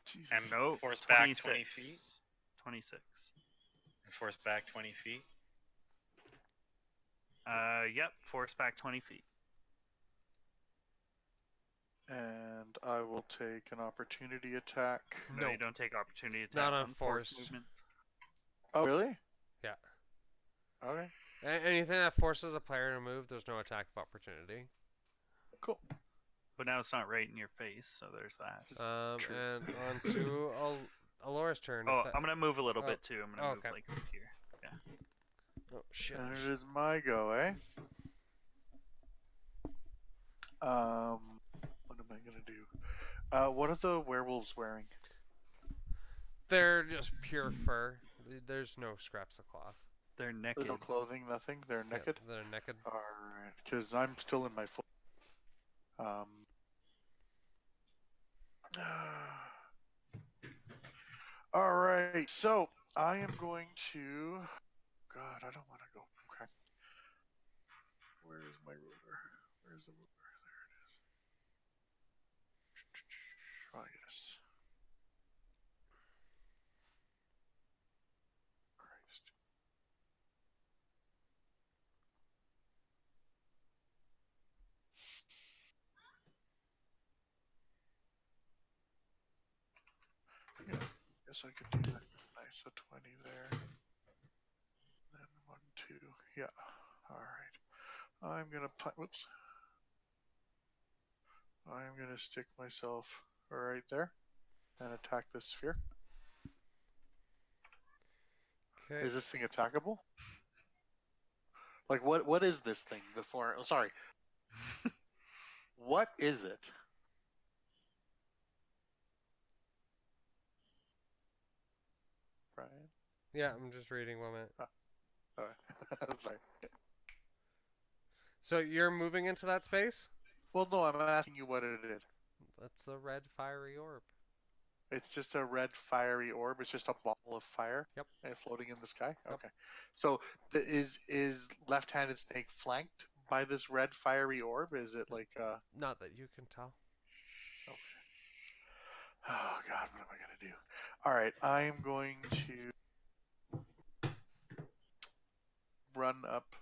Jesus. And No, force back 26. 20 feet. 26. And force back 20 feet. Yep, force back 20 feet. And I will take an opportunity attack. No, No. you don't take opportunity attack Not on on force forced. movements. Oh, really? Yeah. Okay. Anything that forces a player to move, there's no attack of opportunity. Cool. But now it's not right in your face, so there's that. True. And on to Alora's turn. Oh, if that- I'm gonna move a little Oh. bit too. I'm gonna move Okay. like up here. Oh, shit. And it is my go, eh? What am I gonna do? What are the werewolves wearing? They're just pure fur. There's no scraps of cloth. They're There's naked. no clothing, nothing. They're Yeah, naked. they're naked. Alright, because I'm still in my full. Alright, so I am going to. God, I don't want to go. Okay. Where is my ruler? Where's the ruler? There it is. Oh, yes. this. I could do that. Nice, so 20 there. Then 1, 2. Yeah. All right. I'm gonna whoops. I'm gonna stick myself right there and attack this sphere. Okay. Is this thing attackable? Like what is this thing before? Oh, sorry. What is it? Brian? Yeah, I'm just reading 1 minute. Oh, sorry. So you're moving into that space? Well, no, I'm asking you what it is. That's a red fiery orb. It's just a red fiery orb. It's just a ball of fire. Yep. And floating in the sky. Yep. Okay. So is left-handed snake flanked by this red fiery orb? Is it like Not that you can tell. Okay. Oh God, what am I gonna do? All right, I'm going to run up.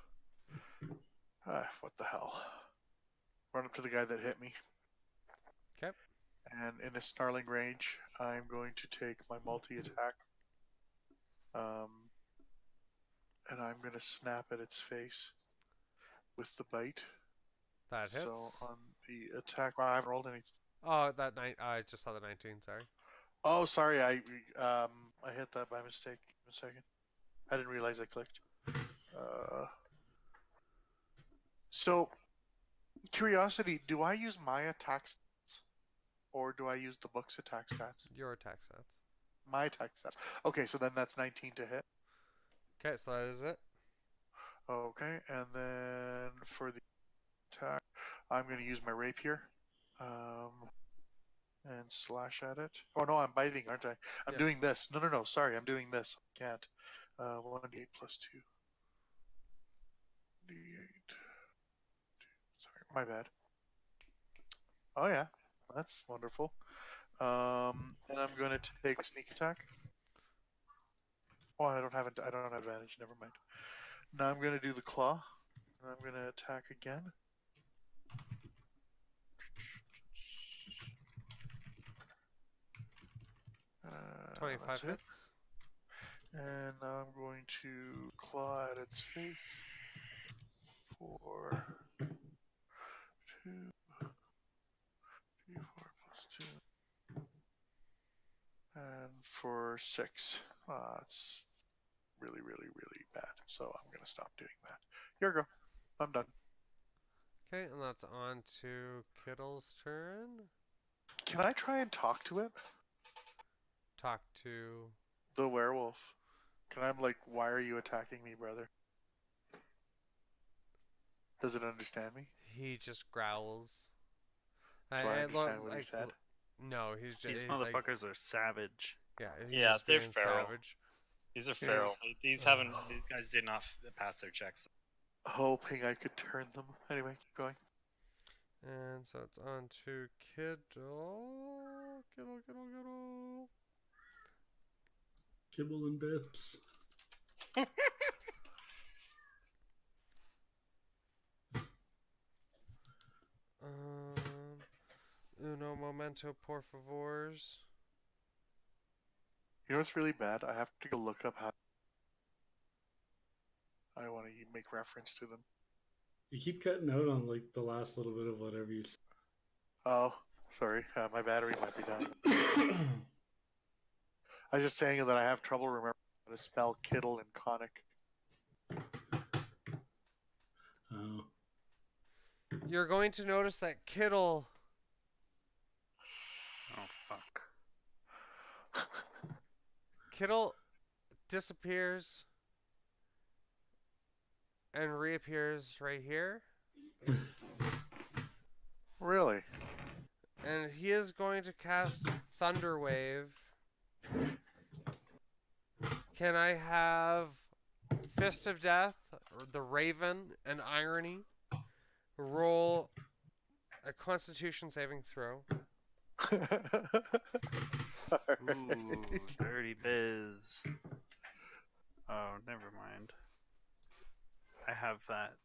What the hell? Run up to the guy that hit me. Okay. And in a snarling rage, I'm going to take my multi-attack. And I'm going to snap at its face with the bite. That hits. So on the attack, well, I haven't rolled any. Oh, I just saw the 19, sorry. Oh, sorry, I hit that by mistake. Give me a second. I didn't realize I clicked. So, curiosity, do I use my attack stats? Or do I use the book's attack stats? Your attack stats. My attack stats. Okay, so then that's 19 to hit. Okay, so that is it. Okay, and then for the attack, I'm going to use my rapier. And slash at it. Oh no, I'm biting, aren't I? I'm doing this. No, sorry, I'm doing this. I can't. 1d8 plus 2. D8. Sorry, my bad. Oh yeah, that's wonderful. And I'm going to take a sneak attack. Oh, I don't have advantage. Never mind. Now I'm going to do the claw. And I'm going to attack again. 25 hits. And now I'm going to claw at its face for 2, 3, 4 plus 2, and for 6. It's really, really, really bad. So I'm going to stop doing that. Here we go. I'm done. Okay, and that's on to Kittle's turn. Can I try and talk to it? Talk to the werewolf. Can I like, why are you attacking me, brother? Does it understand me? He just growls. Do I understand what he said? No, he's just... These motherfuckers are savage. Yeah, yeah, they're feral. Savage. These are feral. These guys did not pass their checks. Hoping I could turn them. Anyway, keep going. And so it's on to Kittle. Kittle. Kibble and bits. Uno momento, por favors. You know what's really bad? I have to go look up how I want to make reference to them. You keep cutting out on like the last little bit of whatever you said. Oh, sorry. My battery might be down. I was just saying that I have trouble remembering how to spell Kittle and Conic. Oh. You're going to notice that Kittle... Oh, fuck. Kittle disappears and reappears right here. Really? And he is going to cast Thunder Wave. Can I have Fist of Death, or the Raven, and Irony roll a Constitution saving throw? Ooh, dirty biz. Oh, never mind. I have that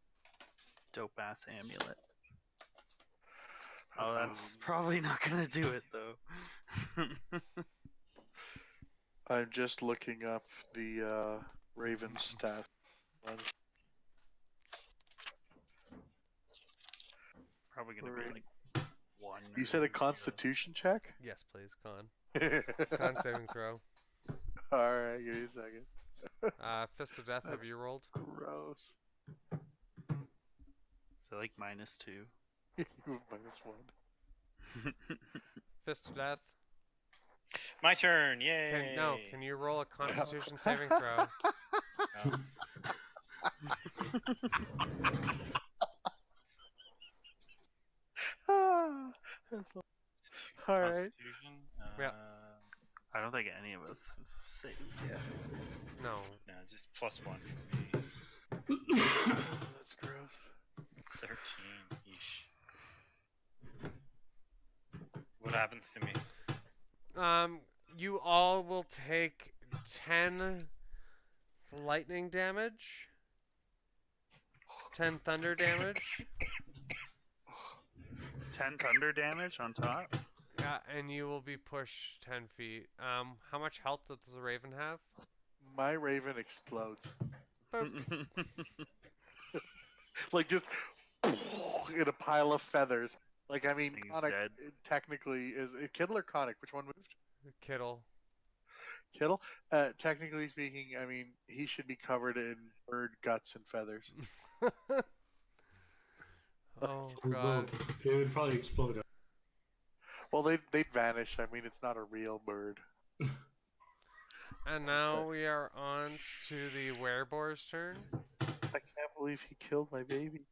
dope ass amulet. Oh, that's probably not gonna do it though. I'm just looking up the Raven stats. Probably gonna be Right. like 1. You or said a 0. Constitution check? Yes, please, con. Alright, Con saving throw. give me a second. Fist of Death, have That's you rolled? gross. So like -2. You have -1. Fist of Death. My turn. Yay. Can you roll a Constitution saving throw? Oh. Alright. Constitution. Yeah. I don't think any of us have saved yet. No. No, it's just +1 for me. That's gross. 13. Yeesh. What happens to me? You all will take 10 lightning damage, 10 thunder damage. 10 thunder damage on top. Yeah, and you will be pushed 10 feet. How much health does the Raven have? My Raven explodes. Like just in a pile of feathers. Like, I mean, He's Conic dead. technically is it Kittle or Conic? Which one moved? Kittle. Kittle. Technically speaking, I mean, he should be covered in bird guts and feathers. Oh, Well, God. they would probably explode. Well, they'd vanish. I mean, it's not a real bird. And now we are on to the Wereboar's turn. I can't believe he killed my baby.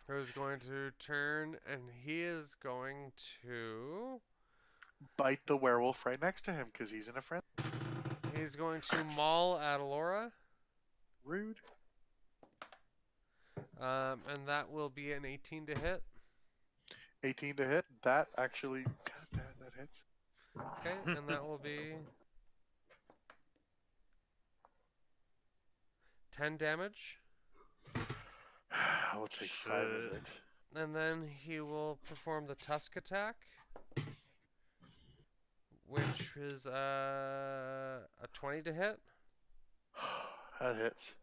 Who's going to turn, and he is going to... Bite the werewolf right next to him because he's in a friend. He's going to maul at Alora. Rude. And that will be an 18 to hit. 18 to hit. That actually, God damn, that hits. Okay, and that will be 10 damage. I will take 5 of it. And then he will perform the Tusk attack, which is a 20 to hit. That hits.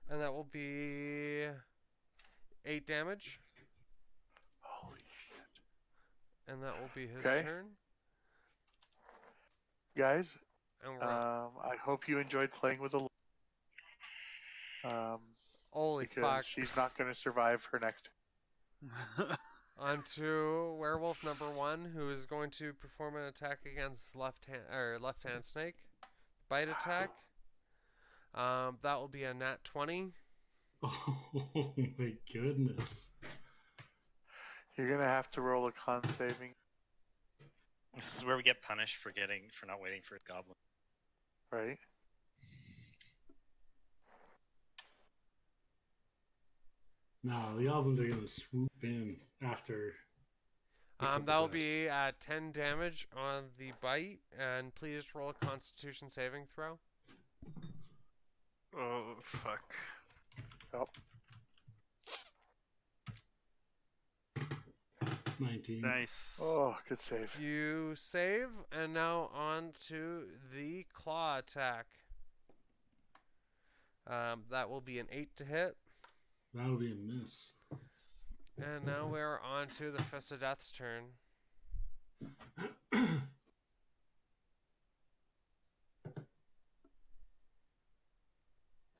And that will be 8 damage. Holy shit. And that will be his Okay. turn. Guys, And we're on. I hope you enjoyed playing with the Holy because fuck. she's not going to survive her next. On to werewolf number 1, who is going to perform an attack against left-hand snake. Bite attack. That will be a nat 20. Oh my goodness. You're going to have to roll a con saving. This is where we get punished for not waiting for a goblin. Right? No, the goblins are gonna swoop in after. That will be 10 damage on the bite, and please roll a Constitution saving throw. Oh, fuck. Oh. 19. Nice. Oh, good save. You save, and now on to the claw attack. That will be an 8 to hit. That'll be a miss. And now we're on to the Fist of Death's turn.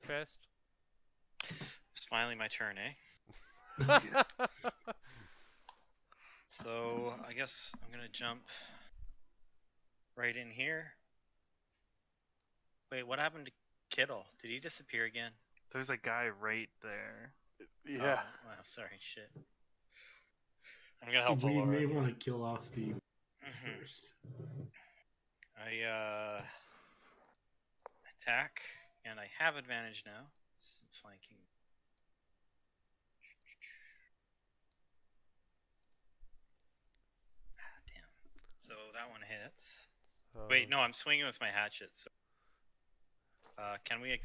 Fist. It's finally my turn, eh? So I guess I'm gonna jump right in here. Wait, what happened to Kittle? Did he disappear again? There's a guy right there. Yeah. Oh, wow, sorry, shit. I'm gonna help We Laura. may want to kill off the Mhm. first. I attack, and I have advantage now. It's flanking. Ah, damn. So that one hits. Wait, no, I'm swinging with my hatchet. So, can we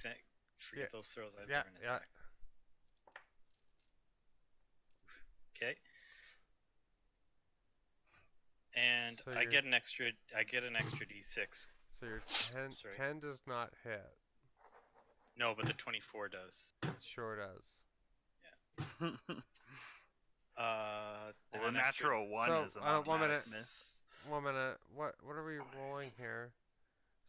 forget those throws? I've never attack. Okay. And So I get an extra d6. So your 10, Sorry. 10 does not hit. No, but the 24 does. Sure does. Well, a natural one So, is an 1 automatic minute. miss. 1 minute. What are we rolling here?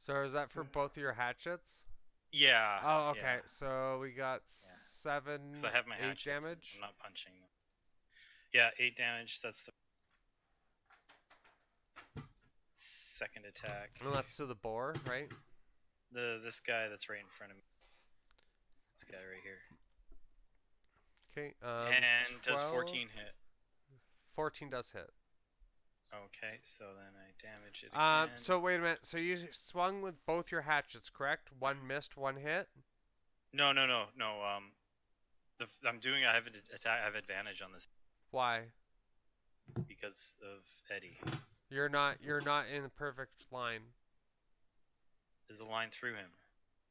So is that for both of your hatchets? Yeah. Oh, okay. Yeah. So we got 7, So I have my 8 hatchets. damage. I'm not punching them. Yeah, 8 damage. That's the second attack. Well, that's to the boar, right? This guy that's right in front of me. This guy right here. Okay. And 12, does 14 hit? 14 does hit. Okay, so then I damage it again. So wait a minute. So you swung with both your hatchets, correct? One missed, one hit. No. I'm doing. I have advantage on this Why? because of Eddie. You're not in the perfect line. There's a line through him.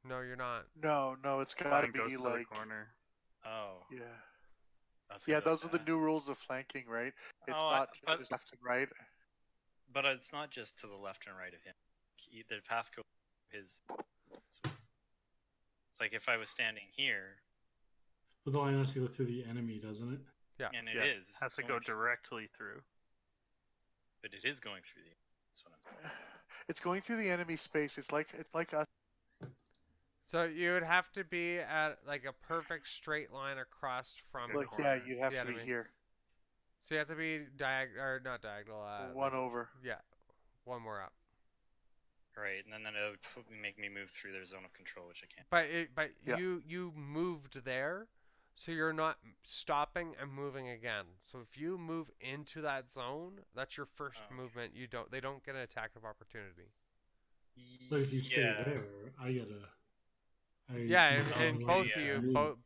No, you're not. No, it's gotta Line goes be to the like. corner. Oh. Yeah. That's Yeah, good those are like the that. new rules of flanking, right? It's not just left and right. But it's not just to the left and right of him. The path goes his. It's like if I was standing here. But the line has to go through the enemy, doesn't it? Yeah. And it is. Has to go directly through. But it is going through the. That's what I'm saying. It's going through the enemy space. It's like us. So you would have to be at like a perfect straight line across from the Like corner. yeah, you'd have the to be enemy. here. So you have to be not diagonal. One over. Yeah, one more up. Right, and then it would make me move through their zone of control, which I can't. But Yeah. you moved there, so you're not stopping and moving again. So if you move into that zone, that's your first movement. They don't get an attack of opportunity. But if you stay there, I gotta. And both of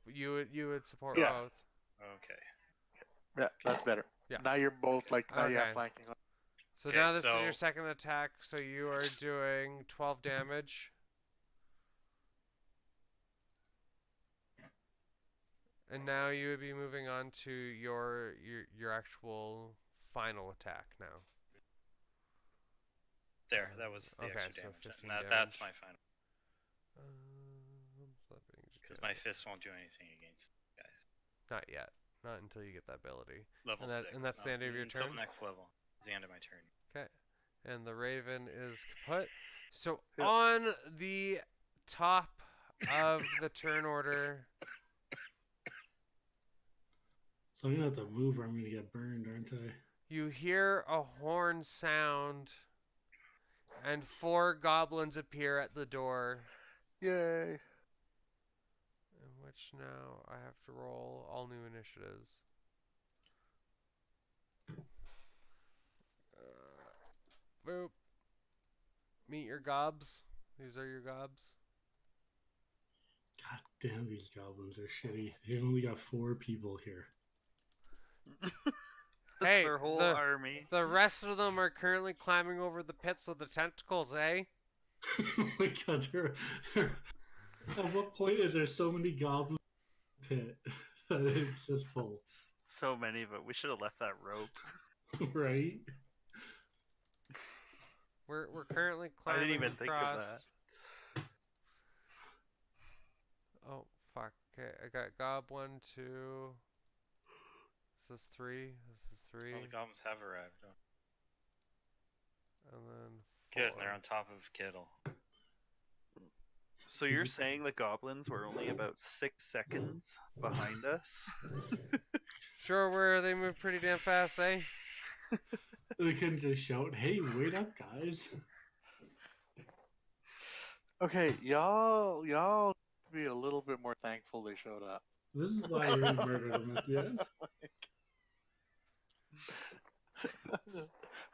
you, you would support both. Okay. Yeah, that's better. Yeah. Now you're both like Okay. flanking. So now this is your second attack. So you are doing 12 damage. And now you would be moving on to your actual final attack now. There, that was the Okay, extra so damage. 15 And damage. that's my final. Because my fist won't do anything against guys. Not yet. Not until you get that ability. Level 6. And that's the end of your turn? Until the next level. It's the end of my turn. Okay. And the raven is kaput. So Yep. on the top of the turn order... So I'm gonna have to move or I'm gonna get burned, aren't I? You hear a horn sound, and 4 goblins appear at the door. Yay! In which now I have to roll all new initiatives. Boop. Meet your gobs. These are your gobs. God damn, these goblins are shitty. They only got 4 people here. Hey, their whole army. The rest of them are currently climbing over the pits of the tentacles, eh? Oh my god, at what point is there so many goblins in the pit that it's just full? So many, but we should have left that rope. Right? We're currently I climbing didn't even think of across. that. Oh, fuck. Okay, I got gob 1, 2... This is 3. This is 3. All the goblins have arrived. And then 4. Good, and they're on top of Kittle. So you're saying the goblins were only about 6 seconds behind us? Sure, where they move pretty damn fast, eh? They couldn't just shout, "Hey, wait up, guys!" Okay, y'all be a little bit more thankful they showed up. This is why you're gonna murder them at the end.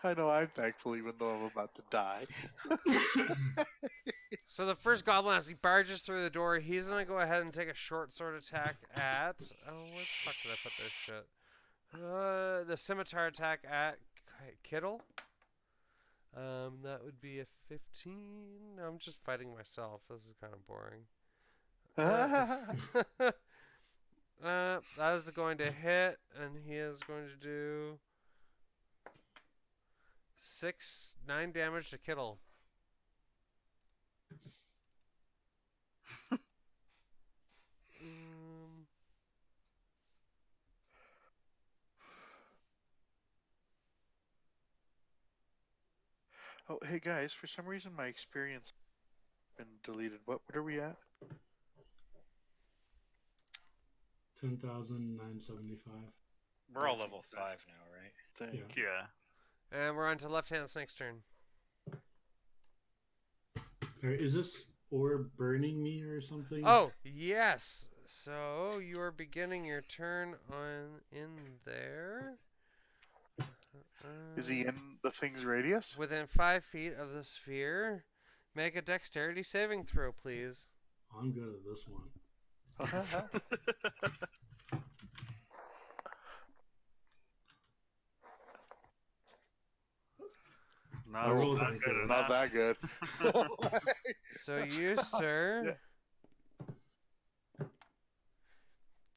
I know I'm thankful even though I'm about to die. So the first goblin, as he barges through the door, he's gonna go ahead and take a short sword attack at... Oh, where the fuck did I put this shit? The scimitar attack at Kittle. That would be a 15. No, I'm just fighting myself. This is kind of boring. That is going to hit, and he is going to do 9 damage to Kittle. Oh, hey guys, for some reason my experience has been deleted. What are we at? 10,975. We're all level 5 now, right? Thank Yeah. you. Yeah. And we're on to left-hand snake's turn. Alright, is this orb burning me or something? Oh, yes. So you are beginning your turn in there. Is he in the thing's radius? Within 5 feet of the sphere. Make a dexterity saving throw, please. I'm good at this one. No, rolls not aren't good good. Not enough. that good. So you, sir,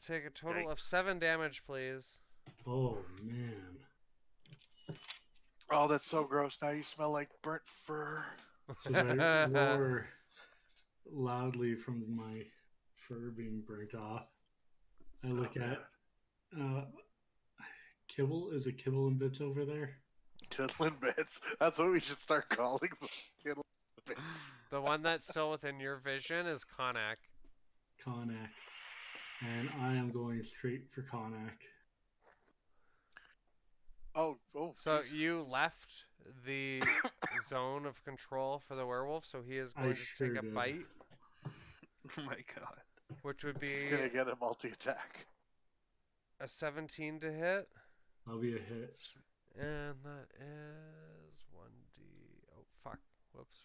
take a total of 7 damage, please. Oh, man. Oh, that's so gross. Now you smell like burnt fur. So I roar loudly from my fur being burnt off. I look at kibble. Is it kibble and bits over there? Tiddling bits. That's what we should start calling them. Tiddling bits. The one that's still within your vision is Konak. Konak. And I am going straight for Konak. Oh, So geez. you left the zone of control for the werewolf, so he is going to sure take a did. bite, Oh my god. which would He's be gonna get a multi-attack. a 17 to hit. That'll be a hit. And that is 1d. Oh, fuck. Whoops,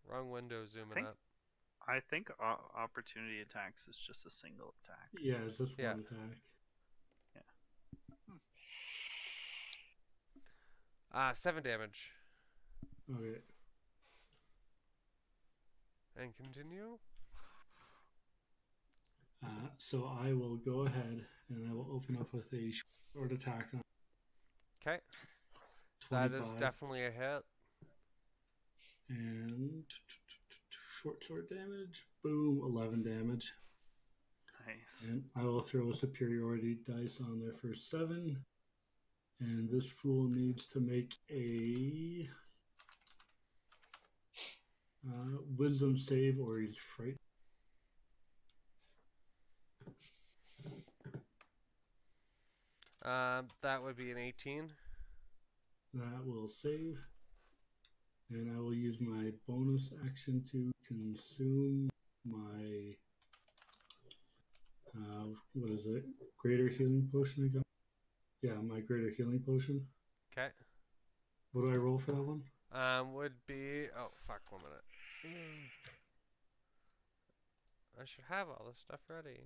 wrong window, zooming Think- up. I think opportunity attacks is just a single attack. Yeah, it's just Yeah. one attack. 7 damage. Okay. And continue. So I will go ahead and I will open up with a short attack on Okay. 25. That is definitely a hit. And short damage. Boom, 11 damage. Nice. And I will throw a superiority dice on there for 7. And this fool needs to make a wisdom save or he's frightened. That would be an 18. That will save. And I will use my bonus action to consume my what is it? Greater healing potion again? Yeah, my greater healing potion. Okay. What do I roll for that one? Would be... Oh, fuck, 1 minute. I should have all this stuff ready.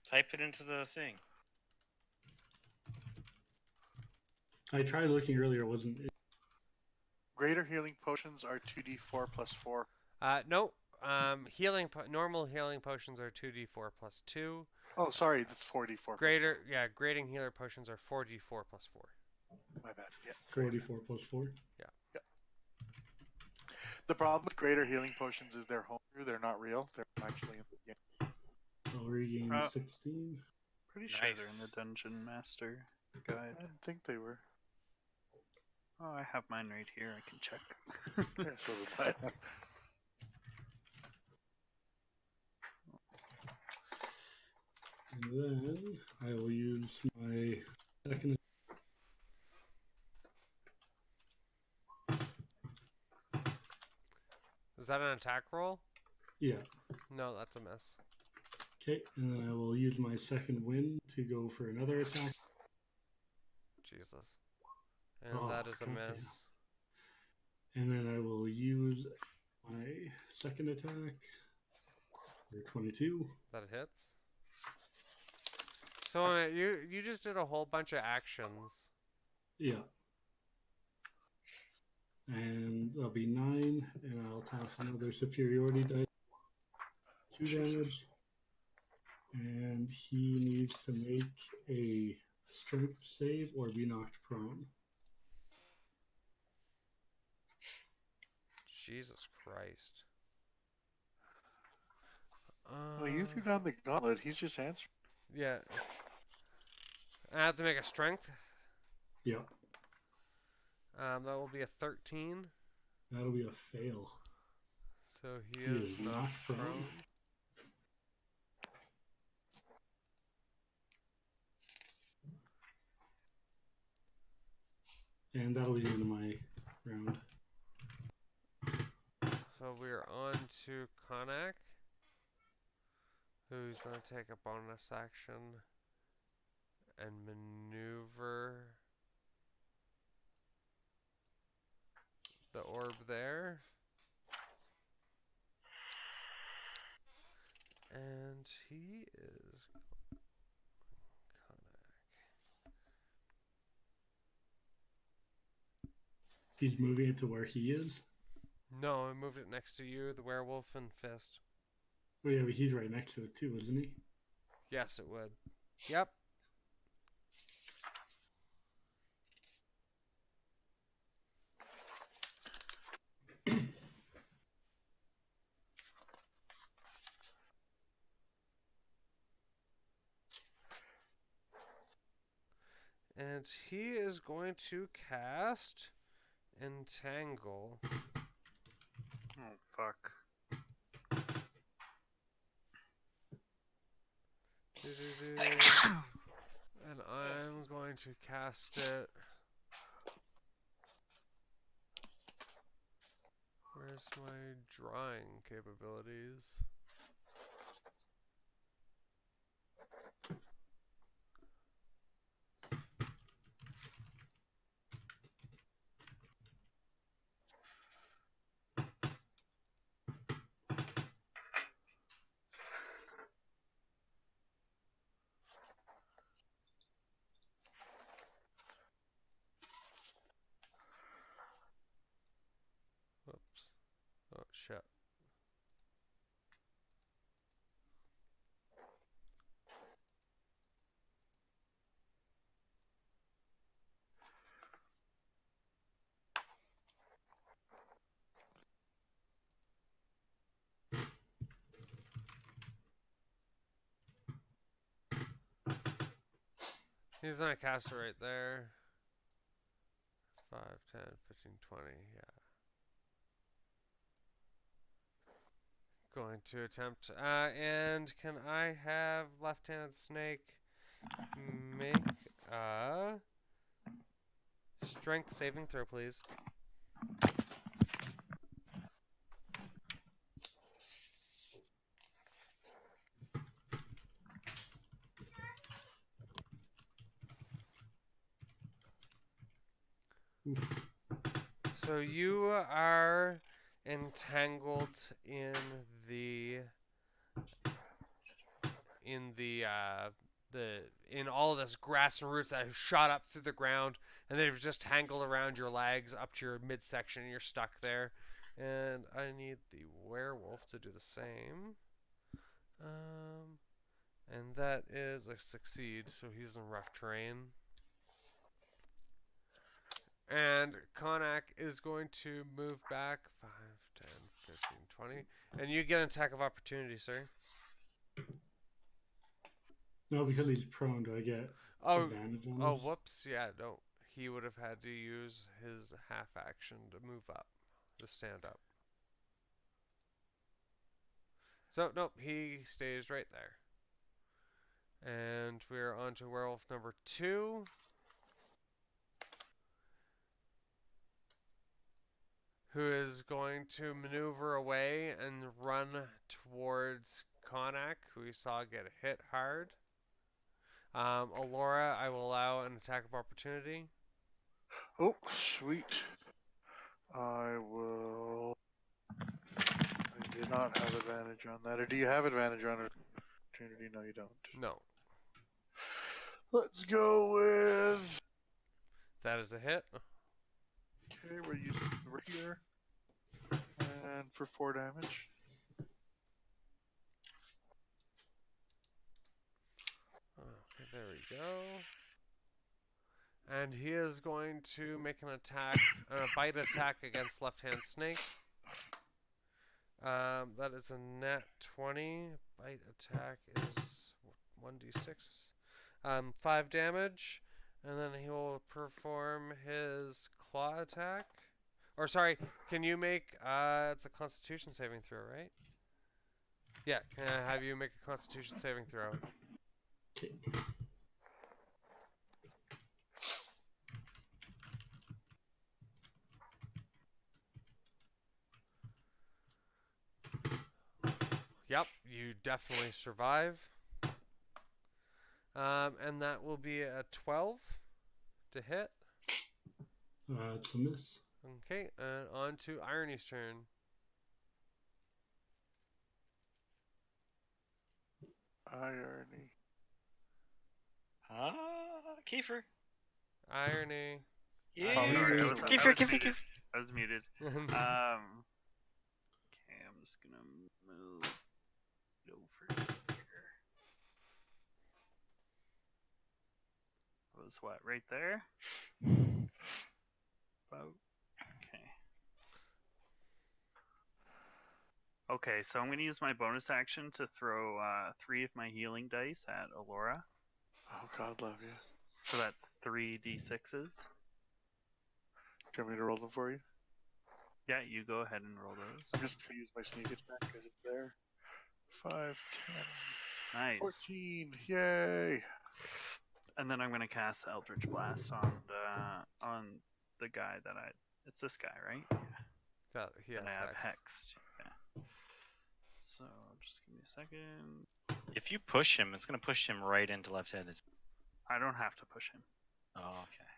Type it into the thing. Oh. I tried looking earlier, it wasn't. Greater healing potions are 2d4 plus 4. No. Normal healing potions are 2d4 plus 2. Oh, sorry, that's 4d4. Grading healer potions are 4d4 plus 4. My bad. Yeah. 4d4 plus 4. The problem with greater healing potions is they're homebrew. They're not real. They're actually in the game. I'll regain Uh, 16. Pretty sure they're in Nice. the Dungeon Master I guide. didn't think they were. Oh, I have mine right here. I can check. Yeah, so did I. And then I will use my second. Is that an attack roll? Yeah. No, that's a miss. Okay, and then I will use my second wind to go for another attack. Jesus. And Oh, that is a goddamn. miss. And then I will use my second attack for 22. That hits. So you just did a whole bunch of actions. Yeah. And that'll be 9, and I'll toss another superiority dice. 2 damage. And he needs to make a strength save or be knocked prone. Jesus Christ. Well, you threw down the gauntlet. He's just answering. Yeah. I have to make a strength. Yep. That will be a 13. That'll be a fail. So he He is is not knocked prone. prone. And that'll be the end of my round. So we're on to Konak, who's going to take a bonus action and maneuver the orb there. And he is Konak. He's moving it to where he is? No, I moved it next to you, the werewolf and fist. Oh yeah, but he's right next to it too, isn't he? Yes, it would. Yep. And he is going to cast Entangle. Oh, fuck. And I'm going to cast it. Where's my drawing capabilities? Whoops. Oh, shit. He's gonna cast it right there. 5, 10, 15, 20, yeah. Going to attempt, and can I have left-handed snake make a strength saving throw, please? So you are entangled in in all this grass and roots that have shot up through the ground, and they've just tangled around your legs up to your midsection, and you're stuck there. And I need the werewolf to do the same. And that is a succeed, so he's in rough terrain. And Konak is going to move back 5, 10, 15, 20. And you get an attack of opportunity, sir. No, because he's prone, do I get advantage on this? Whoops. Yeah, no. He would have had to use his half action to move up, to stand up. So, nope, he stays right there. And we're on to werewolf number 2. Who is going to maneuver away and run towards Konak, who we saw get hit hard. Alora, I will allow an attack of opportunity. Oh, sweet. I will. I did not have advantage on that. Or do you have advantage on opportunity? No, you don't. No. Let's go with. That is a hit. Okay, we're using here. And for 4 damage. Okay, there we go. And he is going to make an attack, a bite attack against left-hand snake. That is a net 20. Bite attack is 1d6. 5 damage. And then he will perform his claw attack. Or sorry, can you make it's a Constitution saving throw, right? Yeah, can I have you make a Constitution saving throw? Okay. Yep, you definitely survive. And that will be a 12 to hit. It's a miss. Okay, and on to Irony's turn. Irony. Kiefer. Irony. Yeah. Sorry, I was Kiefer. muted. I was muted. Okay, I'm just gonna move it over here. Was what, right there? About. Okay. Okay, so I'm gonna use my bonus action to throw 3 of my healing dice at Alora. Oh, God love you. So that's 3d6s. Do you want me to roll them for you? Yeah, you go ahead and roll those. I'm just going to use my sneak attack because it's there. 5, 10, Nice. 14. Yay! And then I'm gonna cast Eldritch Blast on the guy that I. It's this guy, right? Yeah. He has And I have hex. hexed. Yeah. So just give me a second. If you push him, it's gonna push him right into left-handed. I don't have to push him. Oh, okay.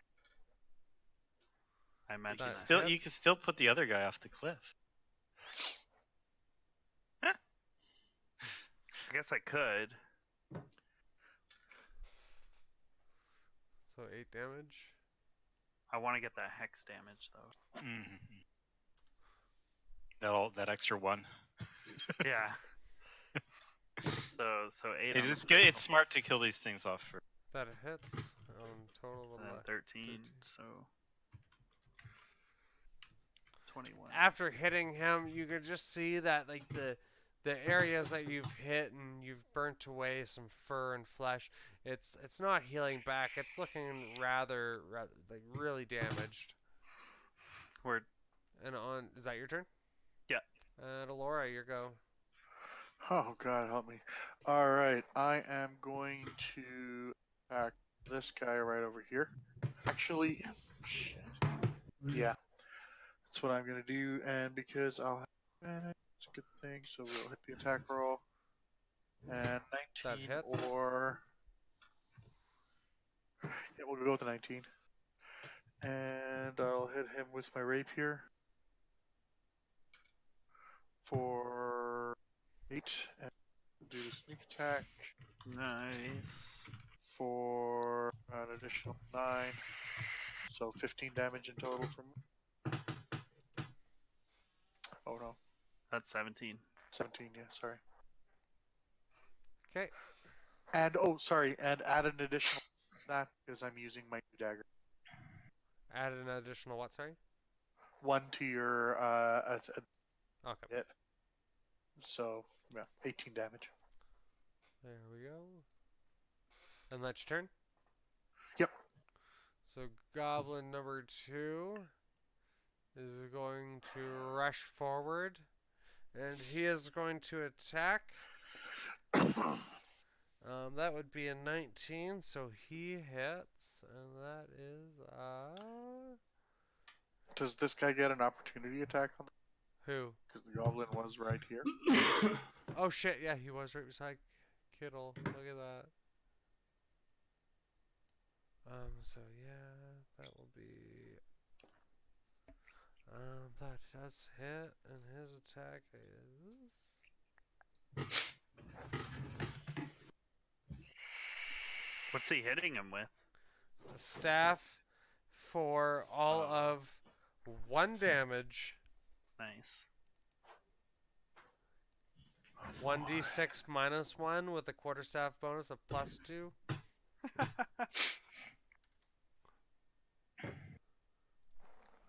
I imagine That that. You can still put the other guy off the cliff. I guess I could. So 8 damage. I want to get that hex damage though. That extra 1. Yeah. So 8. It is good. It's smart to kill these things off first. That hits. Total of 13. So 21. After hitting him, you can just see that like the areas that you've hit and you've burnt away some fur and flesh. It's not healing back. It's looking rather like really damaged. Word. And is that your turn? Yeah. And Alora, your go. Oh, God help me. Alright, I am going to attack this guy right over here. Actually, shit. Yeah. That's what I'm going to do, and because I'll have advantage, it's a good thing, so we'll hit the attack roll. And 19 or... Yeah, we'll go with the 19. And I'll hit him with my rapier for 8, and do the sneak attack Nice. for an additional 9, so 15 damage in total from me. Oh no, That's 17. 17, yeah, sorry. Okay. And, and add an additional that because I'm using my new dagger. Add an additional what, sorry? 1 to your Okay. hit. So, yeah, 18 damage. There we go. And that's your turn? Yep. So goblin number 2 is going to rush forward, and he is going to attack. That would be a 19, so he hits, and that is Does this guy get an opportunity attack on who? because the goblin was right here? Oh shit, yeah, he was right beside Kittle. Look at that. So yeah, that will be that does hit, and his attack is What's he hitting him with? a staff for all of 1 damage. Nice. 1d6 minus 1 with a quarterstaff bonus of +2.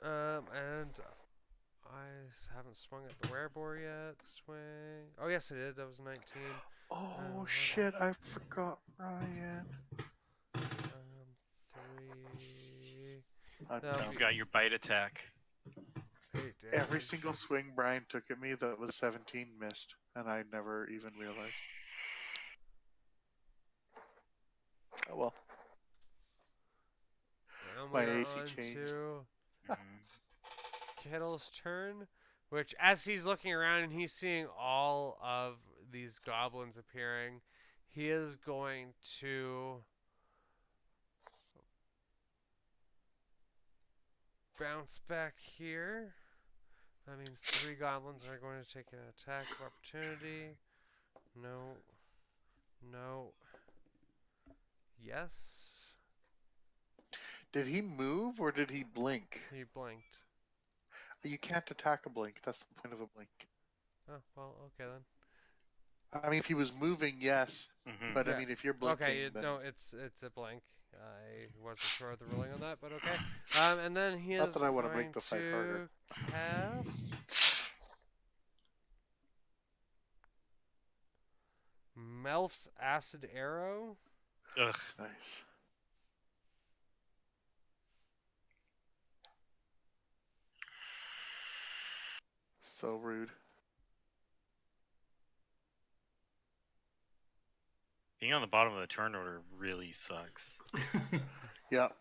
And haven't swung at the werebore yet. Swing. Oh, yes, I did. That was 19. Oh shit! I forgot Ryan. 3. I'm No, done. You've got your bite attack. 8 Every damage. single swing Brian took at me that was 17 missed, and I never even realized. Oh well. And My we're AC on changed. to Mhm. Kettle's turn, which as he's looking around and he's seeing all of these goblins appearing, he is going to bounce back here. That means 3 goblins are going to take an attack of opportunity. No. No. Yes. Did he move or did he blink? He blinked. You can't attack a blink. That's the point of a blink. Oh, well, okay then. I mean, if he was moving, yes. Mhm. But I Yeah. mean, if you're blinking, Okay, then no, it's a blank. I wasn't sure of the ruling on that, but okay. And then he Not is that I wanna going make the fight harder. to cast Melf's Acid Arrow. Ugh. nice. So rude. Being on the bottom of the turn order really sucks. Yep.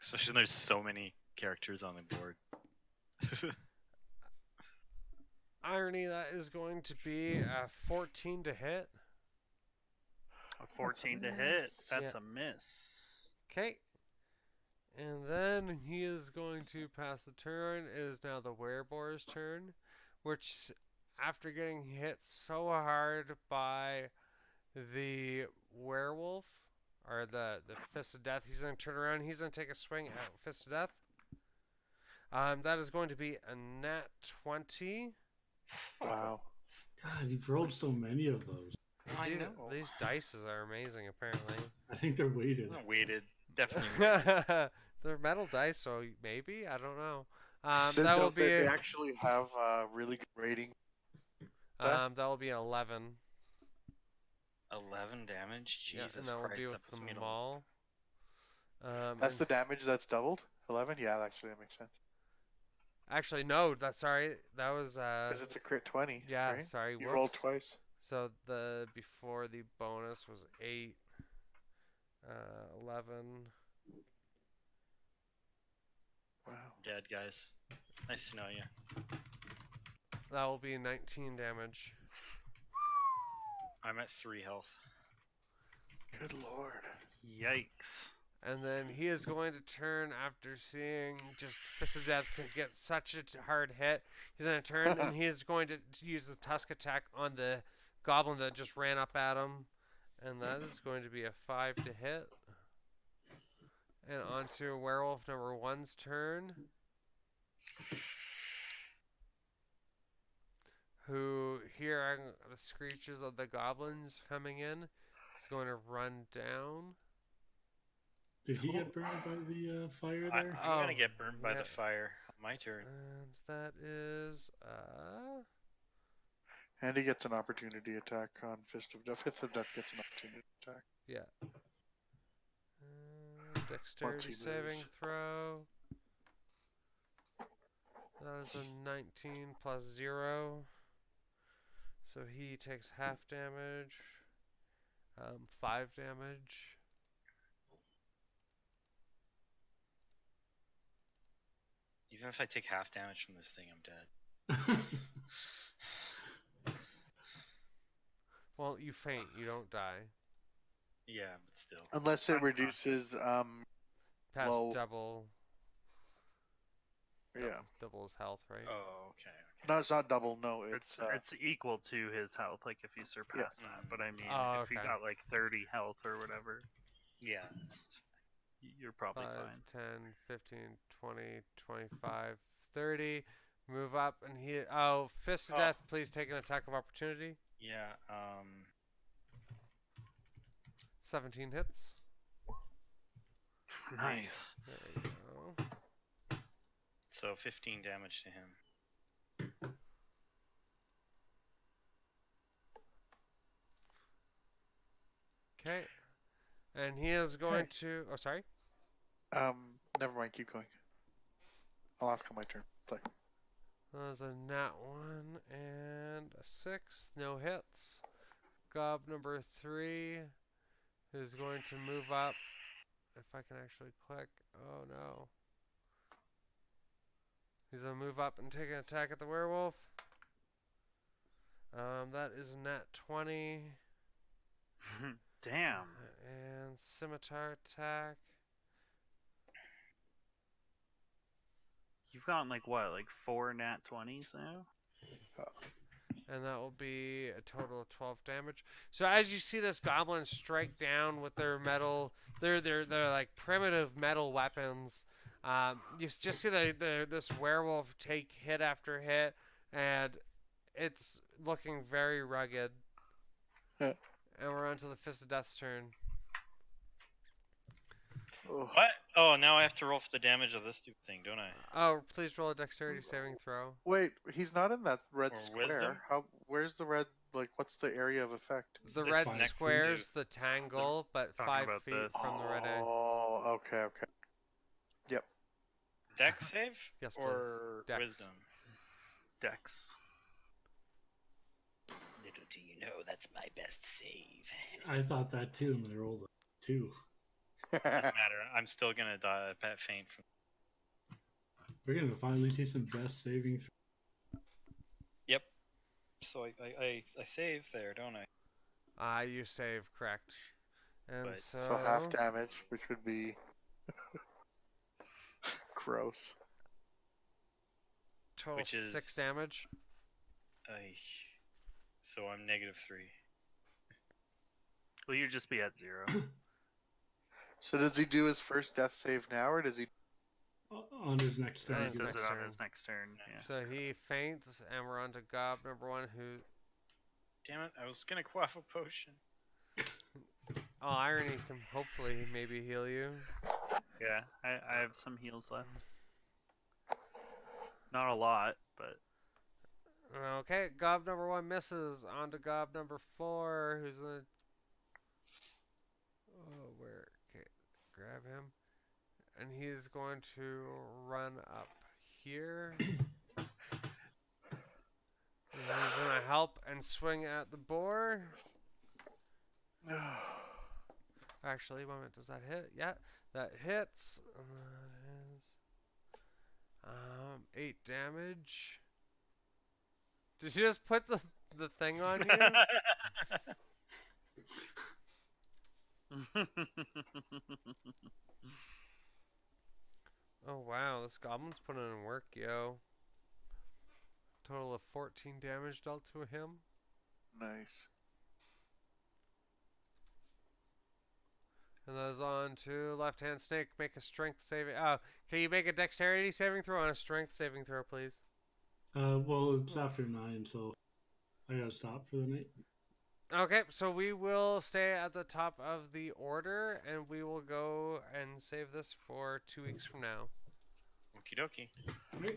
Especially when there's so many characters on the board. Irony, that is going to be a 14 to hit. A 14 to hit. That's Yeah. a miss. Okay. And then he is going to pass the turn. It is now the wereboar's turn, which, after getting hit so hard by the werewolf, or the Fist of Death, he's going to turn around. He's going to take a swing at Fist of Death. That is going to be a nat 20. Wow. God, you've rolled so many of those. I These, know. these dice are amazing, apparently. I think they're weighted. Not weighted. Definitely weighted. They're metal dice, so maybe? I don't know. They That will don't- be they actually have really good rating. that will be an 11. 11 damage? Yeah, Jesus and that will Christ. be That with puts the me at a- maul. That's And the damage that's doubled? 11? Yeah, actually, that makes sense. actually, no, that's sorry. That was Because it's a crit 20, yeah, right? sorry. You rolled Whoops. twice. So the before the bonus was 8, 11. Wow. Dead, guys. Nice to know you. That will be 19 damage. I'm at 3 health. Good lord. Yikes. And then he is going to turn after seeing just Fist of Death to get such a hard hit. He's going to turn and he is going to use the Tusk attack on the goblin that just ran up at him. And that is going to be a 5 to hit. And on to Werewolf number 1's turn. Who, hearing the screeches of the goblins coming in, is going to run down. Did he get burned by the fire I'm there? gonna Oh, get burned by yeah. the fire. My turn. And that is And he gets an opportunity attack on Fist of Death. Fist of Death gets an opportunity attack. dexterity he saving moves. throw. That is a 19 plus 0. So he takes half damage. 5 damage. Even if I take half damage from this thing, I'm dead. Well, you faint. You don't die. Yeah, but still. Unless it I'm reduces, Past Low. double yeah. double his health, right? Oh, okay. No, it's not double, no, it's, It's equal to his health, like if you surpass that. But I mean, Oh, if you okay. got like 30 health or whatever, Yeah. you're probably 5, fine. 10, 15, 20, 25, 30. Move up and he... Oh, Fist of Oh. Death, please take an attack of opportunity. Yeah, 17 hits. Nice. There you go. So 15 damage to him. Okay. And he is going to... Oh, sorry? Never mind. Keep going. I'll ask on my turn. Play. That was a nat 1 and a 6. No hits. Gob number 3 is going to move up. If I can actually click. Oh, no. He's going to move up and take an attack at the werewolf. That is a nat 20. Damn. And scimitar attack. You've gotten like what, like 4 nat 20s now? And that will be a total of 12 damage. So as you see this goblin strike down with their metal, they're like primitive metal weapons. You just see this werewolf take hit after hit, and it's looking very rugged. And we're on to the Fist of Death's turn. What? Oh, now I have to roll for the damage of this stupid thing, don't I? Oh, please roll a dexterity saving throw. Wait, he's not in that red Or square. wisdom? Where's the red? Like, what's the area of effect? The It's red next to square's the tangle, but Talking 5 about feet this. from the red egg. Oh, okay. Yep. Dex save? Yes, please. Or Dex. wisdom? Dex. Little do you know, that's my best save. I thought that too, and I rolled a 2. Doesn't matter. I'm still gonna die a pet faint from. We're gonna finally see some death saving. Yep. So I save there, don't I? You save, correct. And But- So half damage, which would be gross. Total which is- 6 damage. So I'm -3. Well, you'd just be at 0. So does he do his first death save now, or does he? On his next On turn. his He he does gets- it on turn. his next turn. Yeah. So he faints, and we're on to Gob number 1, who... Damn it! I was gonna quaff a potion. Oh, irony can hopefully maybe heal you. Yeah, I have some heals left. Not a lot, but Okay, Gob number 1 misses. On to Gob number 4, who's gonna... Oh, where? Okay, grab him. And he's going to run up here. And he's gonna help and swing at the boar. Actually, 1 minute, does that hit? Yeah, that hits. And that is 8 damage. Did you just put the thing on you? Oh wow, this goblin's putting in work, yo. Total of 14 damage dealt to him. Nice. And that is on to left-hand snake. Make a strength saving. Oh, can you make a dexterity saving throw and a strength saving throw, please? Well, it's after 9, so I gotta stop for the night. Okay, so we will stay at the top of the order, and we will go and save this for 2 weeks from now. Okie dokie.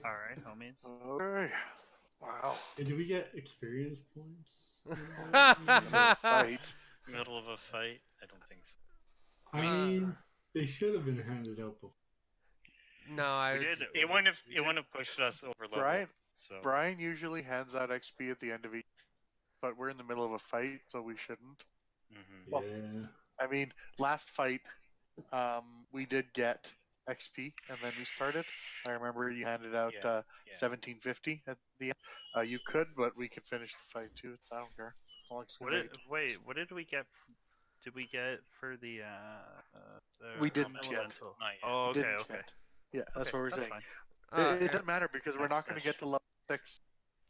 all right, homies. Okay. Wow. Hey, do we get experience points? Fight. Middle of a fight? I don't think so. I mean, they should have been handed out before. No, We did. It wouldn't have pushed us over level. Brian, So Brian usually hands out XP at the end of each, but we're in the middle of a fight, so we shouldn't. Mhm. Well, Yeah. I mean, last fight, we did get XP, and then we started. I remember you handed out Yeah. 1750 at the end. You could, but we could finish the fight too. I don't care. I'll excavate. What did we get? Did we get for the We didn't yet. elemental? Not yet. Oh, okay, Didn't okay. yet. Yeah, that's Okay, what we're that's saying. fine. It doesn't matter because we're not going to Next get to level 6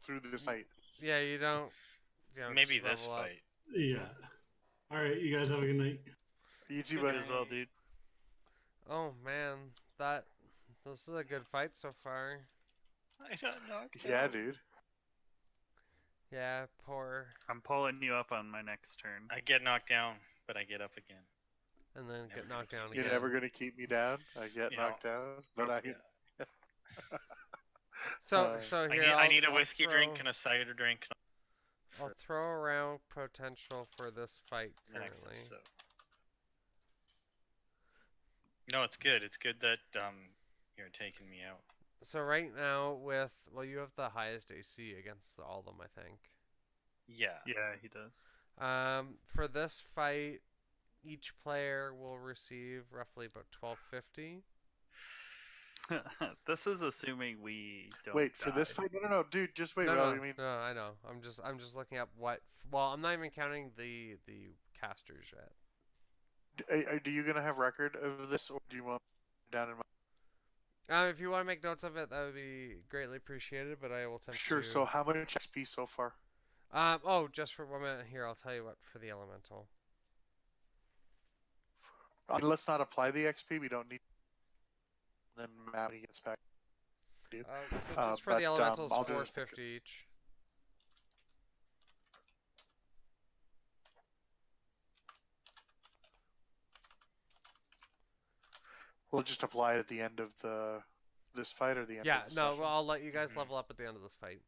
through the fight. Yeah, you don't Maybe just this level up. fight. Yeah. All right, you guys have a good night. You too, You buddy. as well, dude. Oh man, this is a good fight so far. I got knocked Yeah, out. dude. Yeah, poor, I'm pulling you up on my next turn. I get knocked down, but I get up again. and then get knocked down You're again. never going to keep me down. I get You know, knocked down, but I. Yeah. So here I need a I'll whiskey throw, drink and a cider drink. I'll throw around potential for this fight in the next currently. episode. No, it's good. It's good that you're taking me out. So right now you have the highest AC against all of them, I think. Yeah. Yeah, he does. For this fight, each player will receive roughly about 1250. This is assuming we don't Wait, for die. this fight? No, dude, just wait. No, well, no, I mean, no, I know. I'm just looking up what. Well, I'm not even counting the casters yet. do you gonna have record of this, or do you want down in my? If you want to make notes of it, that would be greatly appreciated. But I will attempt Sure. to. So how much XP so far? Just for 1 minute here, I'll tell you what for the elemental. Let's not apply the XP. We don't need. Then Matt, when he gets back. So just for the elementals, I'll do this 450 each. We'll just apply it at the end of this fight or the end. Yeah, of the no. session? Well, I'll let you guys Mhm. level up at the end of this fight.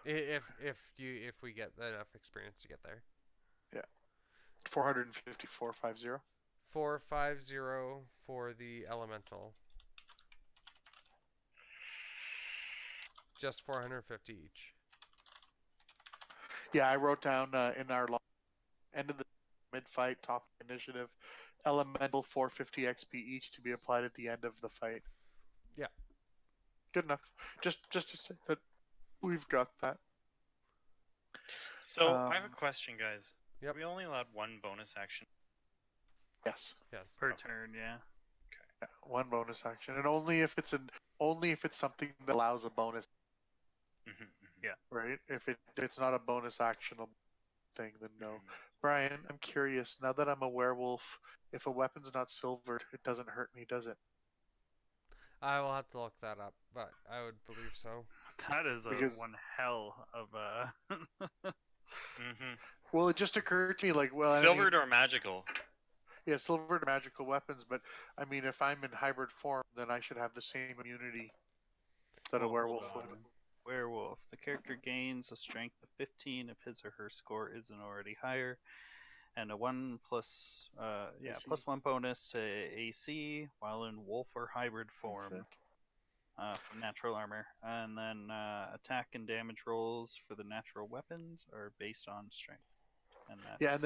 If we get enough experience to get there. 450, 450. 450 for the elemental. Just 450 each. Yeah, I wrote down in our end of the mid-fight top initiative, elemental 450 XP each to be applied at the end of the fight. Yeah. Good enough. Just to say that we've got that. So I have a question, guys. Yep. Are we only allowed one bonus action? Yes. Yes. Per turn, yeah. Yeah, one bonus action, and only if it's something that allows a bonus. Mm-hmm. Yeah. Right. If it's not a bonus actionable thing, then no. Mm-hmm. Brian, I'm curious. Now that I'm a werewolf, if a weapon's not silvered, it doesn't hurt me, does it? I will have to look that up, but I would believe so. That is Because- one hell of a. Mm-hmm. Well, it just occurred to me, like, well, Silvered or magical? yeah, silvered magical weapons, but I mean, if I'm in hybrid form, then I should have the same immunity that a Well, werewolf hold would. on. Werewolf. The character gains a strength of 15 if his or her score isn't already higher, and a 1 plus, AC. plus 1 bonus to AC while in wolf or hybrid form from natural armor. And then attack and damage rolls for the natural weapons are based on strength. And that's... Yeah, and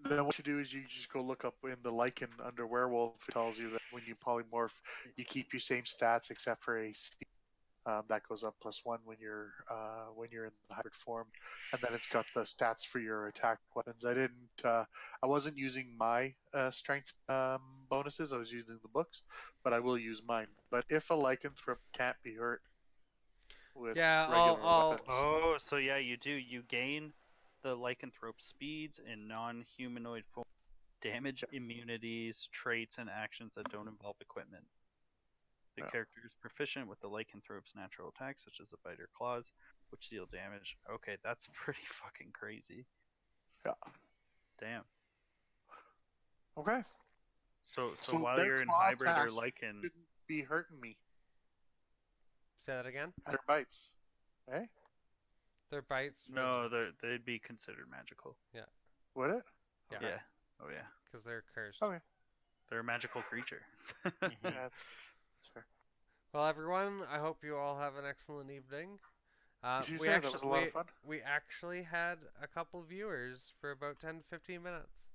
then what you do is you just go look up in the lichen under werewolf. It tells you that when you polymorph, you keep your same stats except for AC. That goes up +1 when you're in the hybrid form, and then it's got the stats for your attack weapons. I wasn't using my strength bonuses. I was using the books, but I will use mine. But if a lycanthrope can't be hurt with regular weapons, Oh, so yeah, you do. You gain the lycanthrope speeds in non-humanoid form, damage, immunities, traits, and actions that don't involve equipment. The character is proficient with the lycanthrope's natural attacks, such as the bite or claws, which deal damage. Okay, that's pretty fucking crazy. Yeah. Damn. Okay. So So while their you're in claw hybrid or attacks lycan, shouldn't be hurting me. Say that again? Their bites. Eh? Their bites? no, they'd be considered magical. Would it? Yeah. Yeah. Oh yeah. Because they're cursed. Okay. They're a magical creature. Yeah, that's fair. Well, everyone, I hope you all have an excellent evening. You said that was a lot of fun. We actually had a couple viewers for about 10 to 15 minutes.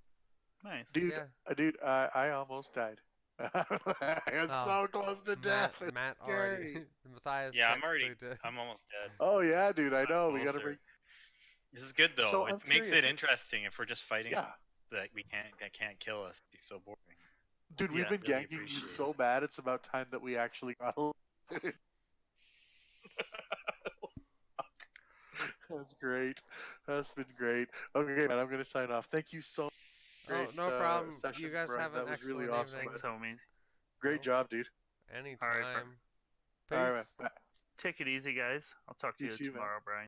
Nice. Dude, Yeah. I almost died. I was so close to death. Matt It's already. scary. Matthias. Yeah, technically I'm almost dead. Oh yeah, dude, I know. We Almost gotta there. bring. This is good though. So, It I'm makes it curious. interesting if we're just fighting Yeah, that can't kill us. It'd be so boring. dude, we've Yeah, been really ganking you appreciate so bad. It's about time that we actually got. That's great. That's been great. Okay, man, I'm gonna sign off. Thank you so much. Great, no problem. session, You guys Brian. have an That was really excellent awesome. Thanks, homies. Great job, dude. Anytime. Alright, Peace. All right, man. Take it easy, guys. I'll talk to You you too, man. tomorrow, Brian.